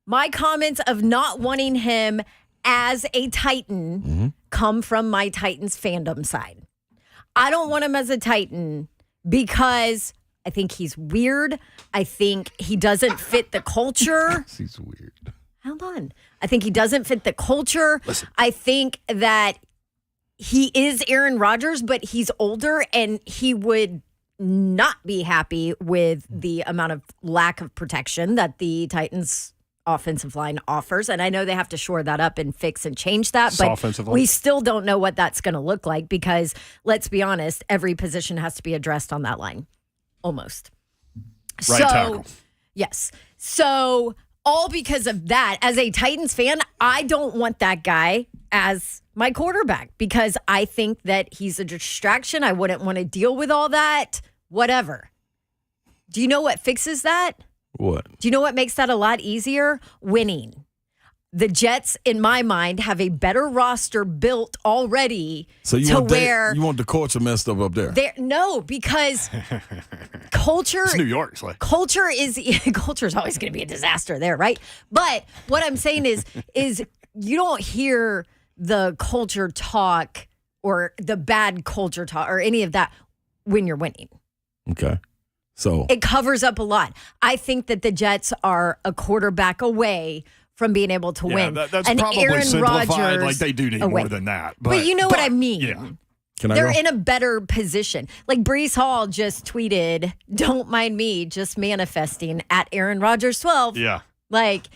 My comments of not wanting him as a Titan come from my Titans fandom side. I don't want him as a Titan because I think he's weird. I think he doesn't fit the culture. He's weird. Hold on. I think he doesn't fit the culture. Listen. I think that he is Aaron Rodgers, but he's older and he would not be happy with the amount of lack of protection that the Titans offensive line offers. And I know they have to shore that up and fix and change that, but we still don't know what that's going to look like because let's be honest, every position has to be addressed on that line. Almost. Right tackle. Yes. So all because of that, as a Titans fan, I don't want that guy as my quarterback because I think that he's a distraction. I wouldn't want to deal with all that, whatever. Do you know what fixes that? What? Do you know what makes that a lot easier? Winning. The Jets, in my mind, have a better roster built already So you to want where you want the culture messed up there? no, because culture. It's New York. It's like. Culture is always going to be a disaster there, right? But what I'm saying is you don't hear the culture talk or the bad culture talk or any of that when you're winning. Okay. So it covers up a lot. I think that the Jets are a quarterback away from being able to win. That's and probably Aaron simplified. Rodgers Like they do need away. more than that. But you know what I mean. Yeah. They're in a better position. Like Breece Hall just tweeted, "Don't mind me, just manifesting at Aaron Rodgers 12." Yeah. Like,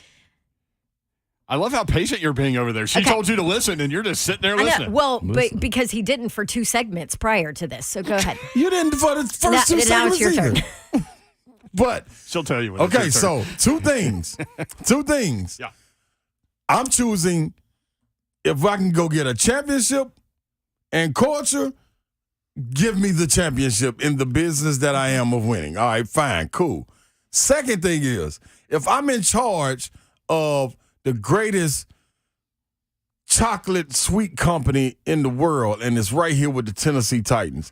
I love how patient you're being over there. She told you to listen, and you're just sitting there I know. listening. Well, but because he didn't for 2 segments prior to this. So go ahead. You didn't for the first 2 now segments it's your either. turn. But she'll tell you. When okay, it's your turn. so 2 things. 2 things. Yeah. I'm choosing if I can go get a championship and culture, give me the championship in the business that I am of winning. All right, fine, cool. Second thing is, if I'm in charge of the greatest chocolate sweet company in the world, and it's right here with the Tennessee Titans,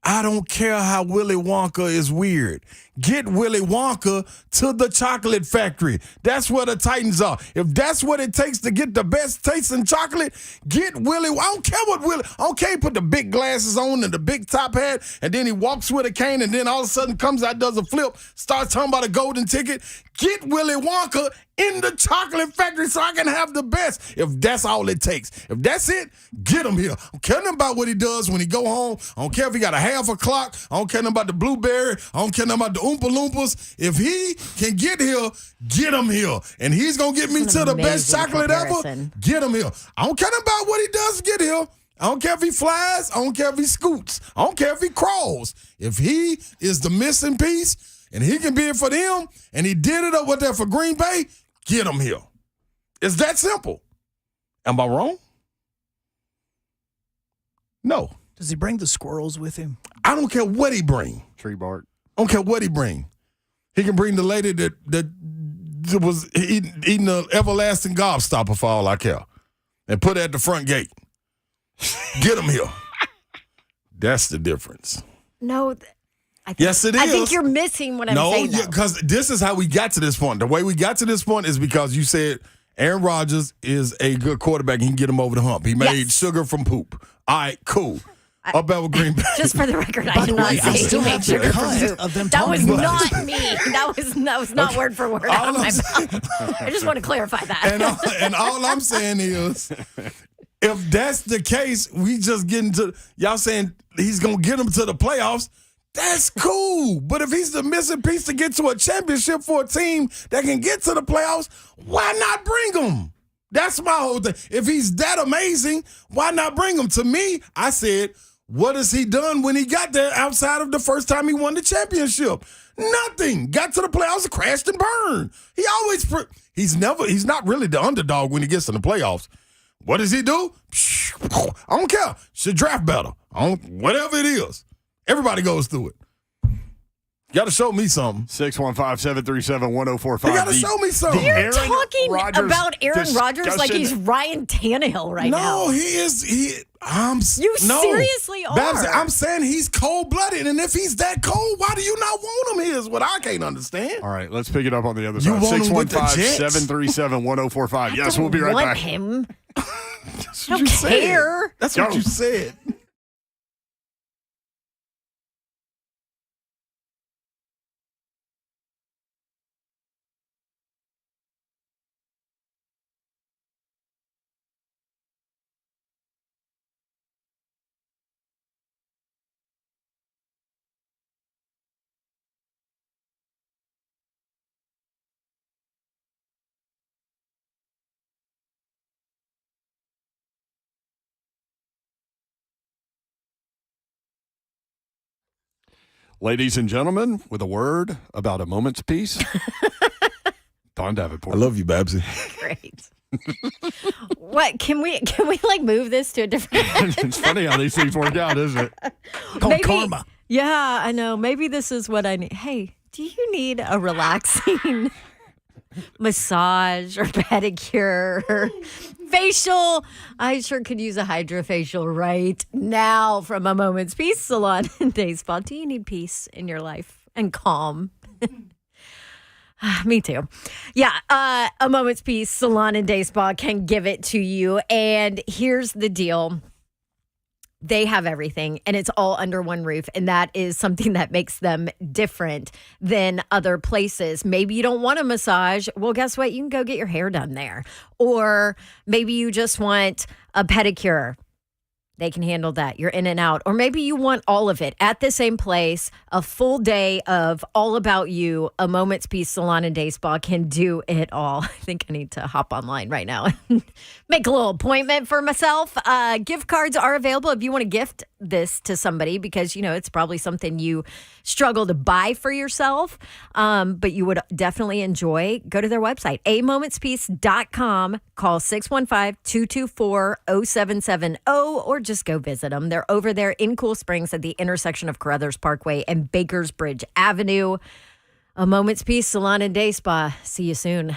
I don't care how Willy Wonka is weird. Get Willy Wonka to the chocolate factory. That's where the Titans are. If that's what it takes to get the best tasting chocolate, get Willy. I don't care what Willy. I don't care he put the big glasses on and the big top hat, and then he walks with a cane, and then all of a sudden comes out, does a flip, starts talking about a golden ticket. Get Willy Wonka in the chocolate factory so I can have the best. If that's all it takes. If that's it, get him here. I don't care nothing about what he does when he go home. I don't care if he got a half a clock. I don't care nothing about the blueberry. I don't care nothing about the Oompa Loompas. If he can get here, get him here. And he's going to get me to the best chocolate ever. Get him here. I don't care nothing about what he does to get here. I don't care if he flies. I don't care if he scoots. I don't care if he crawls. If he is the missing piece and he can be it for them and he did it over there for Green Bay, get him here. It's that simple. Am I wrong? No. Does he bring the squirrels with him? I don't care what he bring. Tree bark. I don't care what he bring. He can bring the lady that was eating the everlasting gobstopper for all I care and put it at the front gate. Get him here. That's the difference. No. Yes, it is. I think you're missing what I'm saying. No, because this is how we got to this point. The way we got to this point is because you said Aaron Rodgers is a good quarterback and he can get him over the hump. He made sugar from poop. All right, cool. Up at Green Bay. Just for the record, I did not say he made sugar from soup. That was not me. That was not word for word out of my mouth. I just want to clarify that. And all I'm saying is, if that's the case, we just get into y'all saying he's gonna get him to the playoffs. That's cool. But if he's the missing piece to get to a championship for a team that can get to the playoffs, why not bring him? That's my whole thing. If he's that amazing, why not bring him? To me, I said, what has he done when he got there outside of the first time he won the championship? Nothing. Got to the playoffs, crashed and burned. He always, he's not really the underdog when he gets to the playoffs. What does he do? I don't care. Should draft better. Whatever it is. Everybody goes through it. You got to show me something. 615-737-1045. You got to show me something. You're talking about Aaron Rodgers like he's Ryan Tannehill right now. No, he is. You seriously are. Babs, I'm saying he's cold-blooded, and if he's that cold, why do you not want him here is what I can't understand. All right, let's pick it up on the other You side. want him with the Jets? 615-737-1045. Yes, we'll be right want back. him. That's I don't care. That's what you said. Ladies and gentlemen, with a word about a moment's peace, Don Davenport. I love you, Babsy. Great. What can we like move this to a different? It's funny how these things work out, isn't it? Called karma. Yeah, I know. Maybe this is what I need. Hey, do you need a relaxing massage or pedicure or facial? I sure could use a hydrofacial right now from A Moment's Peace Salon and Day Spa. Do you need peace in your life and calm? Me too. Yeah, A Moment's Peace Salon and Day Spa can give it to you. And here's the deal. They have everything, and it's all under one roof, and that is something that makes them different than other places. Maybe you don't want a massage. Well, guess what? You can go get your hair done there. Or maybe you just want a pedicure. They can handle that. You're in and out. Or maybe you want all of it at the same place. A full day of all about you. A Moment's Peace Salon and Day Spa can do it all. I think I need to hop online right now and make a little appointment for myself. Gift cards are available if you want to gift this to somebody because, you know, it's probably something you struggle to buy for yourself, but you would definitely enjoy. Go to their website, amomentspeace.com. Call 615-224-0770 or just go visit them. They're over there in Cool Springs at the intersection of Carruthers Parkway and Bakersbridge Avenue. A Moment's Peace Salon and Day Spa. See you soon.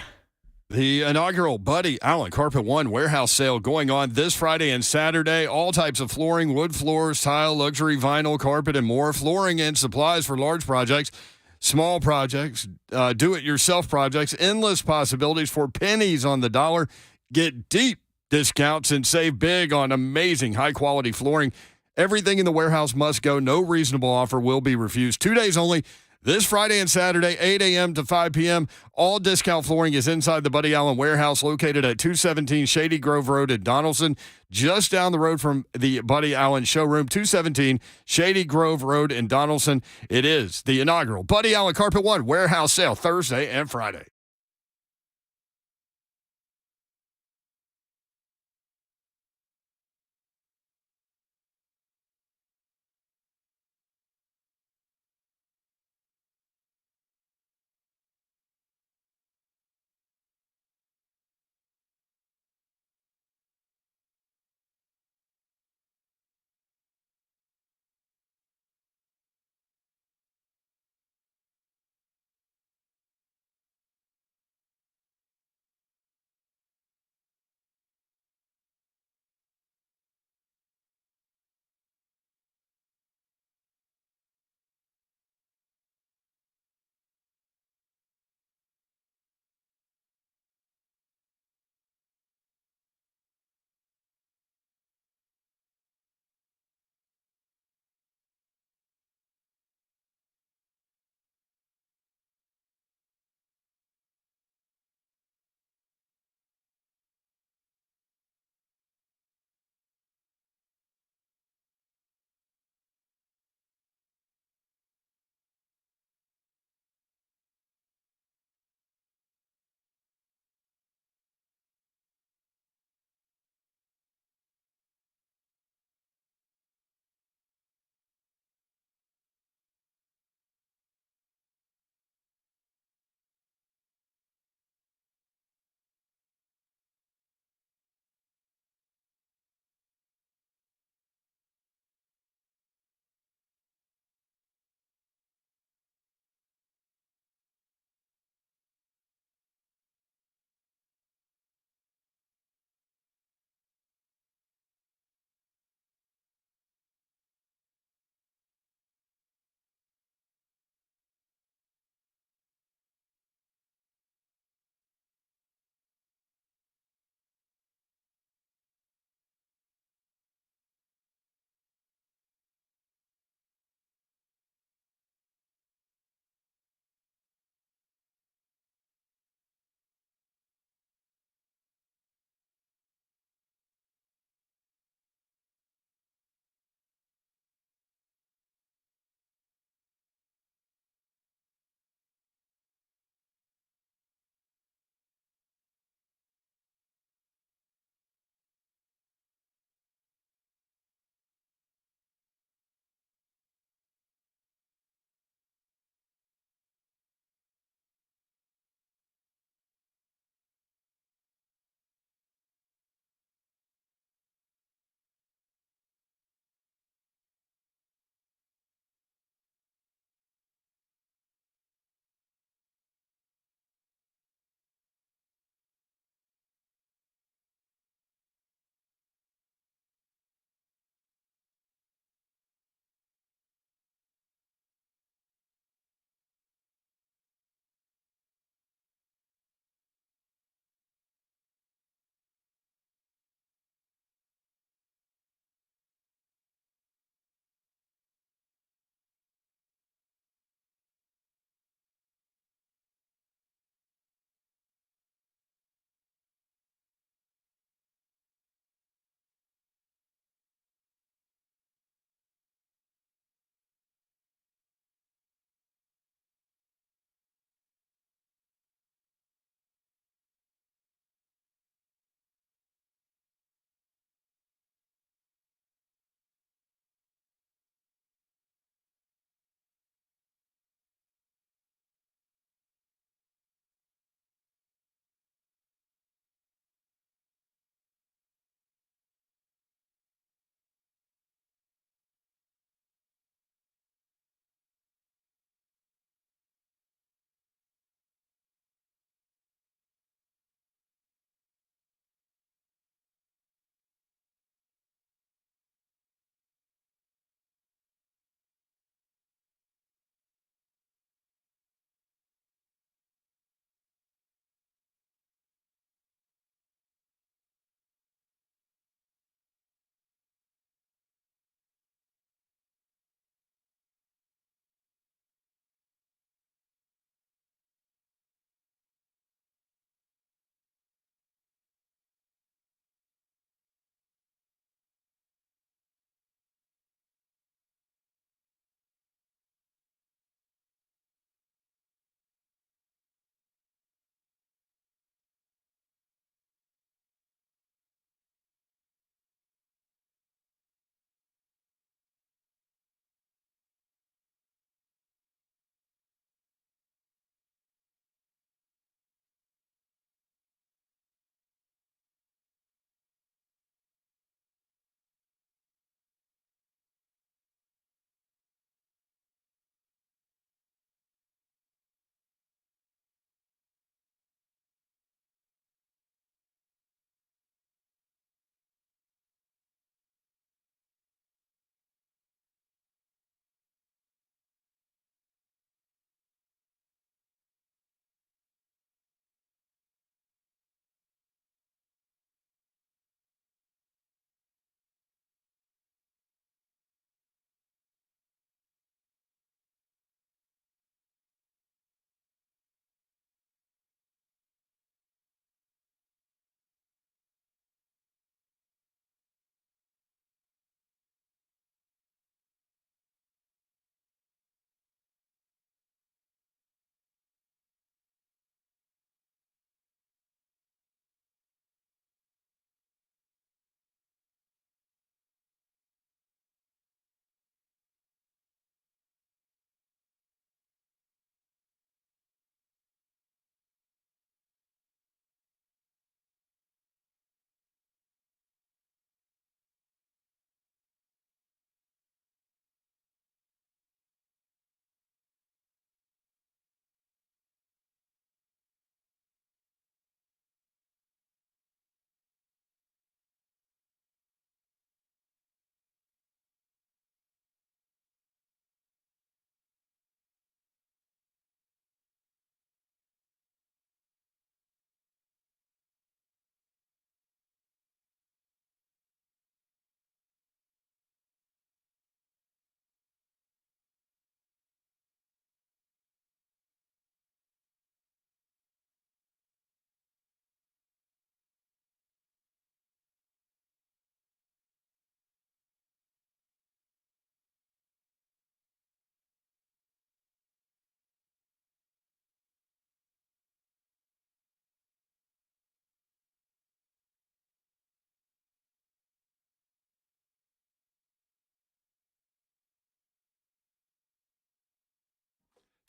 The inaugural Buddy Allen Carpet One warehouse sale going on this Friday and Saturday. All types of flooring, wood floors, tile, luxury vinyl, carpet, and more. Flooring and supplies for large projects, small projects, do-it-yourself projects. Endless possibilities for pennies on the dollar. Get deep discounts and save big on amazing high-quality flooring. Everything in the warehouse must go. No reasonable offer will be refused. 2 days only. This Friday and Saturday, 8 a.m. to 5 p.m., all discount flooring is inside the Buddy Allen warehouse located at 217 Shady Grove Road in Donaldson, just down the road from the Buddy Allen showroom, 217 Shady Grove Road in Donaldson. It is the inaugural Buddy Allen Carpet One warehouse sale Thursday and Friday.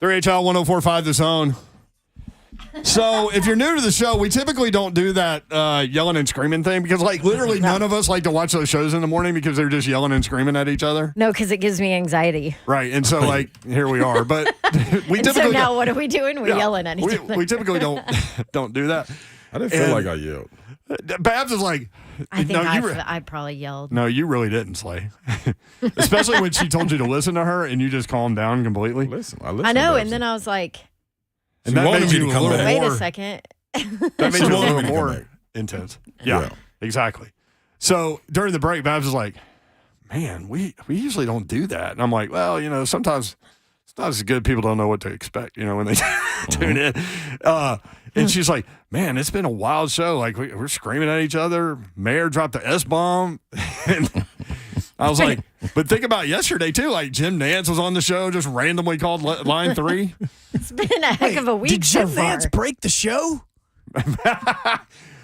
3HL 1045 The Zone. So if you're new to the show, we typically don't do that yelling and screaming thing because, like, literally none of us like to watch those shows in the morning because they're just yelling and screaming at each other. No, because it gives me anxiety. Right. And so, like, here we are. But we typically so now what are we doing? We're yelling at each other. We typically don't do that. I didn't feel like I yelled. Babs is like, I think no, I probably yelled. No, you really didn't, Slay. Especially when she told you to listen to her and you just calmed down completely. I know, and then I was like, and that made you a little more. Wait a second. That made you a little more intense. Yeah, exactly. So during the break, Babs was like, man, we usually don't do that. And I'm like, well, you know, sometimes it's good people don't know what to expect, you know, when they tune in. And she's like, man, it's been a wild show. Like, we're screaming at each other. Mayor dropped the S-bomb. And I was like, but think about yesterday, too. Like, Jim Nance was on the show, just randomly called line 3. It's been a heck of a week. Did Jim so far. Nance break the show?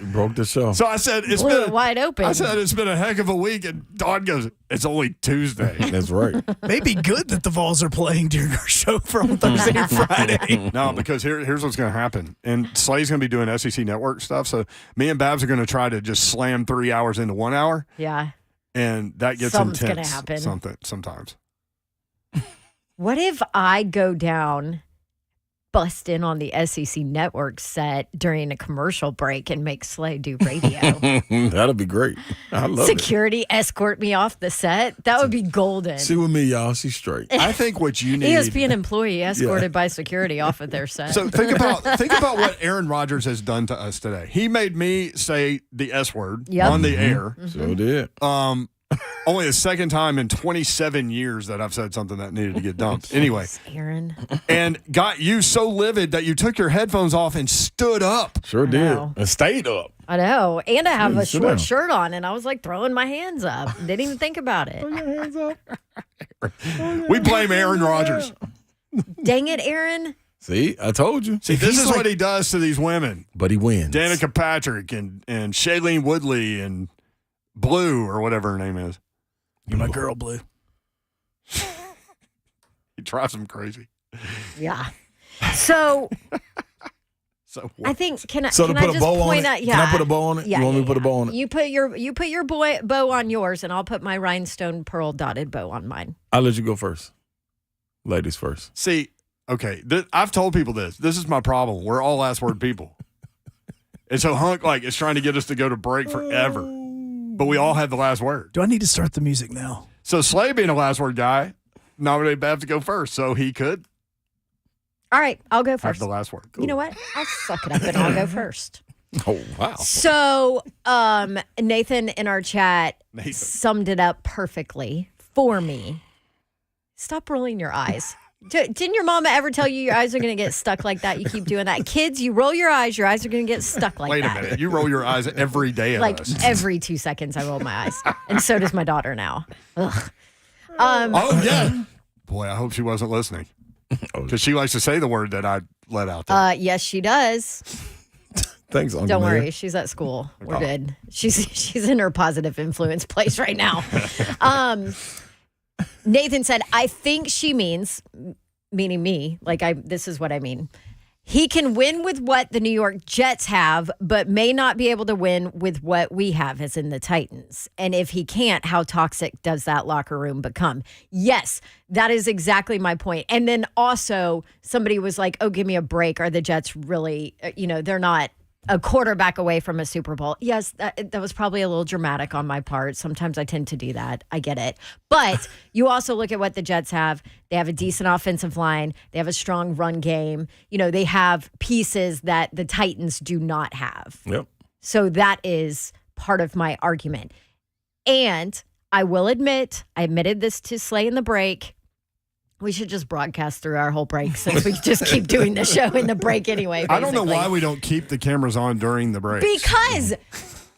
Broke the show. So I said, it's Blew been it wide open. I said, it's been a heck of a week. And Dawn goes, it's only Tuesday. That's right. Maybe good that the Vols are playing during our show from Thursday and Friday. No, because here's what's going to happen. And Slay's going to be doing SEC Network stuff. So me and Babs are going to try to just slam 3 hours into 1 hour. Yeah. And that gets Something's intense. gonna happen. Sometimes. What if I go down, bust in on the SEC Network set during a commercial break and make Slay do radio? That'd be great. I love Security escort me off the set? That would be golden. She with me, y'all. She's straight. I think what you need. ESPN employee escorted by security off of their set. So think about what Aaron Rodgers has done to us today. He made me say the S word on the air. So did. Only the second time in 27 years that I've said something that needed to get dumped. Anyway, Aaron. And got you so livid that you took your headphones off and stood up. Sure did. know. And stayed up. I know. And I have a sit short down. shirt on, and I was like throwing my hands up. Didn't even think about it. Hands up. We blame Aaron Rodgers. Dang it, Aaron. See, I told you. See, this is what he does to these women. But he wins. Danica Patrick and Shailene Woodley and Blue or whatever her name is. You're my girl, Blue. He drives them crazy. Yeah. So So I think can I So can to I put a just bow on point it? out? Yeah. Can I put a bow on it? Yeah, You want me yeah, to put a bow on it? You put your bow on yours, and I'll put my rhinestone pearl dotted bow on mine. I'll let you go first. Ladies first. See, okay, I've told people this. This is my problem. We're all last word people. And so Hunk is trying to get us to go to break forever. But we all have the last word. Do I need to start the music now? So Slay being a last word guy, nominated Babs to go first. So he could All right, I'll go have first. the last word. You know what? I'll suck it up and I'll go first. Oh, wow. So Nathan in our chat summed it up perfectly for me. Stop rolling your eyes. Didn't your mama ever tell you your eyes are going to get stuck like that? You keep doing that. Kids, you roll your eyes, your eyes are going to get stuck like that. Wait a minute. You roll your eyes every day at us. Every 2 seconds I roll my eyes. And so does my daughter now. Ugh. Oh, yeah. Boy, I hope she wasn't listening. Because she likes to say the word that I let out there. Yes, she does. Thanks, Uncle Don't Mayor. worry, she's at school. We're good. She's in her positive influence place right now. Nathan said, I think she means, meaning me, this is what I mean. He can win with what the New York Jets have, but may not be able to win with what we have, as in the Titans. And if he can't, how toxic does that locker room become? Yes, that is exactly my point. And then also somebody was like, oh, give me a break. Are the Jets really, they're not a quarterback away from a Super Bowl. Yes, that was probably a little dramatic on my part. Sometimes I tend to do that. I get it. But you also look at what the Jets have. They have a decent offensive line. They have a strong run game. They have pieces that the Titans do not have. Yep. So that is part of my argument. And I will admit, I admitted this to Slay in the break. We should just broadcast through our whole break since we just keep doing the show in the break anyway. Basically. I don't know why we don't keep the cameras on during the break. Because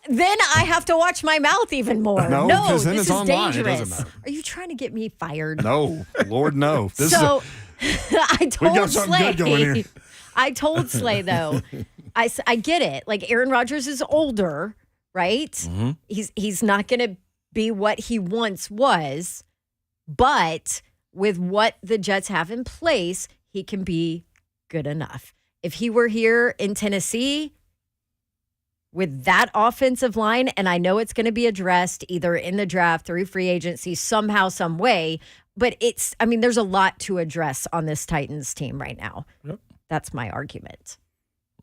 then I have to watch my mouth even more. No, because then this it's is online. dangerous. It doesn't matter. Are you trying to get me fired? No, Lord, no. I told we got something Slay. good going here. I told Slay though. I get it. Like Aaron Rodgers is older, right? Mm-hmm. He's not going to be what he once was, but with what the Jets have in place, he can be good enough. If he were here in Tennessee with that offensive line, and I know it's going to be addressed either in the draft, through free agency, somehow, some way, but there's a lot to address on this Titans team right now. Yep. That's my argument.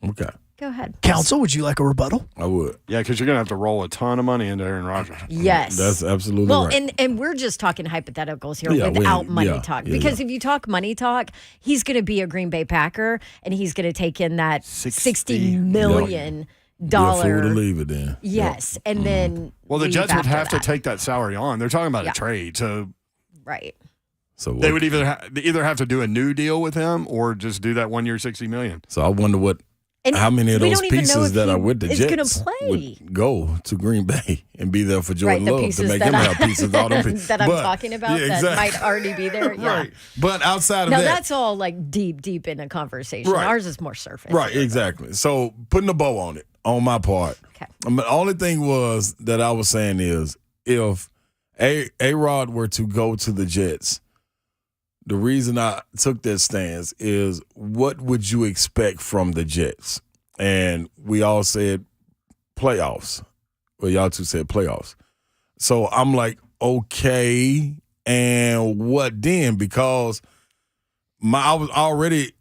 Okay. Go ahead. Counsel, would you like a rebuttal? I would. Yeah, because you're going to have to roll a ton of money into Aaron Rodgers. Yes. That's absolutely right. And we're just talking hypotheticals here Yeah, without we- money yeah, talk. yeah, Because yeah. if you talk money talk, he's going to be a Green Bay Packer, and he's going to take in that $60 million. Yeah, fool to leave it then. Yes. And then. Well, the leave Jets would after have to that. take that salary on. They're talking about Yeah. a trade, so Right. So they would either have to do a new deal with him or just do that 1 year, $60 million. So I wonder And how many of we those don't even know pieces if that he are with the is gonna Jets play. would go to Green Bay and be there for Jordan the Love to pieces make that him have pieces. All them pieces. that I'm But- talking about yeah, that exactly. might already be there. Yeah. Right. But outside of Now, that, that's all like deep in a conversation. Right. Ours is more surface. right, exactly. So putting a bow on it on my part. Okay. The only thing was that I was saying is if A-Rod were to go to the Jets, the reason I took that stance is what would you expect from the Jets? And we all said playoffs. Well, y'all two said playoffs. So I'm like, okay, and what then? Because I'm already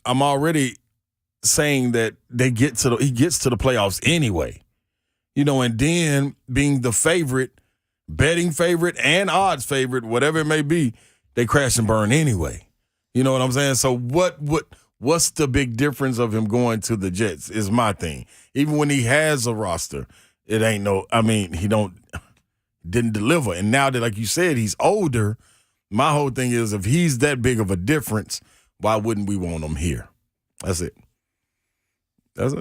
saying that he gets to the playoffs anyway. And then being the favorite, betting favorite and odds favorite, whatever it may be, they crash and burn anyway. You know what I'm saying? So what's the big difference of him going to the Jets is my thing. Even when he has a roster, it ain't he didn't deliver. And now that, like you said, he's older, my whole thing is if he's that big of a difference, why wouldn't we want him here? That's it. It's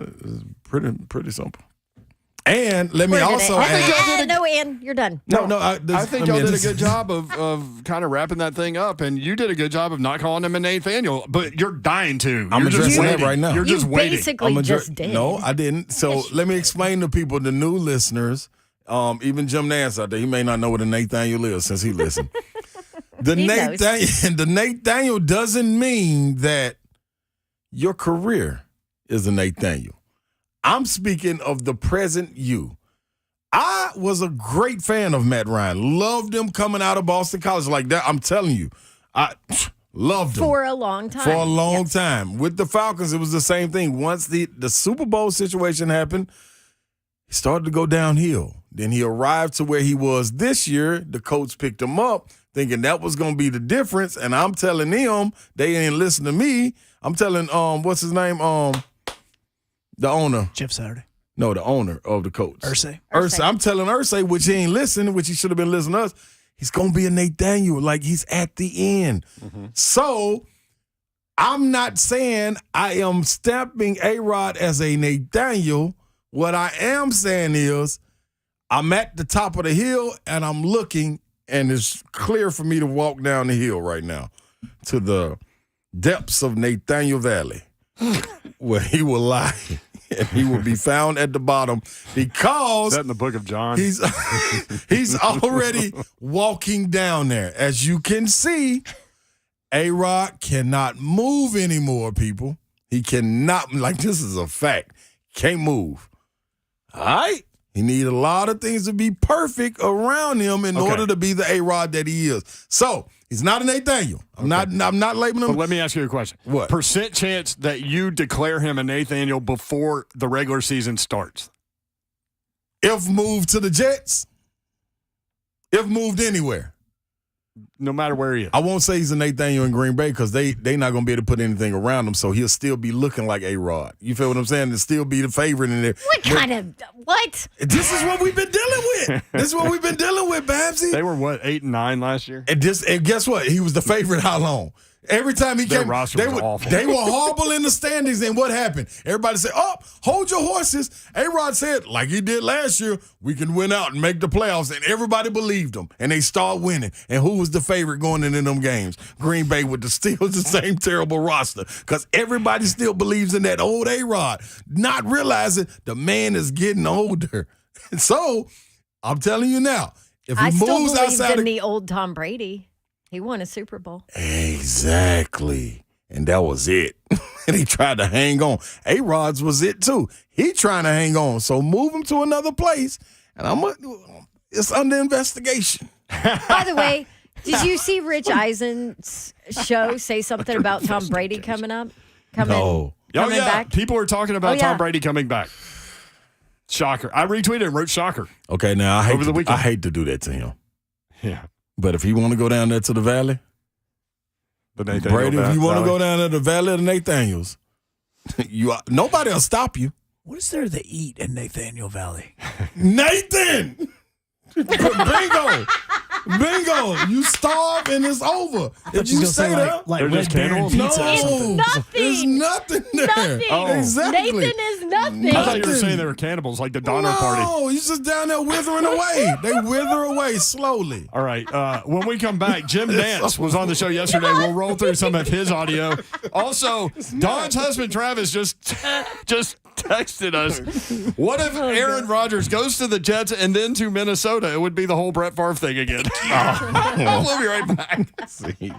pretty simple. And let me also add. No, Ann, you're done. No. I think y'all did a good job of kind of wrapping that thing up, and you did a good job of not calling him a Nathaniel, but you're dying to. I'm addressing that right now. You're just waiting. Basically just did. No, I didn't. So let me explain to people, the new listeners, even Jim Nance out there, he may not know what a Nathaniel is since he listened. The Nathaniel doesn't mean that your career is a Nathaniel. I'm speaking of the present you. I was a great fan of Matt Ryan. Loved him coming out of Boston College like that. I'm telling you, I loved him. For a long time. For a long time. With the Falcons, it was the same thing. Once the Super Bowl situation happened, he started to go downhill. Then he arrived to where he was this year. The coach picked him up, thinking that was going to be the difference. And I'm telling them, they ain't listen to me. I'm telling, what's his name? The owner. Jeff Saturday. No, the owner of the coach. Irsay. I'm telling Irsay, which he ain't listening, which he should have been listening to us, he's going to be a Nathaniel. Like, he's at the end. Mm-hmm. So, I'm not saying I am stamping A-Rod as a Nathaniel. What I am saying is I'm at the top of the hill, and I'm looking, and it's clear for me to walk down the hill right now to the depths of Nathaniel Valley, where he will lie. And he will be found at the bottom because is that in the book of John? He's already walking down there. As you can see, A-Rod cannot move anymore, people. He cannot, like, this is a fact. Can't move. All right? He needs a lot of things to be perfect around him in order to be the A-Rod that he is. So, he's not a Nathaniel. I'm not labeling him. But let me ask you a question. What? Percent chance that you declare him a Nathaniel before the regular season starts? If moved to the Jets, if moved anywhere. No matter where he is. I won't say he's a Nathaniel in Green Bay because they not going to be able to put anything around him, so he'll still be looking like A-Rod. You feel what I'm saying? He'll still be the favorite in there. What? This is what we've been dealing with. This is what we've been dealing with, Babsy. They were, 8-9 last year? And guess what? He was the favorite how long? Every time he Their came, roster they was were awful. They were horrible in the standings. And what happened? Everybody said, "Oh, hold your horses." A-Rod said, like he did last year, we can win out and make the playoffs. And everybody believed him. And they start winning. And who was the favorite going into them games? Green Bay with the same terrible roster. Because everybody still believes in that old A-Rod, not realizing the man is getting older. And so, I'm telling you now, if he I still moves believed outside in of the old Tom Brady. He won a Super Bowl. Exactly. and that was it. And he tried to hang on. A-Rod's was it too. He trying to hang on. So move him to another place, and it's under investigation. By the way, did you see Rich Eisen's show say something about Tom Brady coming up? No. Coming back? People are talking about Tom Brady coming back. Shocker. I retweeted and wrote shocker. Okay, now I weekend. hate to do that to him. Yeah. But if he want to go down there to the valley, Brady, if you want to go down there to the valley of the Nathaniels, nobody will stop you. What is there to eat in Nathaniel Valley? Nathan! Bingo! You starve and it's over. If you say that, like Red Baron pizza or something. There's nothing there. Nothing. Oh. Exactly. Nathan is nothing. I thought you were saying they were cannibals, like the Donner Party. No, he's just down there withering away. They wither away slowly. All right. When we come back, Jim Nance was on the show yesterday. We'll roll through some of his audio. Also, Don's husband Travis just texted us. What if Aaron Rodgers goes to the Jets and then to Minnesota? It would be the whole Brett Favre thing again. We'll be right back. See.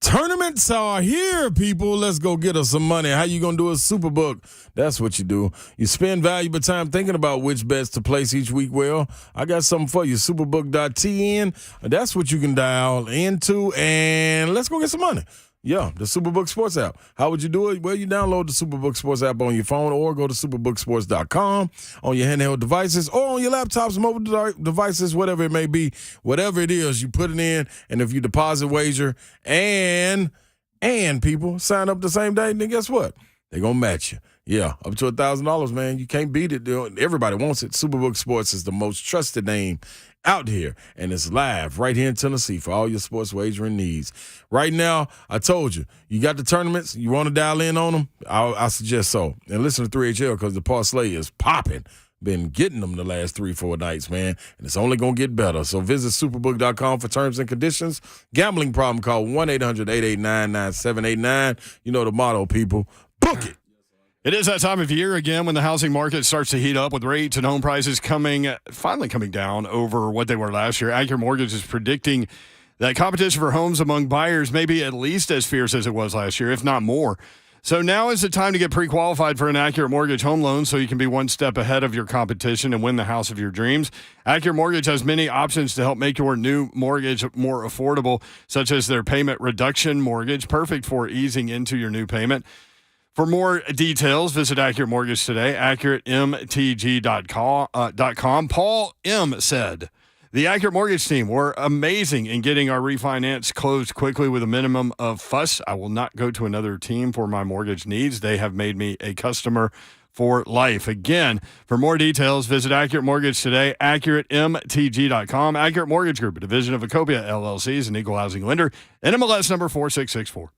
Tournaments are here, people. Let's go get us some money. How you going to do a Superbook? That's what you do. You spend valuable time thinking about which bets to place each week. Well, I got something for you. Superbook.tn. That's what you can dial into, and let's go get some money. Yeah, the Superbook Sports app. How would you do it? Well, you download the Superbook Sports app on your phone or go to superbooksports.com on your handheld devices or on your laptops, mobile devices, whatever it may be. Whatever it is, you put it in, and if you deposit wager and people sign up the same day, then guess what? They're going to match you. Yeah, up to $1,000, man. You can't beat it. Everybody wants it. Superbook Sports is the most trusted name out here, and it's live right here in Tennessee for all your sports wagering needs. Right now, I told you, you got the tournaments. You want to dial in on them? I suggest so. And listen to 3HL because the parlay is popping. Been getting them the last 3-4 nights, man, and it's only going to get better. So visit superbook.com for terms and conditions. Gambling problem, call 1-800-889-9789. You know the motto, people. Book it. It is that time of year again when the housing market starts to heat up with rates and home prices finally coming down over what they were last year. Accurate Mortgage is predicting that competition for homes among buyers may be at least as fierce as it was last year, if not more. So now is the time to get pre-qualified for an Accurate Mortgage home loan so you can be one step ahead of your competition and win the house of your dreams. Accurate Mortgage has many options to help make your new mortgage more affordable, such as their payment reduction mortgage, perfect for easing into your new payment. For more details, visit Accurate Mortgage today, AccurateMTG.com. Paul M. said, the Accurate Mortgage team were amazing in getting our refinance closed quickly with a minimum of fuss. I will not go to another team for my mortgage needs. They have made me a customer for life. Again, for more details, visit Accurate Mortgage today, AccurateMTG.com. Accurate Mortgage Group, a division of Acopia LLC, is an equal housing lender, NMLS number 4664.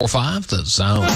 Five, the zone.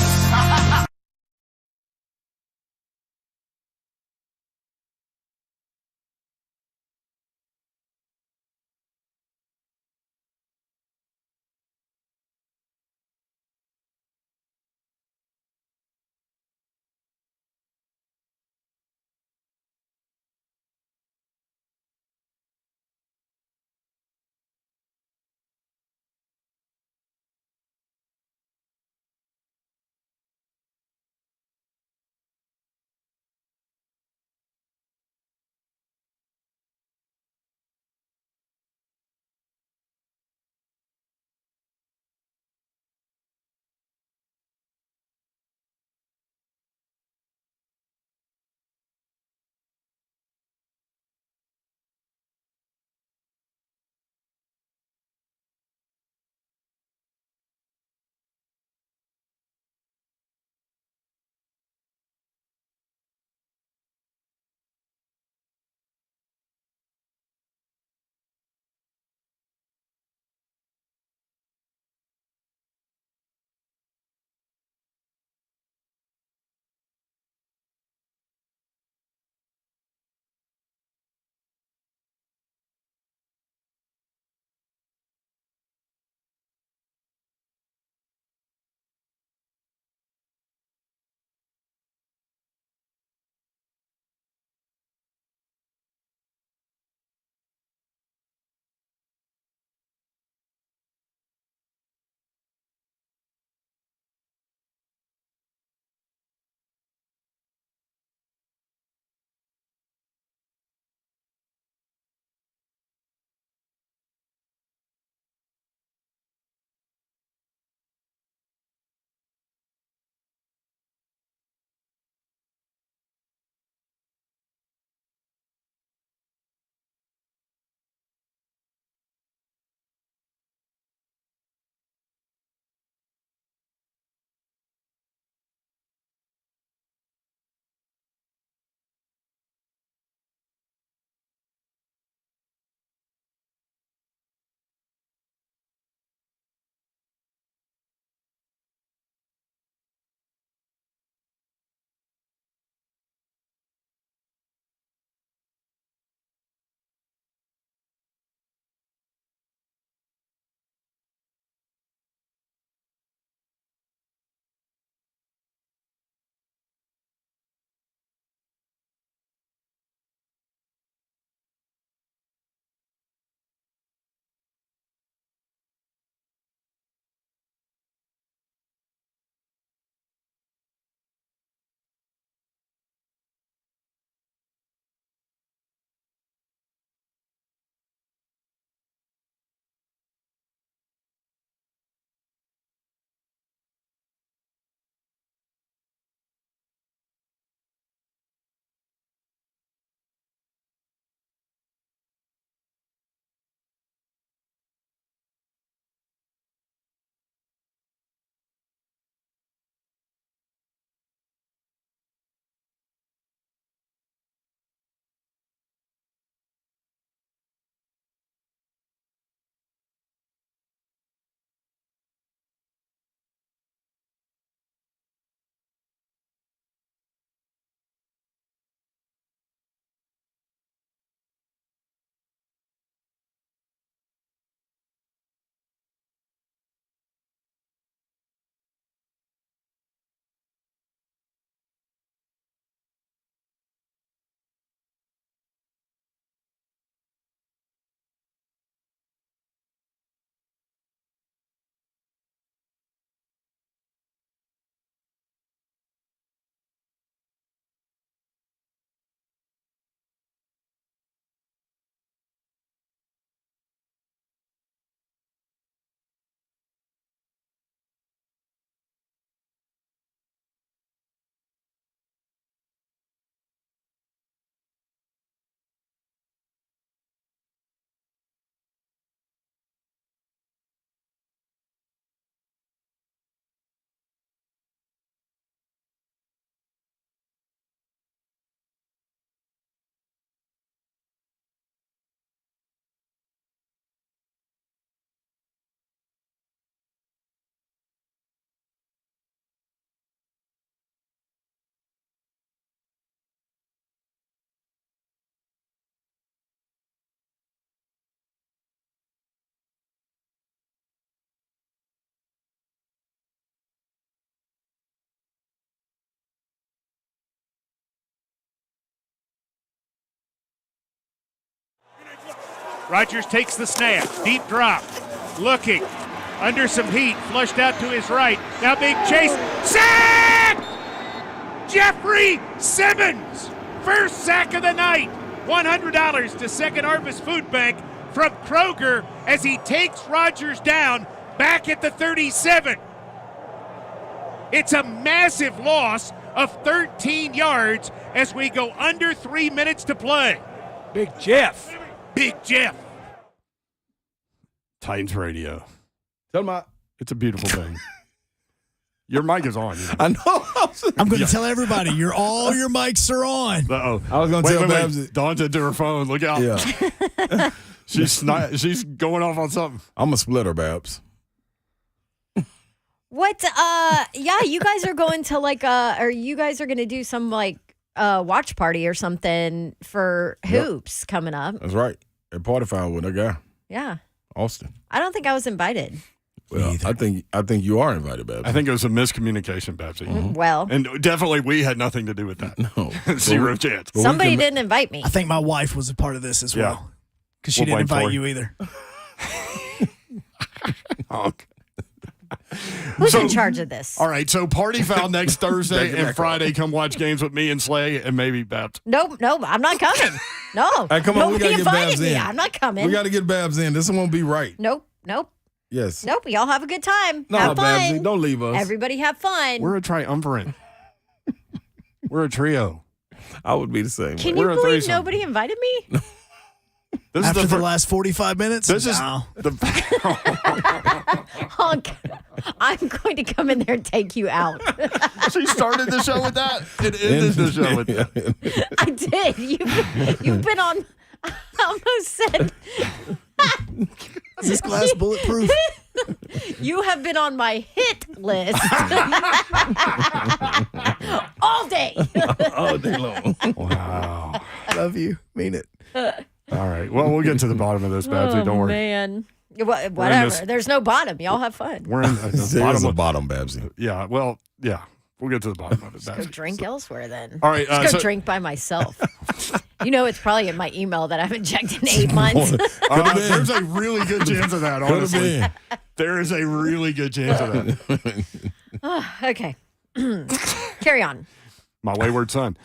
Rodgers takes the snap. Deep drop. Looking. Under some heat. Flushed out to his right. Now big chase. Sack! Jeffrey Simmons. First sack of the night. $100 to Second Harvest Food Bank from Kroger as he takes Rodgers down back at the 37. It's a massive loss of 13 yards as we go under 3 minutes to play. Big Jeff. Big Jeff. Titans radio. Tell them it's a beautiful thing. Your mic is on. I know. I'm going to tell everybody, all your mics are on. Uh-oh. I was going to tell Babs. Dawn's into her phone. Look out. Yeah. She's going off on something. I'm a splitter, Babs. What? Yeah, you guys are going to or you guys are going to do some watch party or something for hoops coming up. That's right. At Party Found with a guy. Yeah. Austin. I don't think I was invited. Well, I think you are invited, Babs. I think it was a miscommunication, Babsy. Well. And definitely we had nothing to do with that. No. Zero chance. Somebody didn't invite me. I think my wife was a part of this as well. Because she didn't invite you either. Who's in charge of this? All right, so Party Foul next Thursday and Friday. Come watch games with me and Slay and maybe Babs. Nope, I'm not coming. No. Hey, come on, we got to get Babs in. I'm not coming. We got to get Babs in. This won't be right. Nope. Yes. Nope, y'all have a good time. No, have fun. Babsy, don't leave us. Everybody have fun. We're a triumvirate. We're a trio. I would be the same. Can you believe nobody invited me? After the last 45 minutes? This is the Honk. I'm going to come in there and take you out. She started the show with that. It ended the show with that. I did. You've been on. I almost said. Is this glass bulletproof? You have been on my hit list all day. All day long. Wow. Love you. Mean it. All right. Well, we'll get to the bottom of this, Babsy. Don't worry. Man. Whatever. There's no bottom. Y'all have fun. We're in the bottom, Babsy. Yeah. Well, yeah. We'll get to the bottom of it, Go Babsy. drink elsewhere then. All right. Let's go drink by myself. It's probably in my email that I haven't checked in 8 months. There's a really good chance of that, honestly. There is a really good chance of that. Okay. Carry on. My wayward son.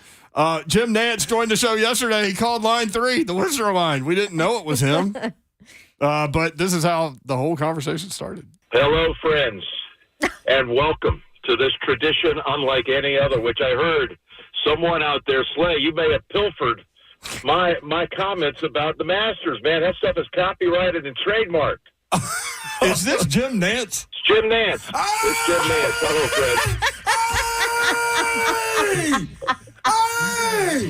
Jim Nantz joined the show yesterday. He called line 3, the listener line. We didn't know it was him. But this is how the whole conversation started. Hello, friends, and welcome to this tradition unlike any other, which I heard someone out there, Slay, you may have pilfered my comments about the Masters, man. That stuff is copyrighted and trademarked. Is this Jim Nantz? It's Jim Nantz. It's Jim Nantz. Hello, friends.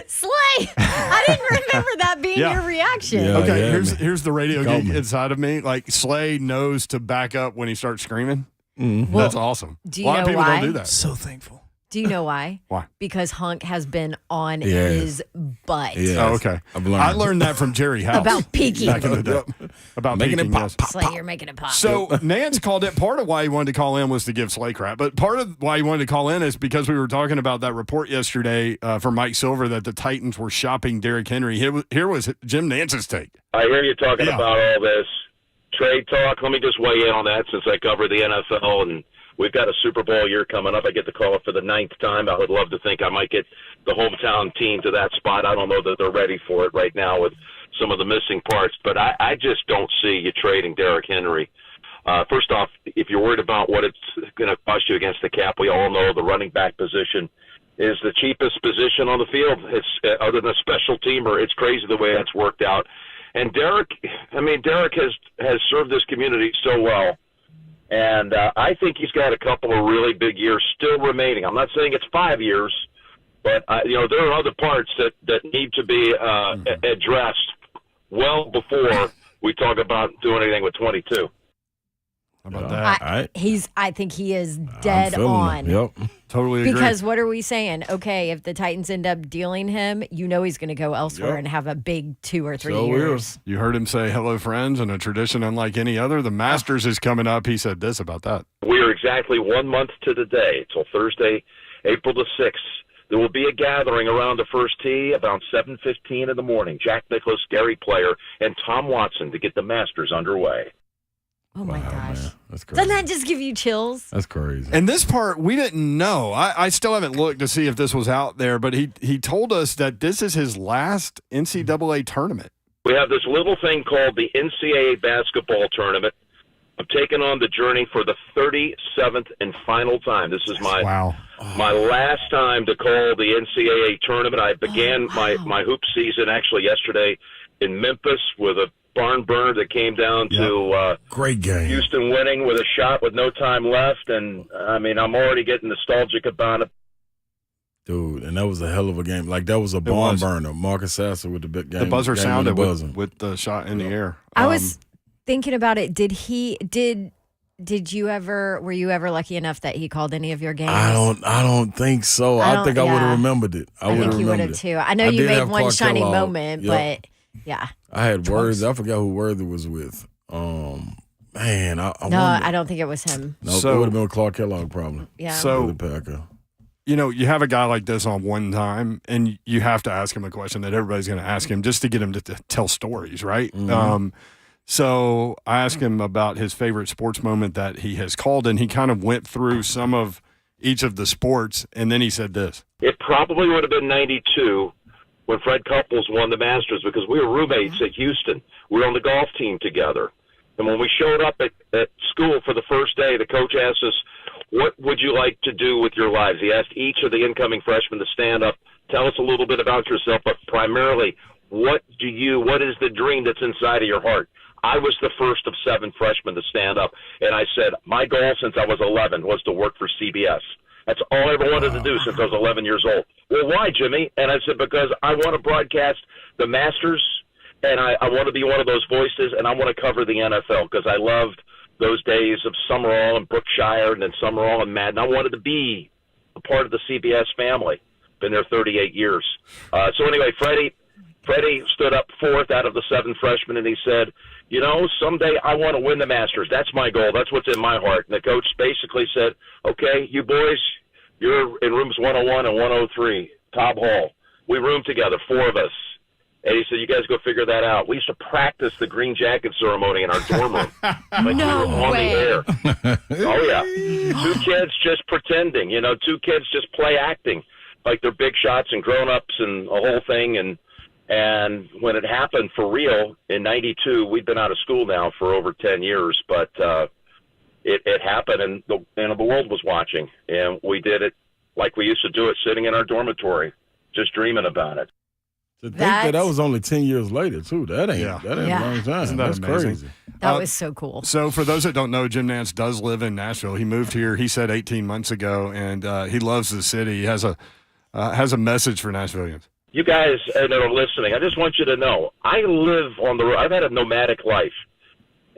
Slay! I didn't remember that being your reaction. Yeah, okay, yeah, here's the radio geek inside of me. Like, Slay knows to back up when he starts screaming. Mm-hmm. That's awesome. Do you A lot know of people why? don't do that. So thankful. Do you know why? Why? Because Hunk has been on Yes. his butt. Yes. Oh, okay. I learned that from Jerry House. About peaking. Back in the day. About Making peaking, it pop, yes. pop, Slay, you're making it pop. So Nance called it. Part of why he wanted to call in was to give Slay crap, but part of why he wanted to call in is because we were talking about that report yesterday from Mike Silver that the Titans were shopping Derrick Henry. Here was Jim Nance's take. I hear you talking about all this trade talk. Let me just weigh in on that since I cover the NFL and we've got a Super Bowl year coming up. I get to call it for the 9th time. I would love to think I might get the hometown team to that spot. I don't know that they're ready for it right now with some of the missing parts, but I just don't see you trading Derrick Henry. First off, if you're worried about what it's going to cost you against the cap, we all know the running back position is the cheapest position on the field. It's other than a special teamer. It's crazy the way that's worked out. And Derrick has served this community so well. And I think he's got a couple of really big years still remaining. I'm not saying it's 5 years, but there are other parts that need to be addressed well before we talk about doing anything with 22. How about that? I think he is dead on. Yep. Totally agree. Because what are we saying? Okay, if the Titans end up dealing him, he's going to go elsewhere and have a big 2 or 3 years. You heard him say, hello, friends, and a tradition unlike any other. The Masters is coming up. He said this about that. We are exactly 1 month to the day, till Thursday, April the 6th, There will be a gathering around the first tee about 7:15 in the morning. Jack Nicklaus, Gary Player, and Tom Watson to get the Masters underway. Oh, my gosh. Man, that's crazy. Doesn't that just give you chills? That's crazy. And this part, we didn't know. I still haven't looked to see if this was out there, but he told us that this is his last NCAA tournament. We have this little thing called the NCAA basketball tournament. I'm taking on the journey for the 37th and final time. This is my last time to call the NCAA tournament. I began my hoop season actually yesterday in Memphis with a barn burner that came down to great game. Houston winning with a shot with no time left. And, I mean, I'm already getting nostalgic about it. Dude, and that was a hell of a game. Like, that was a barn burner. Marcus Sasser with the big game. The buzzer game sounded buzzer. with the shot in the air. I was thinking about it. Did you ever, were you ever lucky enough that he called any of your games? I don't think so. I think I would have remembered it. I think you would have too. I know you made one shining moment, but yeah. I had Worthy. I forgot who Worthy was with. Man, I no, I don't think it was him. No, it would have been with Clark Kellogg probably. Yeah. So, the Packer. You know, you have a guy like this on one time, and you have to ask him a question that everybody's going to ask him just to get him to tell stories, right? Mm-hmm. So I asked him about his favorite sports moment that he has called, and he kind of went through some of each of the sports, and then he said this. It probably would have been 92 when Fred Couples won the Masters because we were roommates at Houston. We were on the golf team together. And when we showed up at school for the first day, the coach asked us, what would you like to do with your lives? He asked each of the incoming freshmen to stand up, tell us a little bit about yourself, but primarily, what is the dream that's inside of your heart? I was the first of 7 freshmen to stand up, and I said, my goal since I was 11 was to work for CBS. That's all I ever wanted to do since I was 11 years old. Well, why, Jimmy? And I said, because I want to broadcast the Masters, and I want to be one of those voices, and I want to cover the NFL because I loved those days of Summerall and Brookshire and then Summerall and Madden. I wanted to be a part of the CBS family. Been there 38 years. So anyway, Freddie stood up 4th out of the 7 freshmen, and he said, you know, someday I want to win the Masters. That's my goal. That's what's in my heart. And the coach basically said, okay, you boys, you're in rooms 101 and 103, Cobb Hall. We room together, 4 of us. And he said, you guys go figure that out. We used to practice the green jacket ceremony in our dorm room. Like no we were on way. the air. Oh, yeah. 2 kids just pretending, 2 kids just play acting like they're big shots and grown-ups and a whole thing. And when it happened for real in 92, we'd been out of school now for over 10 years, but it happened and the world was watching. And we did it like we used to do it sitting in our dormitory, just dreaming about it. To think that was only 10 years later, too. That ain't a long time. Isn't that That's amazing? crazy. That was so cool. So for those that don't know, Jim Nance does live in Nashville. He moved here, he said 18 months ago, and he loves the city. He has a message for Nashvillians. You guys that are listening, I just want you to know, I live on the road. I've had a nomadic life.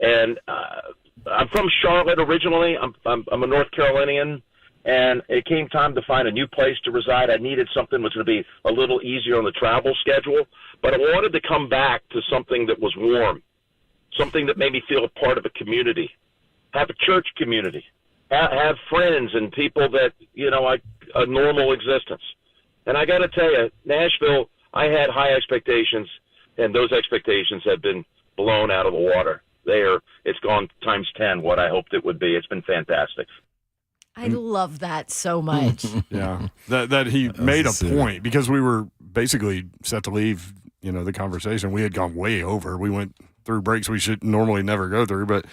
And I'm from Charlotte originally. I'm a North Carolinian. And it came time to find a new place to reside. I needed something that was going to be a little easier on the travel schedule. But I wanted to come back to something that was warm, something that made me feel a part of a community, have a church community, have friends and people that, like a normal existence. And I got to tell you, Nashville, I had high expectations, and those expectations have been blown out of the water. It's gone times 10 what I hoped it would be. It's been fantastic. I love that so much. Yeah, that he made a point because we were basically set to leave, the conversation. We had gone way over. We went through breaks we should normally never go through, but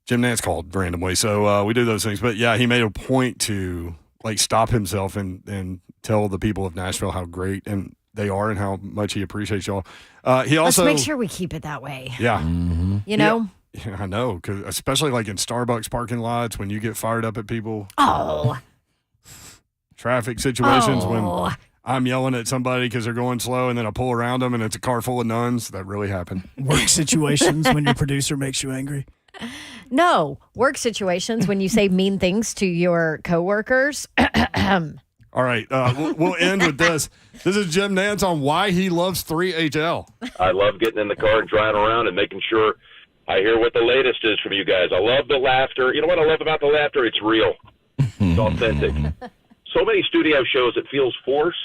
Jim Nance called randomly. So we do those things. But, yeah, he made a point to, stop himself and tell the people of Nashville how great and they are and how much he appreciates y'all. He also Let's make sure we keep it that way. Yeah. Mm-hmm. Yeah, I know, 'cause especially in Starbucks parking lots when you get fired up at people. Oh. Traffic situations when I'm yelling at somebody because they're going slow and then I pull around them and it's a car full of nuns. That really happened. Work situations when your producer makes you angry. No, work situations when you say mean things to your coworkers. All right, we'll end with this. This is Jim Nance on why he loves 3HL. I love getting in the car and driving around and making sure I hear what the latest is from you guys. I love the laughter. You know what I love about the laughter? It's real. It's authentic. so many studio shows, it feels forced.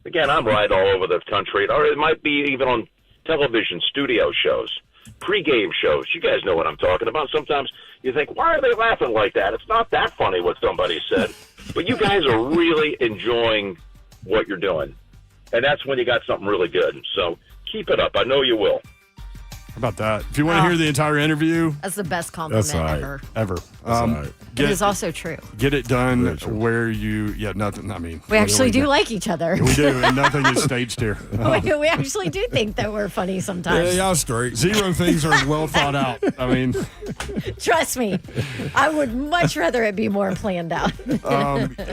Again, I'm right all over the country, or it might be even on television studio shows, pregame shows. You guys know what I'm talking about. Sometimes you think, why are they laughing like that? It's not that funny what somebody said. But you guys are really enjoying what you're doing. And that's when you got something really good. So keep it up. I know you will. How about that? If you want to hear the entire interview, That's the best compliment ever. It is also true. Get it done where you, nothing. I mean, We actually do like each other. We do, and nothing is staged here. We actually do think that we're funny sometimes. Yeah, y'all straight. Zero things are well thought out. I mean, Trust me, I would much rather it be more planned out.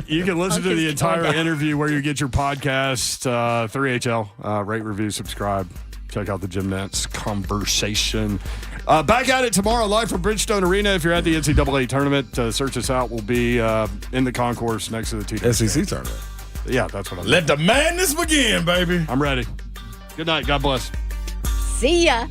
you can listen to the entire interview where you get your podcast, 3HL. Rate, review, subscribe. Check out the Jim Nantz conversation. Back at it tomorrow, live from Bridgestone Arena. If you're at the NCAA tournament, search us out. We'll be in the concourse next to the TD. SEC tournament. Yeah, that's what I'm Let the madness begin, baby. I'm ready. Good night. God bless. See ya.